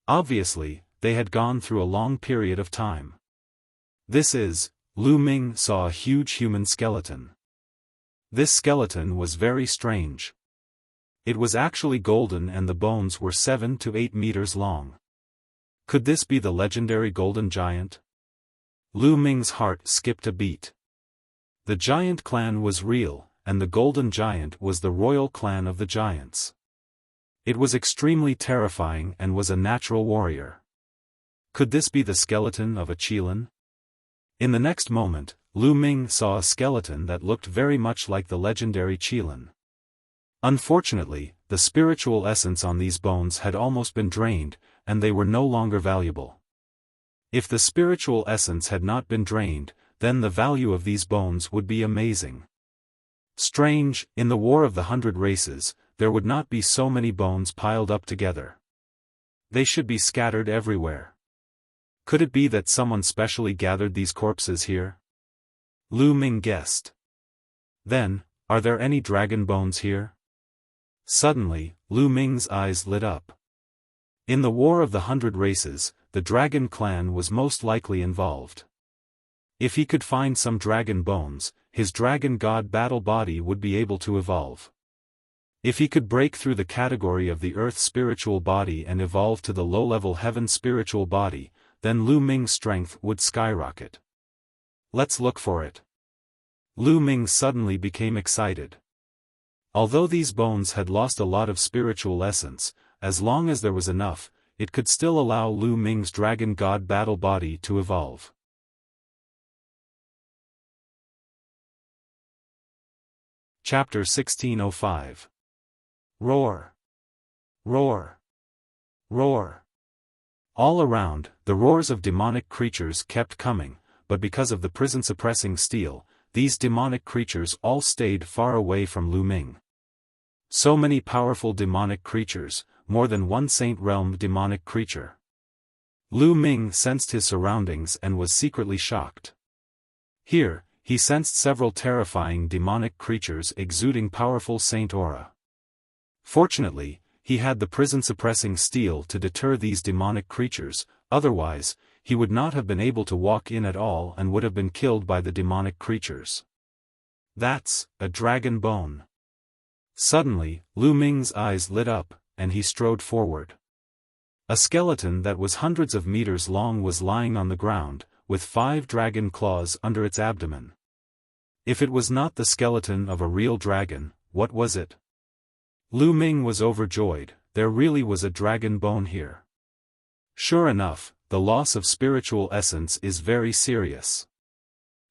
Obviously, they had gone through a long period of time. Lu Ming saw a huge human skeleton. This skeleton was very strange. It was actually golden and the bones were 7 to 8 meters long. Could this be the legendary golden giant? Lu Ming's heart skipped a beat. The giant clan was real, and the golden giant was the royal clan of the giants. It was extremely terrifying and was a natural warrior. Could this be the skeleton of a Qilin? In the next moment, Lu Ming saw a skeleton that looked very much like the legendary Qilin. Unfortunately, the spiritual essence on these bones had almost been drained, and they were no longer valuable. If the spiritual essence had not been drained, then the value of these bones would be amazing. Strange, in the War of the 100 Races, there would not be so many bones piled up together. They should be scattered everywhere. Could it be that someone specially gathered these corpses here? Lu Ming guessed. Then, are there any dragon bones here? Suddenly, Lu Ming's eyes lit up. In the War of the 100 Races, the Dragon Clan was most likely involved. If he could find some dragon bones, his dragon god battle body would be able to evolve. If he could break through the category of the Earth spiritual body and evolve to the low-level Heaven spiritual body, then Lu Ming's strength would skyrocket. Let's look for it. Lu Ming suddenly became excited. Although these bones had lost a lot of spiritual essence, as long as there was enough, it could still allow Lu Ming's dragon god battle body to evolve. Chapter 1605. Roar! Roar! Roar! All around, the roars of demonic creatures kept coming, but because of the prison-suppressing steel, these demonic creatures all stayed far away from Lu Ming. So many powerful demonic creatures, more than one Saint Realm demonic creature. Lu Ming sensed his surroundings and was secretly shocked. Here, he sensed several terrifying demonic creatures exuding powerful saint aura. Fortunately, he had the prison-suppressing steel to deter these demonic creatures, otherwise, he would not have been able to walk in at all and would have been killed by the demonic creatures. That's a dragon bone. Suddenly, Lu Ming's eyes lit up, and he strode forward. A skeleton that was hundreds of meters long was lying on the ground, with 5 dragon claws under its abdomen. If it was not the skeleton of a real dragon, what was it? Lu Ming was overjoyed, there really was a dragon bone here. Sure enough, the loss of spiritual essence is very serious.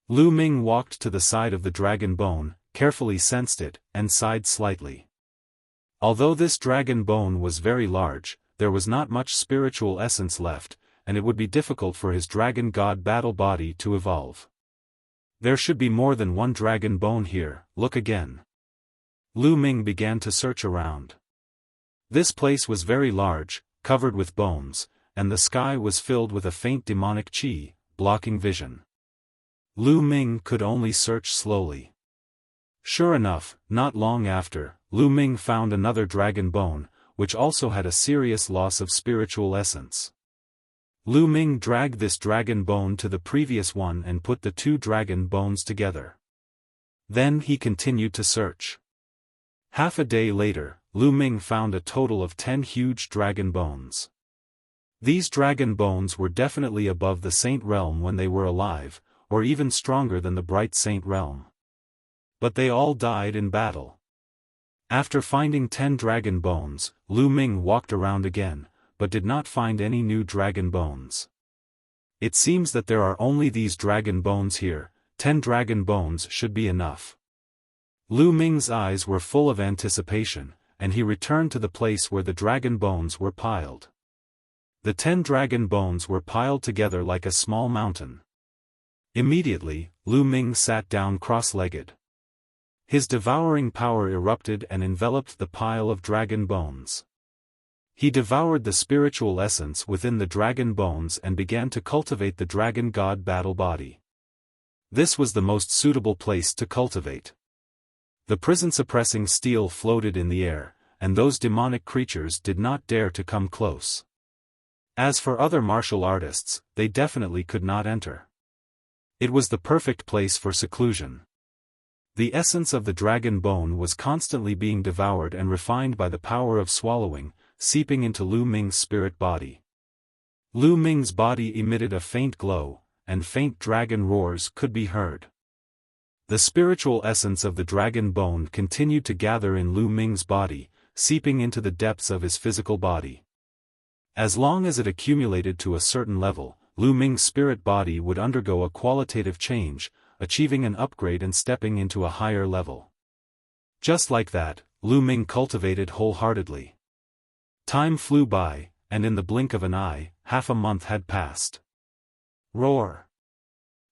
Lu Ming walked to the side of the dragon bone, carefully sensed it, and sighed slightly. Although this dragon bone was very large, there was not much spiritual essence left, and it would be difficult for his dragon god battle body to evolve. There should be more than one dragon bone here, look again. Lu Ming began to search around. This place was very large, covered with bones, and the sky was filled with a faint demonic qi, blocking vision. Lu Ming could only search slowly. Sure enough, not long after, Lu Ming found another dragon bone, which also had a serious loss of spiritual essence. Lu Ming dragged this dragon bone to the previous one and put the 2 dragon bones together. Then he continued to search. Half a day later, Lu Ming found a total of 10 huge dragon bones. These dragon bones were definitely above the Saint Realm when they were alive, or even stronger than the bright Saint Realm. But they all died in battle. After finding 10 dragon bones, Lu Ming walked around again, but did not find any new dragon bones. It seems that there are only these dragon bones here, 10 dragon bones should be enough. Lu Ming's eyes were full of anticipation, and he returned to the place where the dragon bones were piled. The 10 dragon bones were piled together like a small mountain. Immediately, Lu Ming sat down cross-legged. His devouring power erupted and enveloped the pile of dragon bones. He devoured the spiritual essence within the dragon bones and began to cultivate the dragon god battle body. This was the most suitable place to cultivate. The prison-suppressing steel floated in the air, and those demonic creatures did not dare to come close. As for other martial artists, they definitely could not enter. It was the perfect place for seclusion. The essence of the dragon bone was constantly being devoured and refined by the power of swallowing, seeping into Lu Ming's spirit body. Lu Ming's body emitted a faint glow, and faint dragon roars could be heard. The spiritual essence of the dragon bone continued to gather in Lu Ming's body, seeping into the depths of his physical body. As long as it accumulated to a certain level, Lu Ming's spirit body would undergo a qualitative change, achieving an upgrade and stepping into a higher level. Just like that, Lu Ming cultivated wholeheartedly. Time flew by, and in the blink of an eye, half a month had passed. Roar!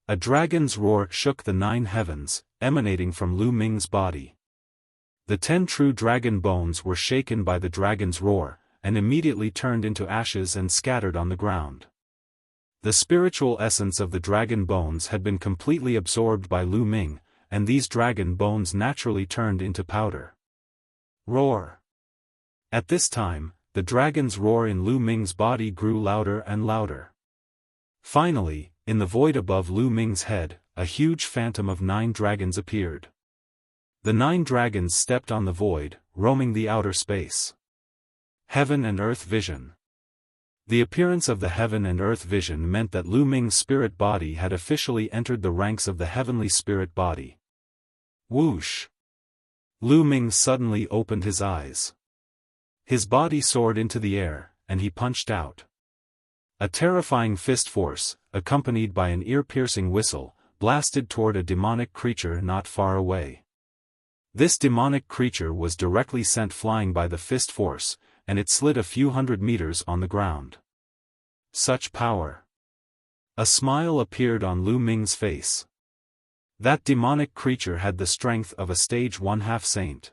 A dragon's roar shook the 9 heavens, emanating from Lu Ming's body. The 10 true dragon bones were shaken by the dragon's roar, and immediately turned into ashes and scattered on the ground. The spiritual essence of the dragon bones had been completely absorbed by Lu Ming, and these dragon bones naturally turned into powder. Roar! At this time, the dragon's roar in Lu Ming's body grew louder and louder. Finally, in the void above Lu Ming's head, a huge phantom of 9 dragons appeared. The 9 dragons stepped on the void, roaming the outer space. Heaven and Earth Vision. The appearance of the Heaven and Earth Vision meant that Lu Ming's spirit body had officially entered the ranks of the heavenly spirit body. Whoosh! Lu Ming suddenly opened his eyes. His body soared into the air, and he punched out. A terrifying fist force, accompanied by an ear-piercing whistle, blasted toward a demonic creature not far away. This demonic creature was directly sent flying by the fist force, and it slid a few hundred meters on the ground. Such power! A smile appeared on Lu Ming's face. That demonic creature had the strength of a stage 1 half-saint.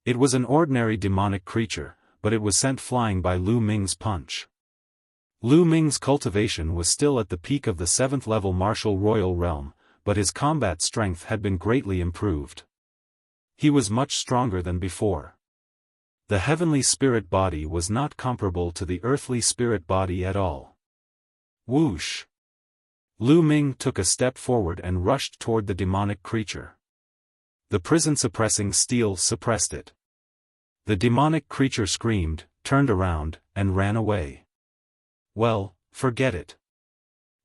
It was an ordinary demonic creature, but it was sent flying by Lu Ming's punch. Lu Ming's cultivation was still at the peak of the 7th level martial royal realm, but his combat strength had been greatly improved. He was much stronger than before. The heavenly spirit body was not comparable to the earthly spirit body at all. Whoosh! Lu Ming took a step forward and rushed toward the demonic creature. The prison-suppressing steel suppressed it. The demonic creature screamed, turned around, and ran away. Well, forget it.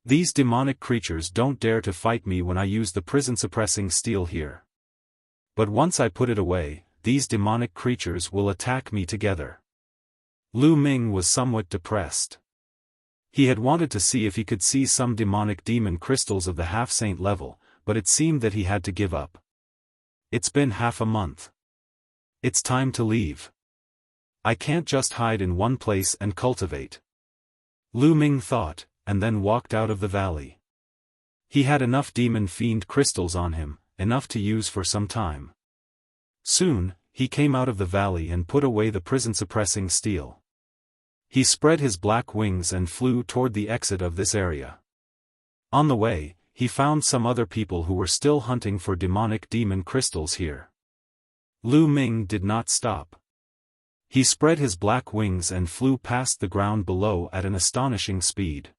These demonic creatures don't dare to fight me when I use the prison-suppressing steel here. But once I put it away, these demonic creatures will attack me together. Lu Ming was somewhat depressed. He had wanted to see if he could see some demonic demon crystals of the half-saint level, but it seemed that he had to give up. It's been half a month. It's time to leave. I can't just hide in one place and cultivate. Lu Ming thought, and then walked out of the valley. He had enough demon fiend crystals on him, enough to use for some time. Soon, he came out of the valley and put away the prison-suppressing steel. He spread his black wings and flew toward the exit of this area. On the way, he found some other people who were still hunting for demonic demon crystals here. Lu Ming did not stop. He spread his black wings and flew past the ground below at an astonishing speed.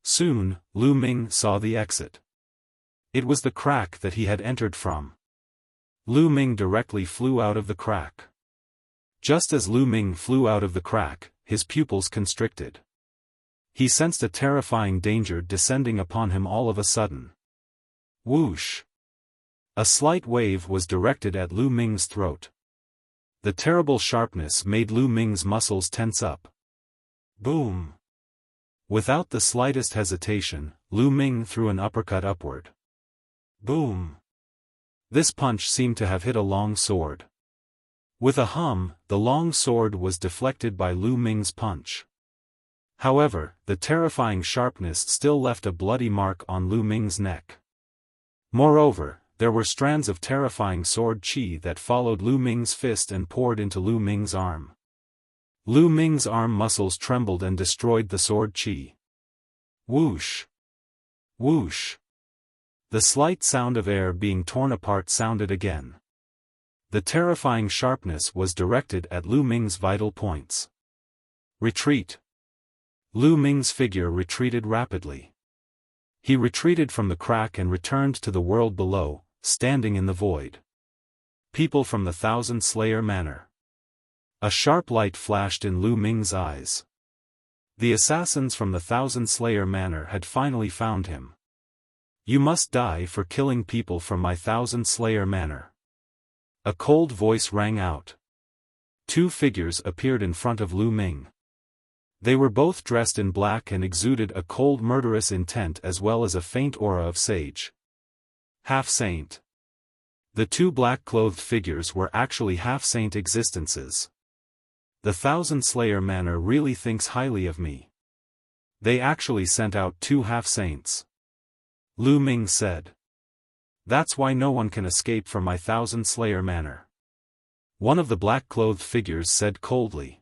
Soon, Lu Ming saw the exit. It was the crack that he had entered from. Lu Ming directly flew out of the crack. Just as Lu Ming flew out of the crack, his pupils constricted. He sensed a terrifying danger descending upon him all of a sudden. Whoosh! A slight wave was directed at Lu Ming's throat. The terrible sharpness made Lu Ming's muscles tense up. Boom! Without the slightest hesitation, Lu Ming threw an uppercut upward. Boom! This punch seemed to have hit a long sword. With a hum, the long sword was deflected by Lu Ming's punch. However, the terrifying sharpness still left a bloody mark on Lu Ming's neck. Moreover, there were strands of terrifying sword chi that followed Lu Ming's fist and poured into Lu Ming's arm. Lu Ming's arm muscles trembled and destroyed the sword chi. Whoosh! Whoosh! The slight sound of air being torn apart sounded again. The terrifying sharpness was directed at Lu Ming's vital points. Retreat! Lu Ming's figure retreated rapidly. He retreated from the crack and returned to the world below, standing in the void. People from the Thousand Slayer Manor. A sharp light flashed in Lu Ming's eyes. The assassins from the Thousand Slayer Manor had finally found him. You must die for killing people from my Thousand Slayer Manor. A cold voice rang out. 2 figures appeared in front of Lu Ming. They were both dressed in black and exuded a cold murderous intent as well as a faint aura of sage. Half-saint. The 2 black-clothed figures were actually half-saint existences. The Thousand Slayer Manor really thinks highly of me. They actually sent out 2 half-saints. Lu Ming said. That's why no one can escape from my Thousand Slayer Manor. One of the black-clothed figures said coldly.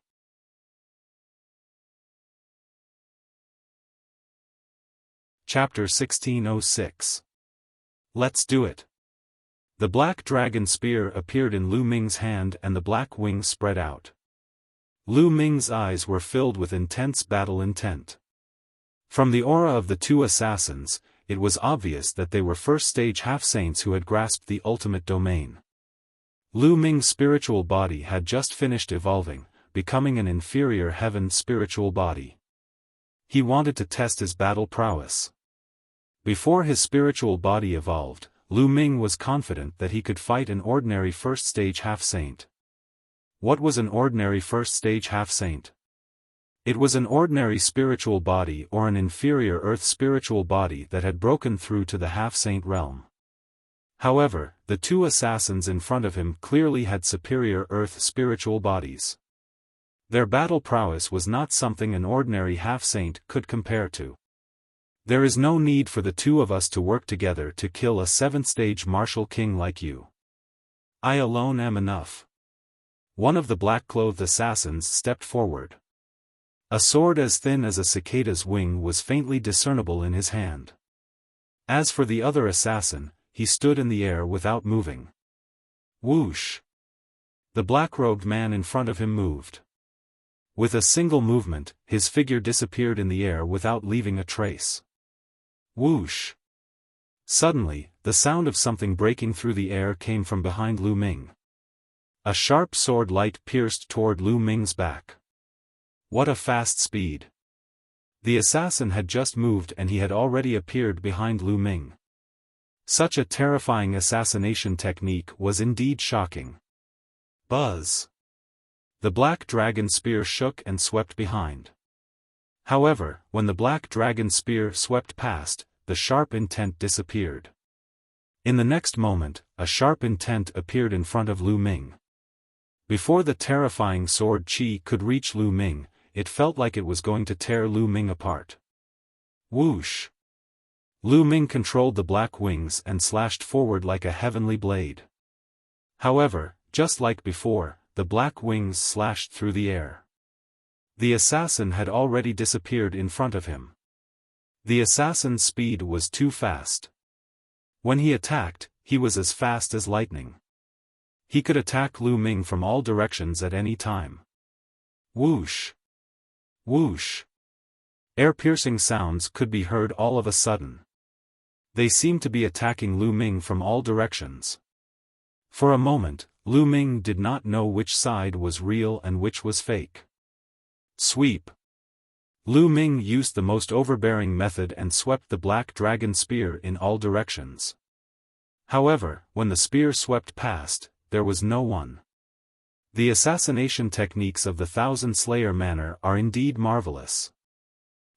Chapter 1606. Let's do it. The black dragon spear appeared in Lu Ming's hand and the black wings spread out. Lu Ming's eyes were filled with intense battle intent. From the aura of the two assassins, it was obvious that they were first-stage half-saints who had grasped the ultimate domain. Lu Ming's spiritual body had just finished evolving, becoming an inferior heaven spiritual body. He wanted to test his battle prowess. Before his spiritual body evolved, Lu Ming was confident that he could fight an ordinary first-stage half-saint. What was an ordinary first-stage half-saint? It was an ordinary spiritual body or an inferior earth spiritual body that had broken through to the half-saint realm. However, the two assassins in front of him clearly had superior earth spiritual bodies. Their battle prowess was not something an ordinary half-saint could compare to. There is no need for the two of us to work together to kill a seventh-stage martial king like you. I alone am enough. One of the black-clothed assassins stepped forward. A sword as thin as a cicada's wing was faintly discernible in his hand. As for the other assassin, he stood in the air without moving. Whoosh! The black-robed man in front of him moved. With a single movement, his figure disappeared in the air without leaving a trace. Whoosh! Suddenly, the sound of something breaking through the air came from behind Lu Ming. A sharp sword light pierced toward Lu Ming's back. What a fast speed! The assassin had just moved and he had already appeared behind Lu Ming. Such a terrifying assassination technique was indeed shocking. Buzz! The black dragon spear shook and swept behind. However, when the black dragon spear swept past, the sharp intent disappeared. In the next moment, a sharp intent appeared in front of Lu Ming. Before the terrifying sword chi could reach Lu Ming, it felt like it was going to tear Lu Ming apart. Whoosh! Lu Ming controlled the black wings and slashed forward like a heavenly blade. However, just like before, the black wings slashed through the air. The assassin had already disappeared in front of him. The assassin's speed was too fast. When he attacked, he was as fast as lightning. He could attack Lu Ming from all directions at any time. Whoosh! Whoosh! Air-piercing sounds could be heard all of a sudden. They seemed to be attacking Lu Ming from all directions. For a moment, Lu Ming did not know which side was real and which was fake. Sweep! Lu Ming used the most overbearing method and swept the black dragon spear in all directions. However, when the spear swept past, there was no one. The assassination techniques of the Thousand Slayer manner are indeed marvelous.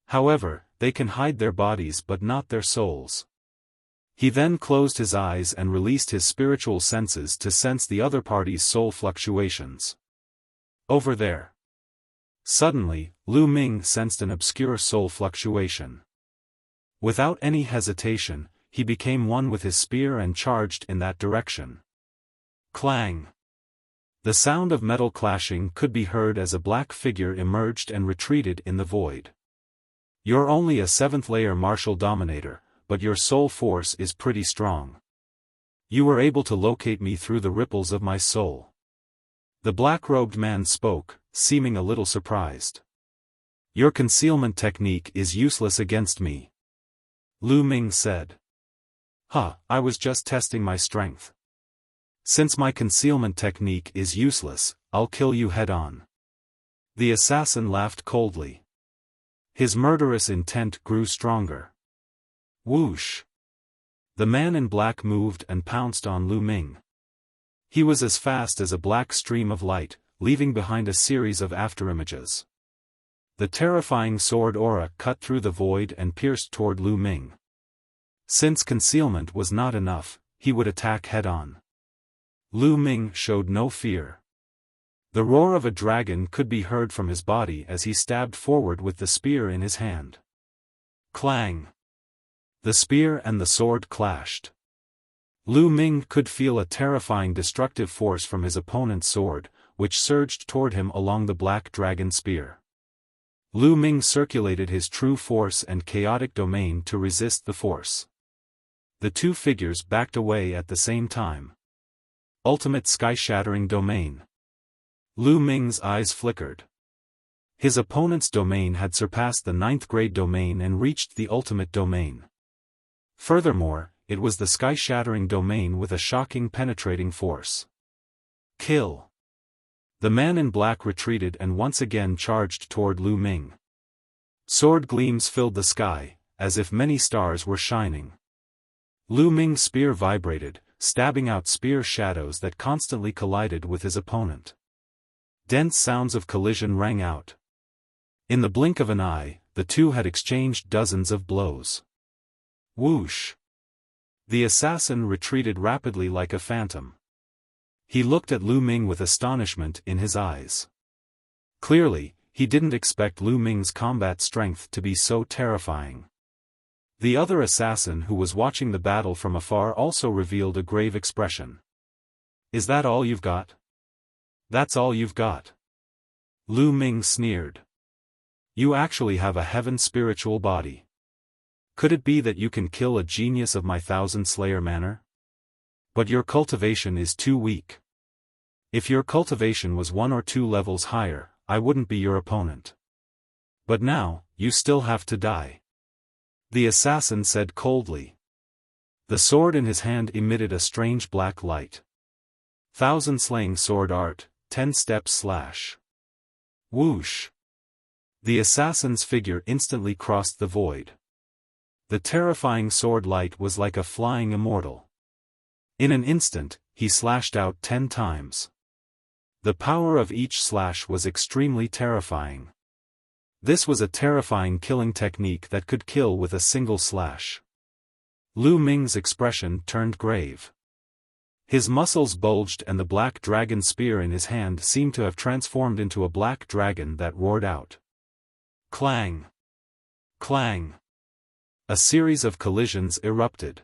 However, they can hide their bodies but not their souls. He then closed his eyes and released his spiritual senses to sense the other party's soul fluctuations. Over there. Suddenly, Lu Ming sensed an obscure soul fluctuation. Without any hesitation, he became one with his spear and charged in that direction. Clang! The sound of metal clashing could be heard as a black figure emerged and retreated in the void. You're only a 7th layer martial dominator, but your soul force is pretty strong. You were able to locate me through the ripples of my soul. The black-robed man spoke, seeming a little surprised. Your concealment technique is useless against me. Lu Ming said. I was just testing my strength. Since my concealment technique is useless, I'll kill you head-on. The assassin laughed coldly. His murderous intent grew stronger. Whoosh! The man in black moved and pounced on Lu Ming. He was as fast as a black stream of light, leaving behind a series of afterimages. The terrifying sword aura cut through the void and pierced toward Lu Ming. Since concealment was not enough, he would attack head-on. Lu Ming showed no fear. The roar of a dragon could be heard from his body as he stabbed forward with the spear in his hand. Clang! The spear and the sword clashed. Lu Ming could feel a terrifying destructive force from his opponent's sword, which surged toward him along the black dragon spear. Lu Ming circulated his true force and chaotic domain to resist the force. The two figures backed away at the same time. Ultimate sky-shattering domain. Lu Ming's eyes flickered. His opponent's domain had surpassed the 9th grade domain and reached the ultimate domain. Furthermore, it was the sky-shattering domain with a shocking penetrating force. Kill. The man in black retreated and once again charged toward Lu Ming. Sword gleams filled the sky, as if many stars were shining. Lu Ming's spear vibrated, stabbing out spear shadows that constantly collided with his opponent. Dense sounds of collision rang out. In the blink of an eye, the two had exchanged dozens of blows. Whoosh! The assassin retreated rapidly like a phantom. He looked at Lu Ming with astonishment in his eyes. Clearly, he didn't expect Lu Ming's combat strength to be so terrifying. The other assassin who was watching the battle from afar also revealed a grave expression. "Is that all you've got? That's all you've got?" Lu Ming sneered. "You actually have a heaven spiritual body. Could it be that you can kill a genius of my thousand slayer manner? But your cultivation is too weak. If your cultivation was 1 or 2 levels higher, I wouldn't be your opponent. But now, you still have to die," the assassin said coldly. The sword in his hand emitted a strange black light. Thousand slaying sword art, 10-step slash. Whoosh! The assassin's figure instantly crossed the void. The terrifying sword light was like a flying immortal. In an instant, he slashed out 10 times. The power of each slash was extremely terrifying. This was a terrifying killing technique that could kill with a single slash. Lu Ming's expression turned grave. His muscles bulged and the black dragon spear in his hand seemed to have transformed into a black dragon that roared out. Clang! Clang! A series of collisions erupted.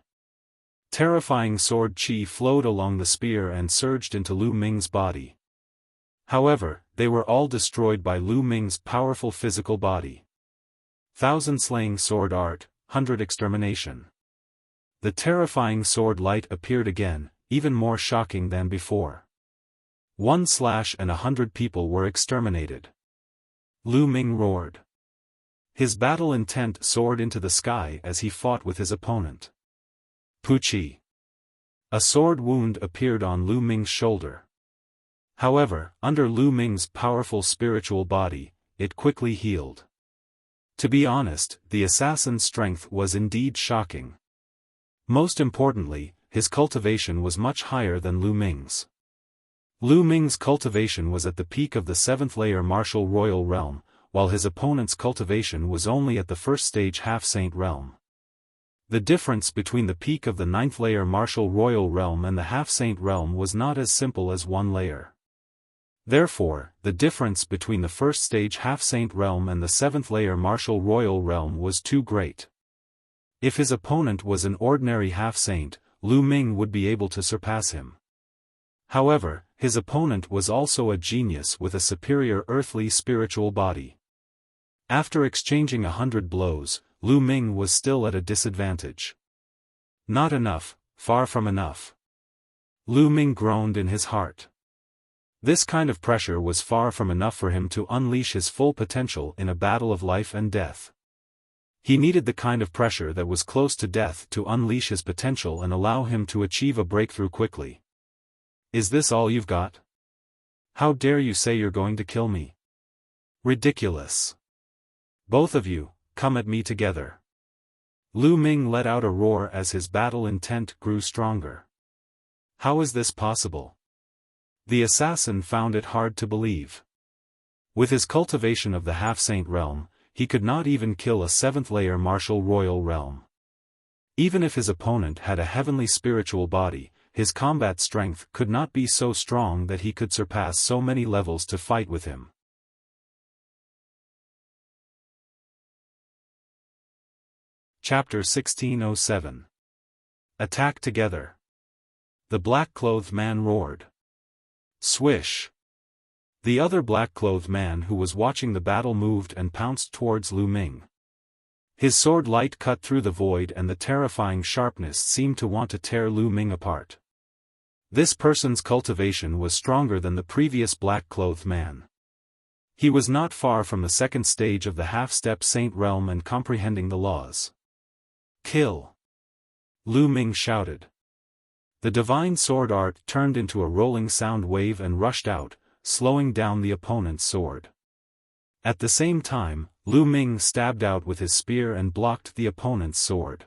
Terrifying sword chi flowed along the spear and surged into Lu Ming's body. However, they were all destroyed by Lu Ming's powerful physical body. Thousand slaying sword art, 100 extermination. The terrifying sword light appeared again, even more shocking than before. 1 slash and 100 people were exterminated. Lu Ming roared. His battle intent soared into the sky as he fought with his opponent. Puchi. A sword wound appeared on Lu Ming's shoulder. However, under Lu Ming's powerful spiritual body, it quickly healed. To be honest, the assassin's strength was indeed shocking. Most importantly, his cultivation was much higher than Lu Ming's. Lu Ming's cultivation was at the peak of the 7th layer martial royal realm, while his opponent's cultivation was only at the 1st stage half-saint realm. The difference between the peak of the 9th layer martial royal realm and the half-saint realm was not as simple as 1 layer. Therefore, the difference between the 1st stage half-saint realm and the 7th layer martial royal realm was too great. If his opponent was an ordinary half-saint, Lu Ming would be able to surpass him. However, his opponent was also a genius with a superior earthly spiritual body. After exchanging 100 blows, Lu Ming was still at a disadvantage. Not enough, far from enough. Lu Ming groaned in his heart. This kind of pressure was far from enough for him to unleash his full potential in a battle of life and death. He needed the kind of pressure that was close to death to unleash his potential and allow him to achieve a breakthrough quickly. "Is this all you've got? How dare you say you're going to kill me? Ridiculous. Both of you, come at me together." Lu Ming let out a roar as his battle intent grew stronger. How is this possible? The assassin found it hard to believe. With his cultivation of the half-saint realm, he could not even kill a 7th layer martial royal realm. Even if his opponent had a heavenly spiritual body, his combat strength could not be so strong that he could surpass so many levels to fight with him. Chapter 1607. Attack together. The black-clothed man roared. Swish! The other black-clothed man who was watching the battle moved and pounced towards Lu Ming. His sword light cut through the void and the terrifying sharpness seemed to want to tear Lu Ming apart. This person's cultivation was stronger than the previous black-clothed man. He was not far from the second stage of the half-step saint realm and comprehending the laws. Kill! Lu Ming shouted. The divine sword art turned into a rolling sound wave and rushed out, slowing down the opponent's sword. At the same time, Lu Ming stabbed out with his spear and blocked the opponent's sword.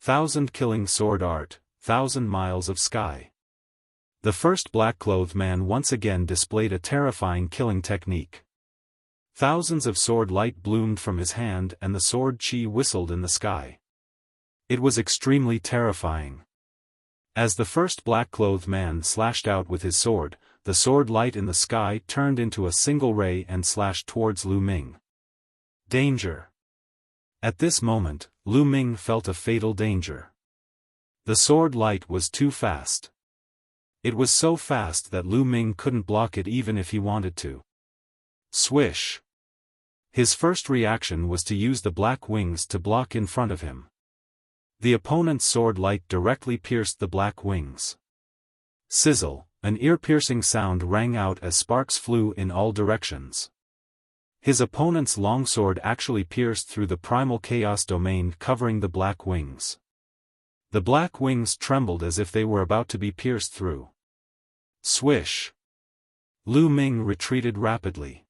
1,000 killing sword art, 1,000 miles of sky. The first black-clothed man once again displayed a terrifying killing technique. Thousands of sword light bloomed from his hand and the sword chi whistled in the sky. It was extremely terrifying. As the first black-clothed man slashed out with his sword, the sword light in the sky turned into a single ray and slashed towards Lu Ming. Danger! At this moment, Lu Ming felt a fatal danger. The sword light was too fast. It was so fast that Lu Ming couldn't block it even if he wanted to. Swish! His first reaction was to use the black wings to block in front of him. The opponent's sword light directly pierced the black wings. Sizzle! An ear-piercing sound rang out as sparks flew in all directions. His opponent's longsword actually pierced through the primal chaos domain covering the black wings. The black wings trembled as if they were about to be pierced through. Swish! Lu Ming retreated rapidly.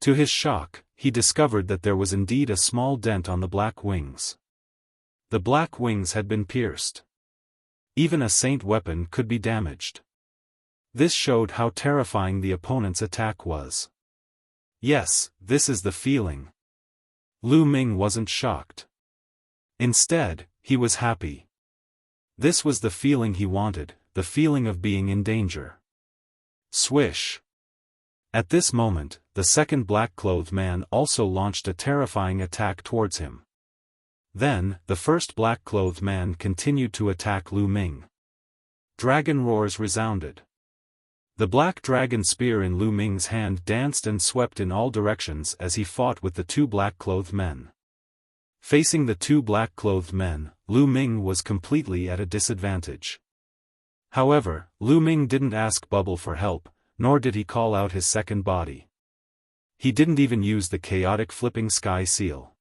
To his shock, he discovered that there was indeed a small dent on the black wings. The black wings had been pierced. Even a saint weapon could be damaged. This showed how terrifying the opponent's attack was. Yes, this is the feeling. Lu Ming wasn't shocked. Instead, he was happy. This was the feeling he wanted, the feeling of being in danger. Swish! At this moment, the second black-clothed man also launched a terrifying attack towards him. Then, the first black-clothed man continued to attack Lu Ming. Dragon roars resounded. The black dragon spear in Lu Ming's hand danced and swept in all directions as he fought with the two black-clothed men. Facing the two black-clothed men, Lu Ming was completely at a disadvantage. However, Lu Ming didn't ask Bubble for help, nor did he call out his second body. He didn't even use the chaotic flipping sky seal.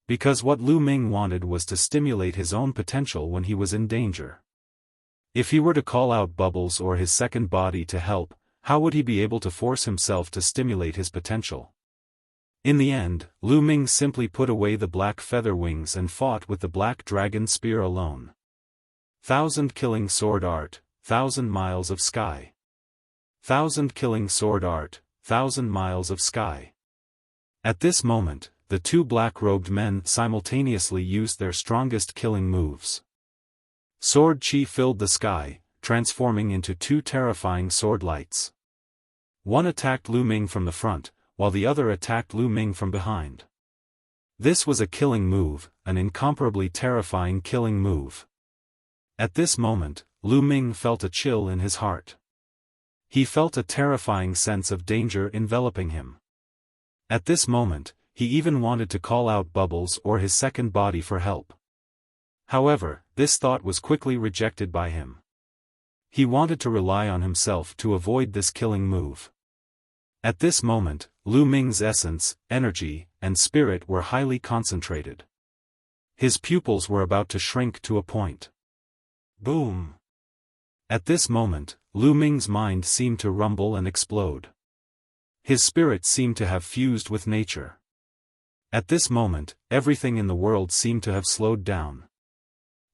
Because what Lu Ming wanted was to stimulate his own potential when he was in danger. If he were to call out Bubbles or his second body to help, how would he be able to force himself to stimulate his potential? In the end, Lu Ming simply put away the black feather wings and fought with the black dragon spear alone. 1,000 killing sword art, 1,000 miles of sky. 1,000 killing sword art, 1,000 miles of sky. At this moment, the two black-robed men simultaneously used their strongest killing moves. Sword chi filled the sky, transforming into two terrifying sword lights. One attacked Lu Ming from the front, while the other attacked Lu Ming from behind. This was a killing move, an incomparably terrifying killing move. At this moment, Lu Ming felt a chill in his heart. He felt a terrifying sense of danger enveloping him. At this moment, he even wanted to call out Bubbles or his second body for help. However, this thought was quickly rejected by him. He wanted to rely on himself to avoid this killing move. At this moment, Lu Ming's essence, energy, and spirit were highly concentrated. His pupils were about to shrink to a point. Boom! At this moment, Lu Ming's mind seemed to rumble and explode. His spirit seemed to have fused with nature. At this moment, everything in the world seemed to have slowed down.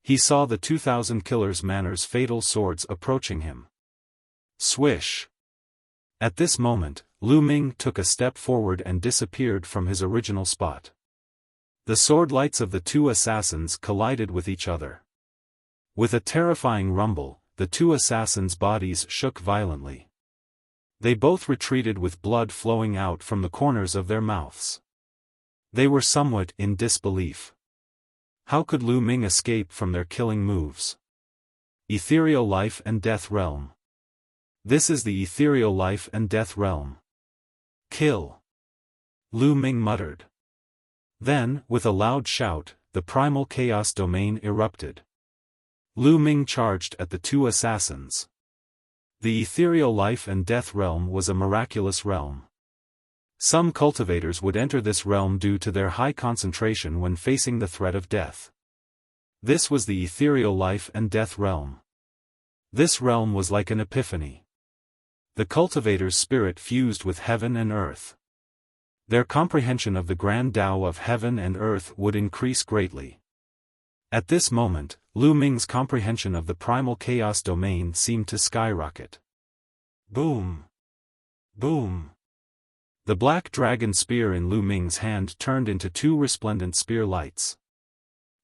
He saw the 2,000 Killer's Manor's fatal swords approaching him. Swish! At this moment, Lu Ming took a step forward and disappeared from his original spot. The sword lights of the two assassins collided with each other. With a terrifying rumble, the two assassins' bodies shook violently. They both retreated with blood flowing out from the corners of their mouths. They were somewhat in disbelief. How could Lu Ming escape from their killing moves? Ethereal life and death realm. This is the ethereal life and death realm. Kill! Lu Ming muttered. Then, with a loud shout, the primal chaos domain erupted. Lu Ming charged at the two assassins. The ethereal life and death realm was a miraculous realm. Some cultivators would enter this realm due to their high concentration when facing the threat of death. This was the ethereal life and death realm. This realm was like an epiphany. The cultivator's spirit fused with heaven and earth. Their comprehension of the grand Tao of heaven and earth would increase greatly. At this moment, Lu Ming's comprehension of the primal chaos domain seemed to skyrocket. Boom! Boom! The black dragon spear in Lu Ming's hand turned into two resplendent spear lights.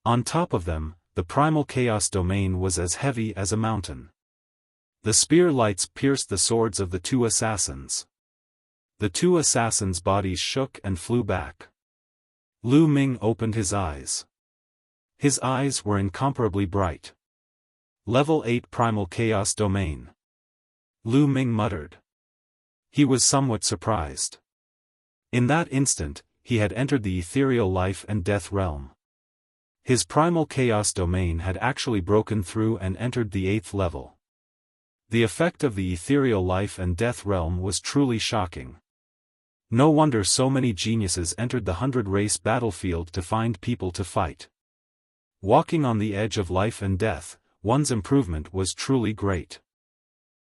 On top of them, the primal chaos domain was as heavy as a mountain. The spear lights pierced the swords of the two assassins. The two assassins' bodies shook and flew back. Lu Ming opened his eyes. His eyes were incomparably bright. Level 8 Primal Chaos Domain. Lu Ming muttered. He was somewhat surprised. In that instant, he had entered the ethereal life and death realm. His primal chaos domain had actually broken through and entered the 8th level. The effect of the ethereal life and death realm was truly shocking. No wonder so many geniuses entered the 100-race battlefield to find people to fight. Walking on the edge of life and death, one's improvement was truly great.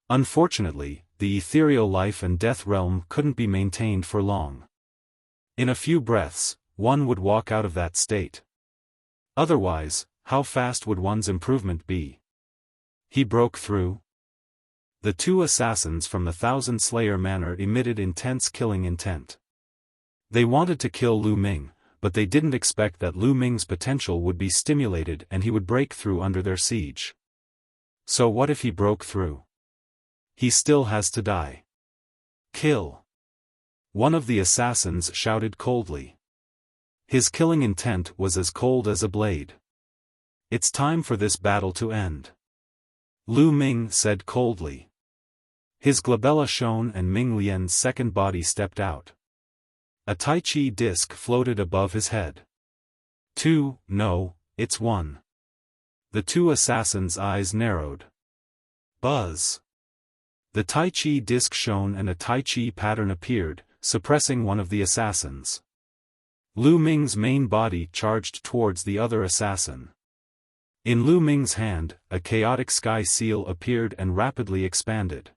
Unfortunately, the ethereal life and death realm couldn't be maintained for long. In a few breaths, one would walk out of that state. Otherwise, how fast would one's improvement be? He broke through. The two assassins from the Thousand Slayer Manor emitted intense killing intent. They wanted to kill Lu Ming, but they didn't expect that Lu Ming's potential would be stimulated and he would break through under their siege. So what if he broke through? He still has to die. Kill! One of the assassins shouted coldly. His killing intent was as cold as a blade. It's time for this battle to end. Lu Ming said coldly. His glabella shone and Ming Lian's second body stepped out. A Tai Chi disc floated above his head. 2, no, it's 1. The two assassins' eyes narrowed. Buzz. The Tai Chi disc shone and a Tai Chi pattern appeared, suppressing one of the assassins. Lu Ming's main body charged towards the other assassin. In Lu Ming's hand, a chaotic sky seal appeared and rapidly expanded.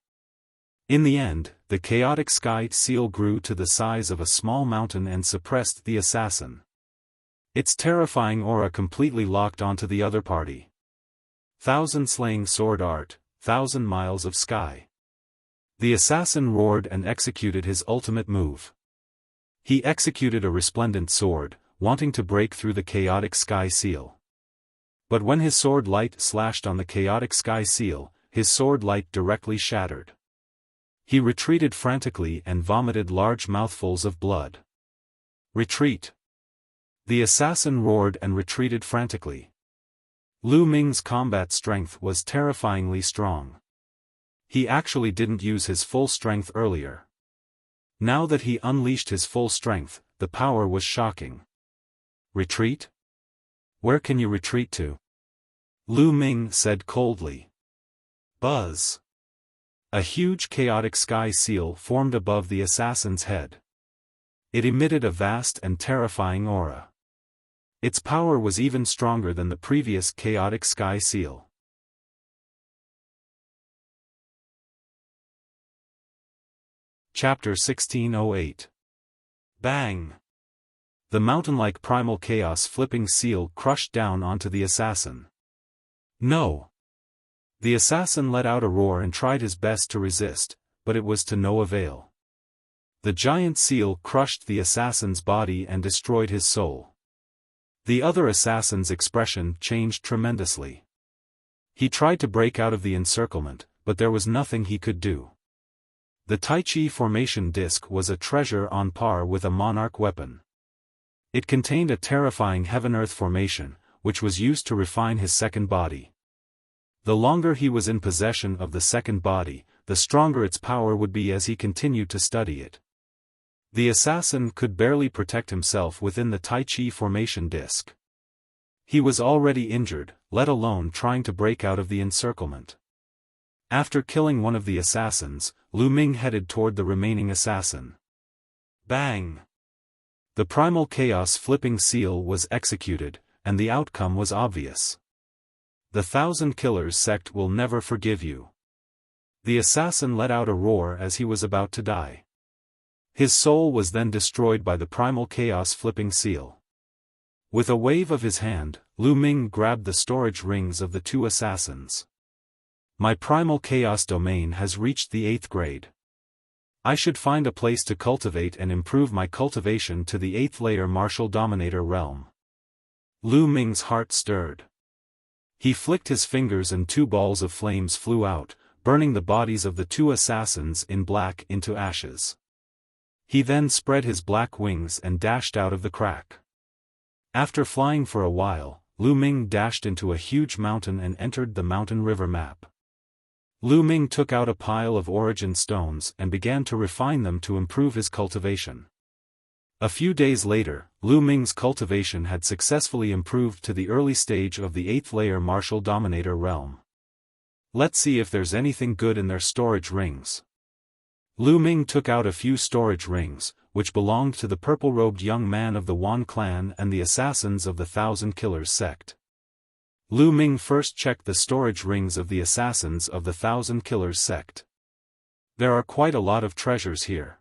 In the end, the chaotic sky seal grew to the size of a small mountain and suppressed the assassin. Its terrifying aura completely locked onto the other party. 1,000 slaying sword art, 1,000 miles of sky. The assassin roared and executed his ultimate move. He executed a resplendent sword, wanting to break through the chaotic sky seal. But when his sword light slashed on the chaotic sky seal, his sword light directly shattered. He retreated frantically and vomited large mouthfuls of blood. Retreat! The assassin roared and retreated frantically. Lu Ming's combat strength was terrifyingly strong. He actually didn't use his full strength earlier. Now that he unleashed his full strength, the power was shocking. Retreat? Where can you retreat to? Lu Ming said coldly. Buzz. A huge chaotic sky seal formed above the assassin's head. It emitted a vast and terrifying aura. Its power was even stronger than the previous chaotic sky seal. Chapter 1608. Bang! The mountain-like primal chaos flipping seal crushed down onto the assassin. No! The assassin let out a roar and tried his best to resist, but it was to no avail. The giant seal crushed the assassin's body and destroyed his soul. The other assassin's expression changed tremendously. He tried to break out of the encirclement, but there was nothing he could do. The Tai Chi formation disc was a treasure on par with a monarch weapon. It contained a terrifying heaven-earth formation, which was used to refine his second body. The longer he was in possession of the second body, the stronger its power would be as he continued to study it. The assassin could barely protect himself within the Tai Chi formation disc. He was already injured, let alone trying to break out of the encirclement. After killing one of the assassins, Lu Ming headed toward the remaining assassin. Bang! The primal chaos flipping seal was executed, and the outcome was obvious. The Thousand Killers sect will never forgive you. The assassin let out a roar as he was about to die. His soul was then destroyed by the primal chaos flipping seal. With a wave of his hand, Lu Ming grabbed the storage rings of the two assassins. My primal chaos domain has reached the 8th grade. I should find a place to cultivate and improve my cultivation to the 8th layer martial dominator realm. Lu Ming's heart stirred. He flicked his fingers and 2 balls of flames flew out, burning the bodies of the 2 assassins in black into ashes. He then spread his black wings and dashed out of the crack. After flying for a while, Lu Ming dashed into a huge mountain and entered the mountain river map. Lu Ming took out a pile of origin stones and began to refine them to improve his cultivation. A few days later, Lu Ming's cultivation had successfully improved to the early stage of the 8th layer martial dominator realm. Let's see if there's anything good in their storage rings. Lu Ming took out a few storage rings, which belonged to the purple-robed young man of the Wan clan and the assassins of the Thousand Killers sect. Lu Ming first checked the storage rings of the assassins of the Thousand Killers sect. There are quite a lot of treasures here.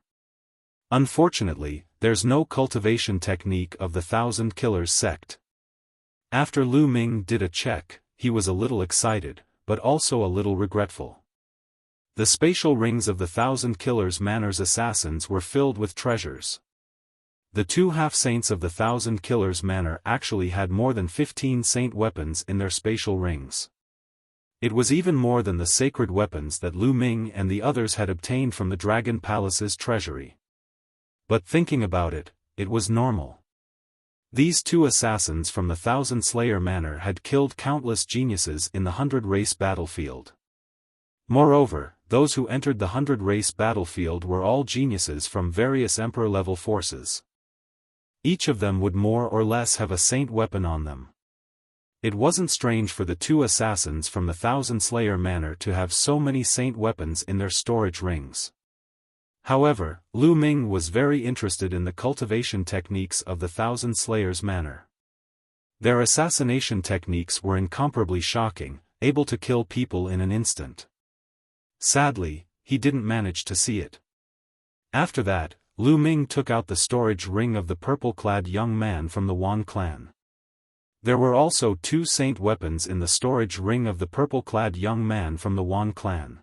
Unfortunately, there's no cultivation technique of the Thousand Killers sect. After Lu Ming did a check, he was a little excited, but also a little regretful. The spatial rings of the Thousand Killers Manor's assassins were filled with treasures. The 2 half-saints of the Thousand Killers Manor actually had more than 15 saint weapons in their spatial rings. It was even more than the sacred weapons that Lu Ming and the others had obtained from the Dragon Palace's treasury. But thinking about it, it was normal. These 2 assassins from the Thousand Slayer Manor had killed countless geniuses in the 100-race battlefield. Moreover, those who entered the 100-race battlefield were all geniuses from various emperor-level forces. Each of them would more or less have a saint weapon on them. It wasn't strange for the 2 assassins from the Thousand Slayer Manor to have so many saint weapons in their storage rings. However, Lu Ming was very interested in the cultivation techniques of the Thousand Slayers Manor. Their assassination techniques were incomparably shocking, able to kill people in an instant. Sadly, he didn't manage to see it. After that, Lu Ming took out the storage ring of the purple-clad young man from the Wan clan. There were also 2 saint weapons in the storage ring of the purple-clad young man from the Wan clan.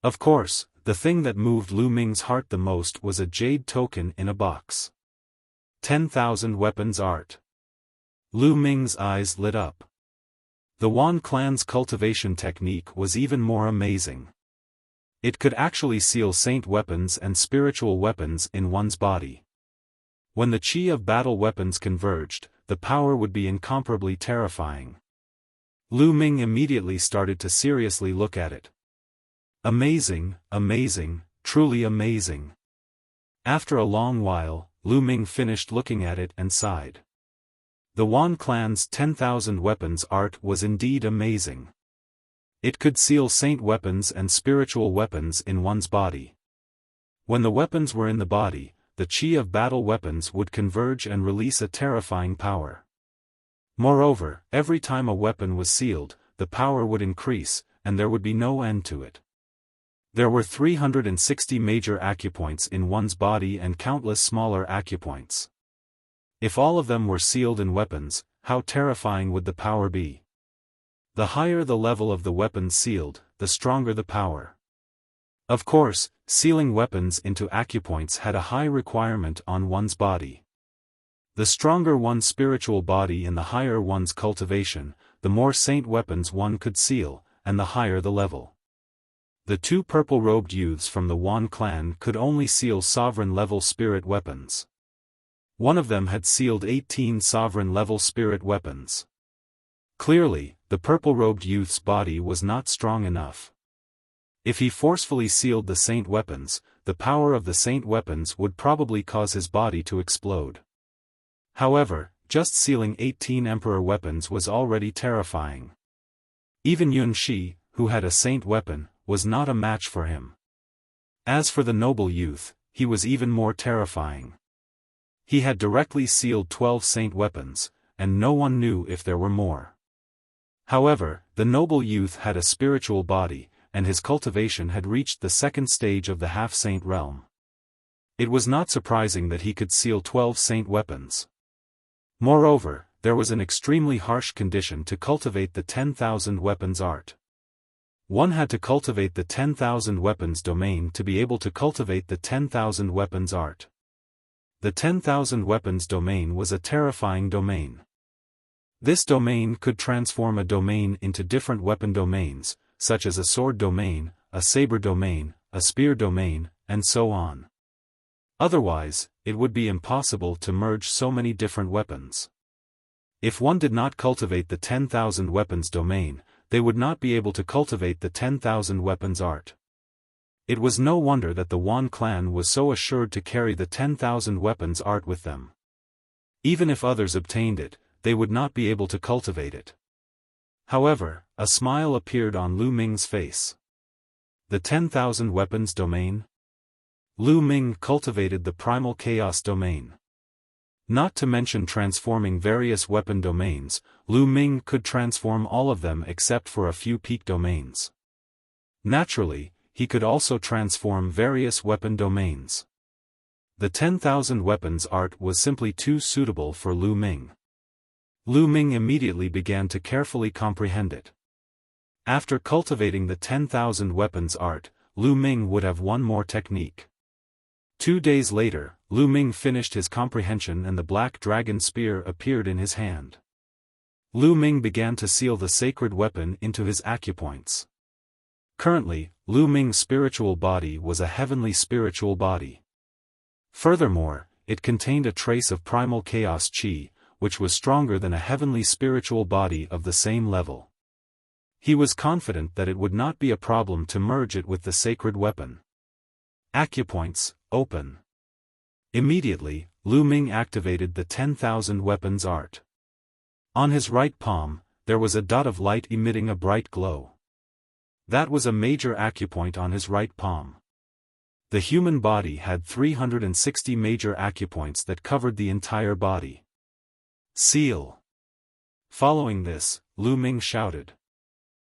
Of course, the thing that moved Lu Ming's heart the most was a jade token in a box. 10,000 weapons art. Lu Ming's eyes lit up. The Wan clan's cultivation technique was even more amazing. It could actually seal saint weapons and spiritual weapons in one's body. When the chi of battle weapons converged, the power would be incomparably terrifying. Lu Ming immediately started to seriously look at it. Amazing, amazing, truly amazing. After a long while, Lu Ming finished looking at it and sighed. The Wan clan's 10,000 weapons art was indeed amazing. It could seal saint weapons and spiritual weapons in one's body. When the weapons were in the body, the chi of battle weapons would converge and release a terrifying power. Moreover, every time a weapon was sealed, the power would increase, and there would be no end to it. There were 360 major acupoints in one's body and countless smaller acupoints. If all of them were sealed in weapons, how terrifying would the power be? The higher the level of the weapons sealed, the stronger the power. Of course, sealing weapons into acupoints had a high requirement on one's body. The stronger one's spiritual body and the higher one's cultivation, the more saint weapons one could seal, and the higher the level. The 2 purple-robed youths from the Wan clan could only seal sovereign-level spirit weapons. One of them had sealed 18 sovereign-level spirit weapons. Clearly, the purple-robed youth's body was not strong enough. If he forcefully sealed the saint weapons, the power of the saint weapons would probably cause his body to explode. However, just sealing 18 emperor weapons was already terrifying. Even Yun Shi, who had a saint weapon, was not a match for him. As for the noble youth, he was even more terrifying. He had directly sealed 12 saint weapons, and no one knew if there were more. However, the noble youth had a spiritual body, and his cultivation had reached the second stage of the half-saint realm. It was not surprising that he could seal 12 saint weapons. Moreover, there was an extremely harsh condition to cultivate the 10,000 weapons art. One had to cultivate the 10,000 weapons domain to be able to cultivate the 10,000 weapons art. The 10,000 weapons domain was a terrifying domain. This domain could transform a domain into different weapon domains, such as a sword domain, a saber domain, a spear domain, and so on. Otherwise, it would be impossible to merge so many different weapons. If one did not cultivate the 10,000 weapons domain, they would not be able to cultivate the 10,000 weapons art. It was no wonder that the Wan clan was so assured to carry the 10,000 weapons art with them. Even if others obtained it, they would not be able to cultivate it. However, a smile appeared on Lu Ming's face. The 10,000 weapons domain? Lu Ming cultivated the primal chaos domain. Not to mention transforming various weapon domains, Lu Ming could transform all of them except for a few peak domains. Naturally, he could also transform various weapon domains. The 10,000 weapons art was simply too suitable for Lu Ming. Lu Ming immediately began to carefully comprehend it. After cultivating the 10,000 weapons art, Lu Ming would have one more technique. 2 days later, Lu Ming finished his comprehension and the black dragon spear appeared in his hand. Lu Ming began to seal the sacred weapon into his acupoints. Currently, Lu Ming's spiritual body was a heavenly spiritual body. Furthermore, it contained a trace of primal chaos chi, which was stronger than a heavenly spiritual body of the same level. He was confident that it would not be a problem to merge it with the sacred weapon. Acupoints, open. Immediately, Lu Ming activated the 10,000 weapons art. On his right palm, there was a dot of light emitting a bright glow. That was a major acupoint on his right palm. The human body had 360 major acupoints that covered the entire body. Seal. Following this, Lu Ming shouted.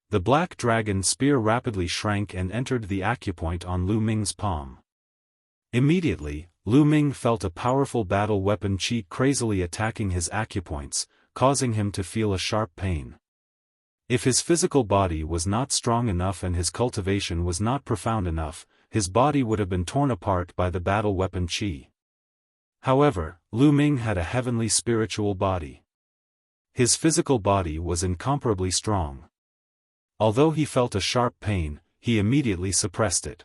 The black dragon spear rapidly shrank and entered the acupoint on Lu Ming's palm. Immediately, Lu Ming felt a powerful battle weapon chi crazily attacking his acupoints, causing him to feel a sharp pain. If his physical body was not strong enough and his cultivation was not profound enough, his body would have been torn apart by the battle weapon chi. However, Lu Ming had a heavenly spiritual body. His physical body was incomparably strong. Although he felt a sharp pain, he immediately suppressed it.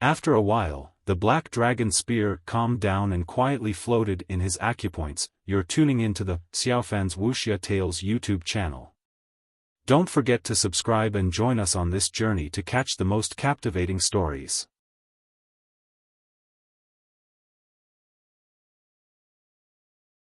After a while, the black dragon spear calmed down and quietly floated in his acupoints. You're tuning into the Xiaofan's Wuxia Tales YouTube channel. Don't forget to subscribe and join us on this journey to catch the most captivating stories.